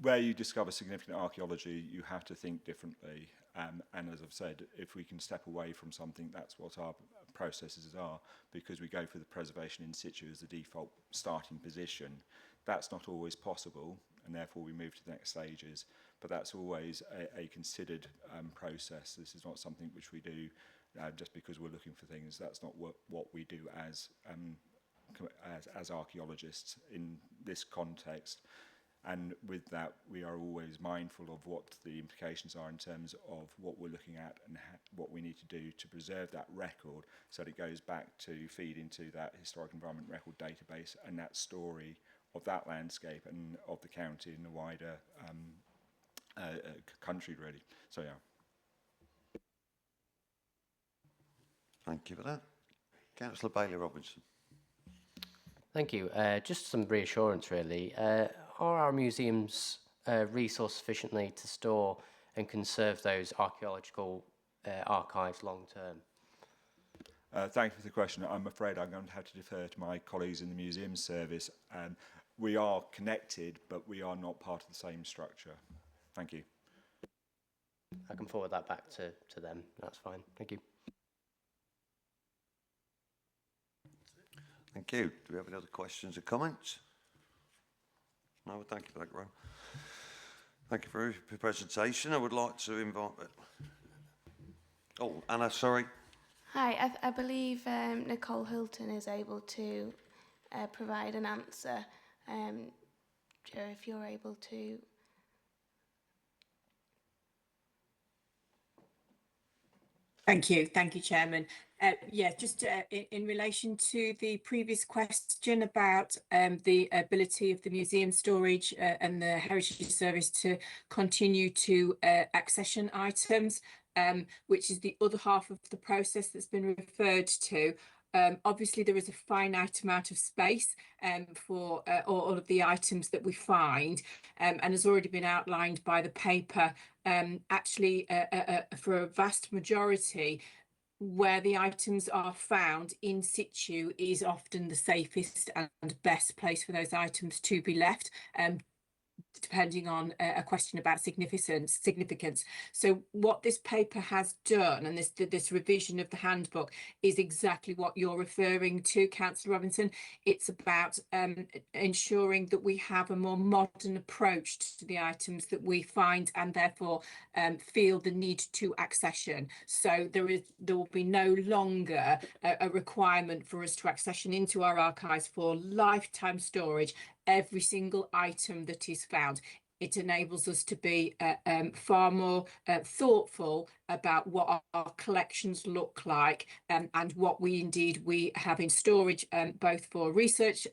Where you discover significant archaeology, you have to think differently. And as I've said, if we can step away from something, that's what our processes are, because we go for the preservation in situ as the default starting position. That's not always possible, and therefore we move to the next stages. But that's always a considered process. This is not something which we do just because we're looking for things. That's not what we do as archaeologists in this context. And with that, we are always mindful of what the implications are in terms of what we're looking at and what we need to do to preserve that record, so that it goes back to feed into that historic environment record database and that story of that landscape and of the county in the wider country, really. So, yeah. Thank you for that. Councillor Bailey Robinson. Thank you. Just some reassurance, really. Are our museums resourced sufficiently to store and conserve those archaeological archives long term? Thank you for the question. I'm afraid I'm going to have to defer to my colleagues in the museum service. We are connected, but we are not part of the same structure. Thank you. I can forward that back to them. That's fine. Thank you. Thank you. Do we have any other questions or comments? No, thank you for that, Graham. Thank you for your presentation. I would like to invite... Oh, Anna, sorry. Hi, I believe Nicole Hilton is able to provide an answer. Joe, if you're able to... Thank you, Chairman. Just in relation to the previous question about the ability of the museum storage and the Heritage Service to continue to accession items, which is the other half of the process that's been referred to. Obviously, there is a finite amount of space for all of the items that we find, and has already been outlined by the paper. Actually, for a vast majority, where the items are found in situ is often the safest and best place for those items to be left. Depending on a question about significance. So what this paper has done, and this revision of the handbook, is exactly what you're referring to, Councillor Robinson. It's about ensuring that we have a more modern approach to the items that we find, and therefore feel the need to accession. So there will be no longer a requirement for us to accession into our archives for lifetime storage every single item that is found. It enables us to be far more thoughtful about what our collections look like, and what we have in storage, both for research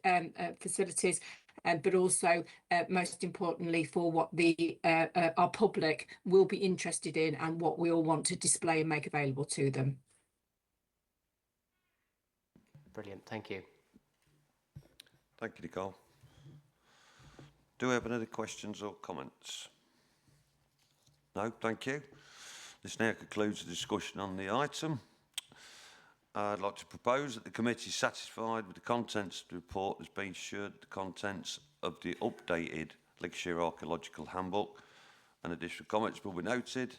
facilities, but also most importantly for what our public will be interested in and what we all want to display and make available to them. Brilliant, thank you. Thank you, Nicole. Do we have any other questions or comments? No, thank you. This now concludes the discussion on the item. I'd like to propose that the committee is satisfied with the contents of the report as being assured the contents of the updated Lancashire Archaeological Handbook and additional comments will be noted.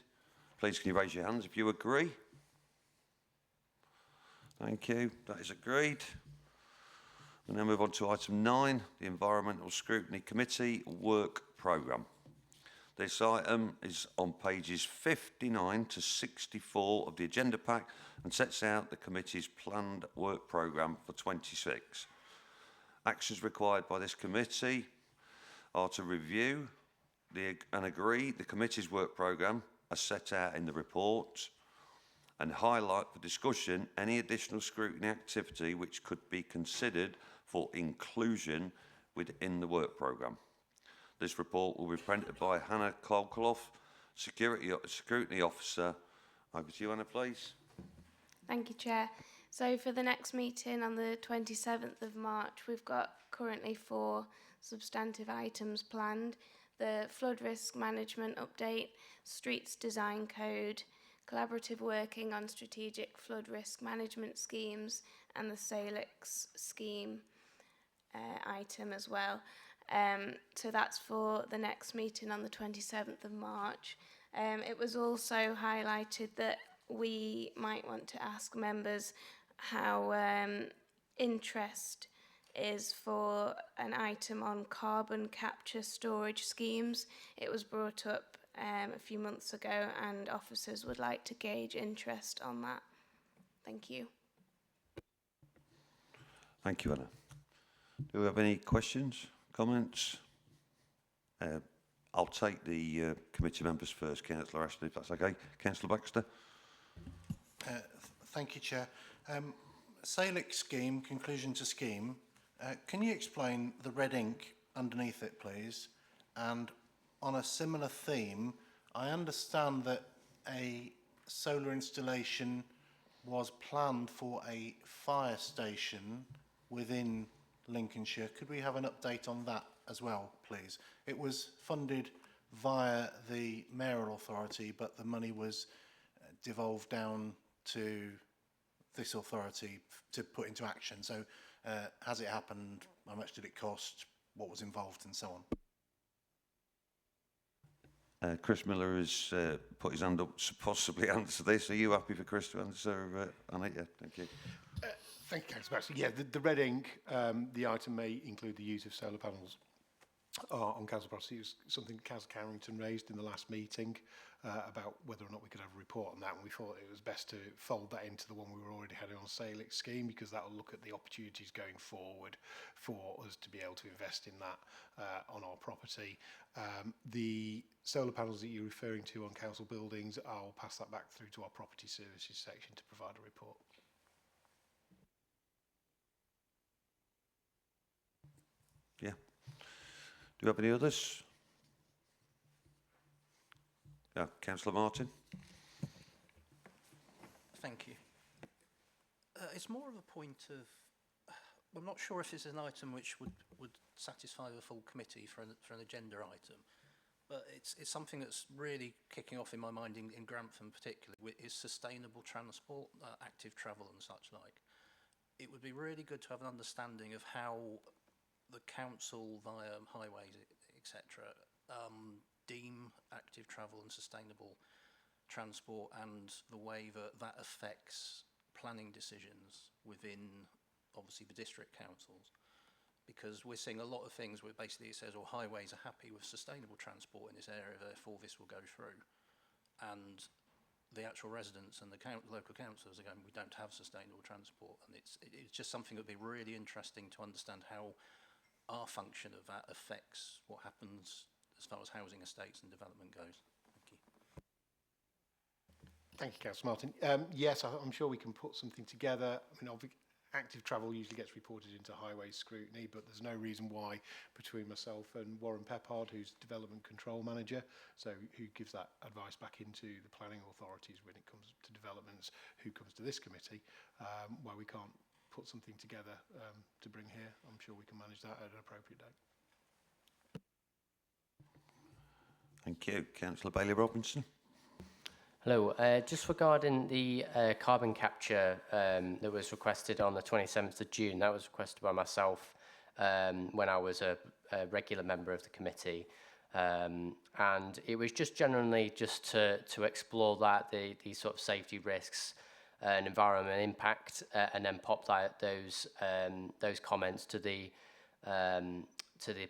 Please can you raise your hands if you agree? Thank you. That is agreed. We'll now move on to item 9, the Environmental Scrutiny Committee Work Programme. This item is on pages 59 to 64 of the agenda pack and sets out the committee's planned work programme for 26. Actions required by this committee are to review and agree the committee's work programme as set out in the report, and highlight for discussion any additional scrutiny activity which could be considered for inclusion within the work programme. This report will be printed by Hannah Kolkoloff, Scrutiny Officer. Over to you, Hannah, please. Thank you, Chair. So for the next meeting on the 27th of March, we've got currently 4 substantive items planned: the flood risk management update, streets design code, collaborative working on strategic flood risk management schemes, and the Salix scheme item as well. So that's for the next meeting on the 27th of March. It was also highlighted that we might want to ask members how interest is for an item on carbon capture storage schemes. It was brought up a few months ago, and officers would like to gauge interest on that. Thank you. Thank you, Anna. Do we have any questions, comments? I'll take the committee members first, Councillor Ashley, if that's okay. Councillor Baxter. Thank you, Chair. Salix scheme, conclusion to scheme. Can you explain the red ink underneath it, please? And on a similar theme, I understand that a solar installation was planned for a fire station within Lincolnshire. Could we have an update on that as well, please? It was funded via the mayoral authority, but the money was devolved down to this authority to put into action. So has it happened? How much did it cost? What was involved, and so on? Chris Miller has put his hand up to possibly answer this. Are you happy for Chris to answer on it? Yeah, thank you. Thank you, Councillor Baxter. Yeah, the red ink, the item may include the use of solar panels on council property. It was something Councillor Carrington raised in the last meeting about whether or not we could have a report on that, and we thought it was best to fold that into the one we were already having on Salix scheme, because that will look at the opportunities going forward for us to be able to invest in that on our property. The solar panels that you're referring to on council buildings, I'll pass that back through to our property services section to provide a report. Yeah. Do you have any others? Yeah, Councillor Martin. Thank you. It's more of a point of, I'm not sure if it's an item which would satisfy the full committee for an agenda item, but it's something that's really kicking off in my mind in Grantham particularly, is sustainable transport, active travel and such like. It would be really good to have an understanding of how the council via highways, etc., deem active travel and sustainable transport, and the way that that affects planning decisions within, obviously, the district councils. Because we're seeing a lot of things where basically it says, well, highways are happy with sustainable transport in this area, therefore this will go through. And the actual residents and the local councillors are going, we don't have sustainable transport. And it's just something that would be really interesting to understand how our function of that affects what happens as far as housing estates and development goes. Thank you. Thank you, Councillor Martin. Yes, I'm sure we can put something together. I mean, active travel usually gets reported into highway scrutiny, but there's no reason why between myself and Warren Peppard, who's Development Control Manager, so who gives that advice back into the planning authorities when it comes to developments, who comes to this committee, why we can't put something together to bring here. I'm sure we can manage that at an appropriate date. Thank you. Councillor Bailey Robinson. Hello, just regarding the carbon capture that was requested on the 27th of June, that was requested by myself when I was a regular member of the committee. And it was just generally just to explore that, the sort of safety risks and environmental impact, and then pop those comments to the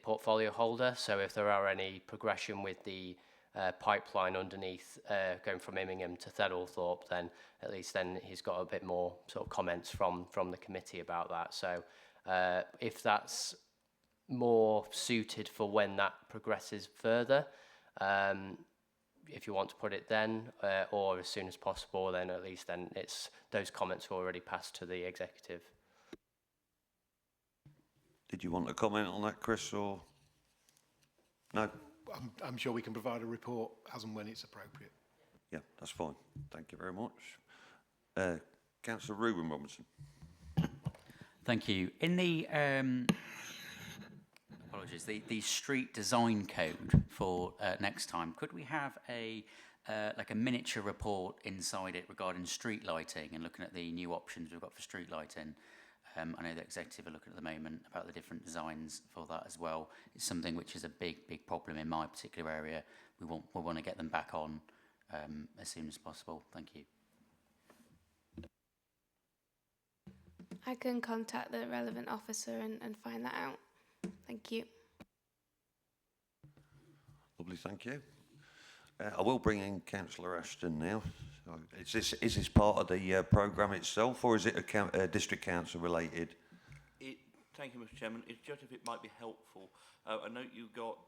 portfolio holder. So if there are any progression with the pipeline underneath going from Immingham to Thedlethorpe, then at least then he's got a bit more sort of comments from the committee about that. So if that's more suited for when that progresses further, if you want to put it then, or as soon as possible, then at least then it's those comments are already passed to the executive. Did you want to comment on that, Chris, or no? I'm sure we can provide a report as and when it's appropriate. Yeah, that's fine. Thank you very much. Councillor Reuben Robinson. Thank you. In the apologies, the street design code for next time, could we have a like a miniature report inside it regarding street lighting and looking at the new options we've got for street lighting? I know the executive are looking at the moment about the different designs for that as well. It's something which is a big problem in my particular area. We want to get them back on as soon as possible. Thank you. I can contact the relevant officer and find that out. Thank you. Lovely, thank you. I will bring in Councillor Ashton now. So is this part of the programme itself, or is it a district council related? Thank you, Mr. Chairman. It's just if it might be helpful. I note you got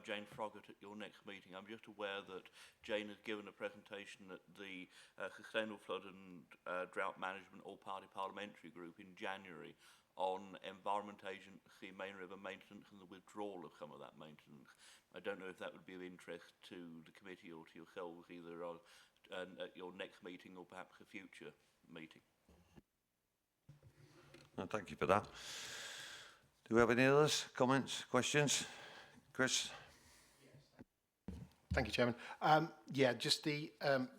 Jane Froggatt at your next meeting. I'm just aware that Jane has given a presentation at the Sustainable Flood and Drought Management All-Party Parliamentary Group in January on Environment Agency main river maintenance and the withdrawal of some of that maintenance. I don't know if that would be of interest to the committee or to yourselves, either at your next meeting or perhaps a future meeting. Well, thank you for that. Do we have any others? Comments? Questions? Chris? Thank you, Chairman. Yeah, just the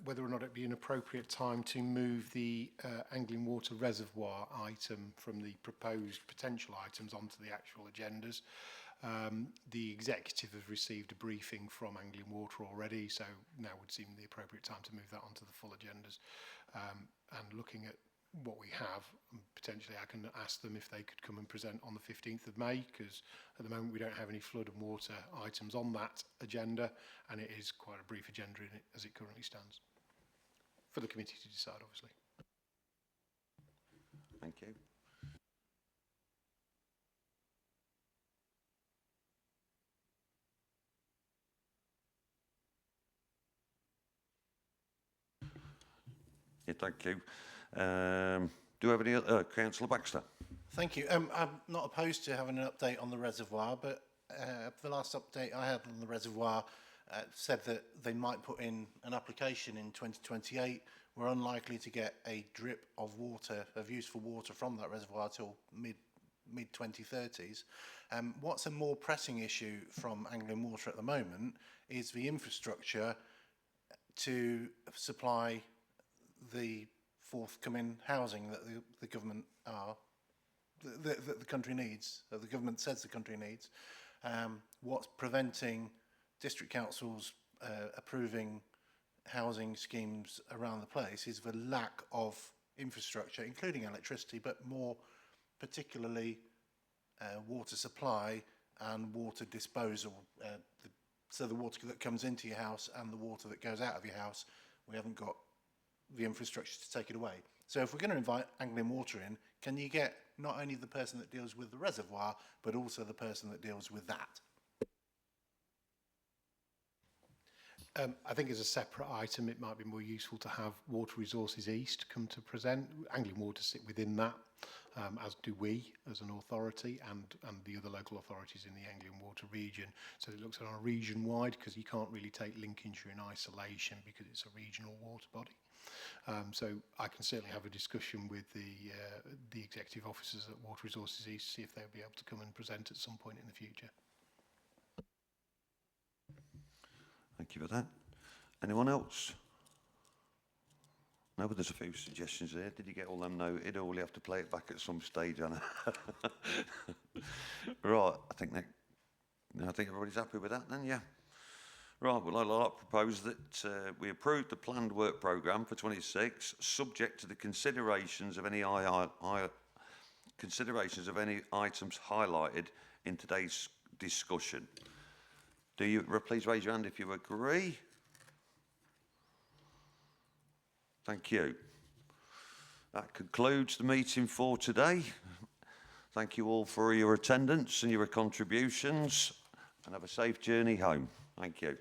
whether or not it'd be an appropriate time to move the Anglian Water Reservoir item from the proposed potential items onto the actual agendas. The executive has received a briefing from Anglian Water already, so now would seem the appropriate time to move that onto the full agendas. And looking at what we have, potentially I can ask them if they could come and present on the 15th of May, because at the moment we don't have any flood and water items on that agenda, and it is quite a brief agenda in it as it currently stands. For the committee to decide, obviously. Thank you. Yeah, thank you. Do we have any Councillor Baxter? Thank you. I'm not opposed to having an update on the reservoir, but the last update I had on the reservoir said that they might put in an application in 2028. We're unlikely to get a drip of water, of useful water from that reservoir till mid 2030s. What's a more pressing issue from Anglian Water at the moment is the infrastructure to supply the forthcoming housing that the government that the country needs, that the government says the country needs. What's preventing district councils approving housing schemes around the place is the lack of infrastructure, including electricity, but more particularly water supply and water disposal. So the water that comes into your house and the water that goes out of your house, we haven't got the infrastructure to take it away. So if we're going to invite Anglian Water in, can you get not only the person that deals with the reservoir, but also the person that deals with that? I think as a separate item, it might be more useful to have Water Resources East come to present. Anglian Water sit within that, as do we as an authority and the other local authorities in the Anglian Water region. So it looks at on a region-wide, because you can't really take Lincolnshire in isolation because it's a regional water body. So I can certainly have a discussion with the executive officers at Water Resources East, see if they'll be able to come and present at some point in the future. Thank you for that. Anyone else? No, but there's a few suggestions there. Did you get all them noted, or will you have to play it back at some stage, Anna? Right, I think everybody's happy with that then, yeah. Right, well, I'd like to propose that we approve the planned work programme for 26, subject to the considerations of any items highlighted in today's discussion. Please raise your hand if you agree. Thank you. That concludes the meeting for today. Thank you all for your attendance and your contributions, and have a safe journey home. Thank you.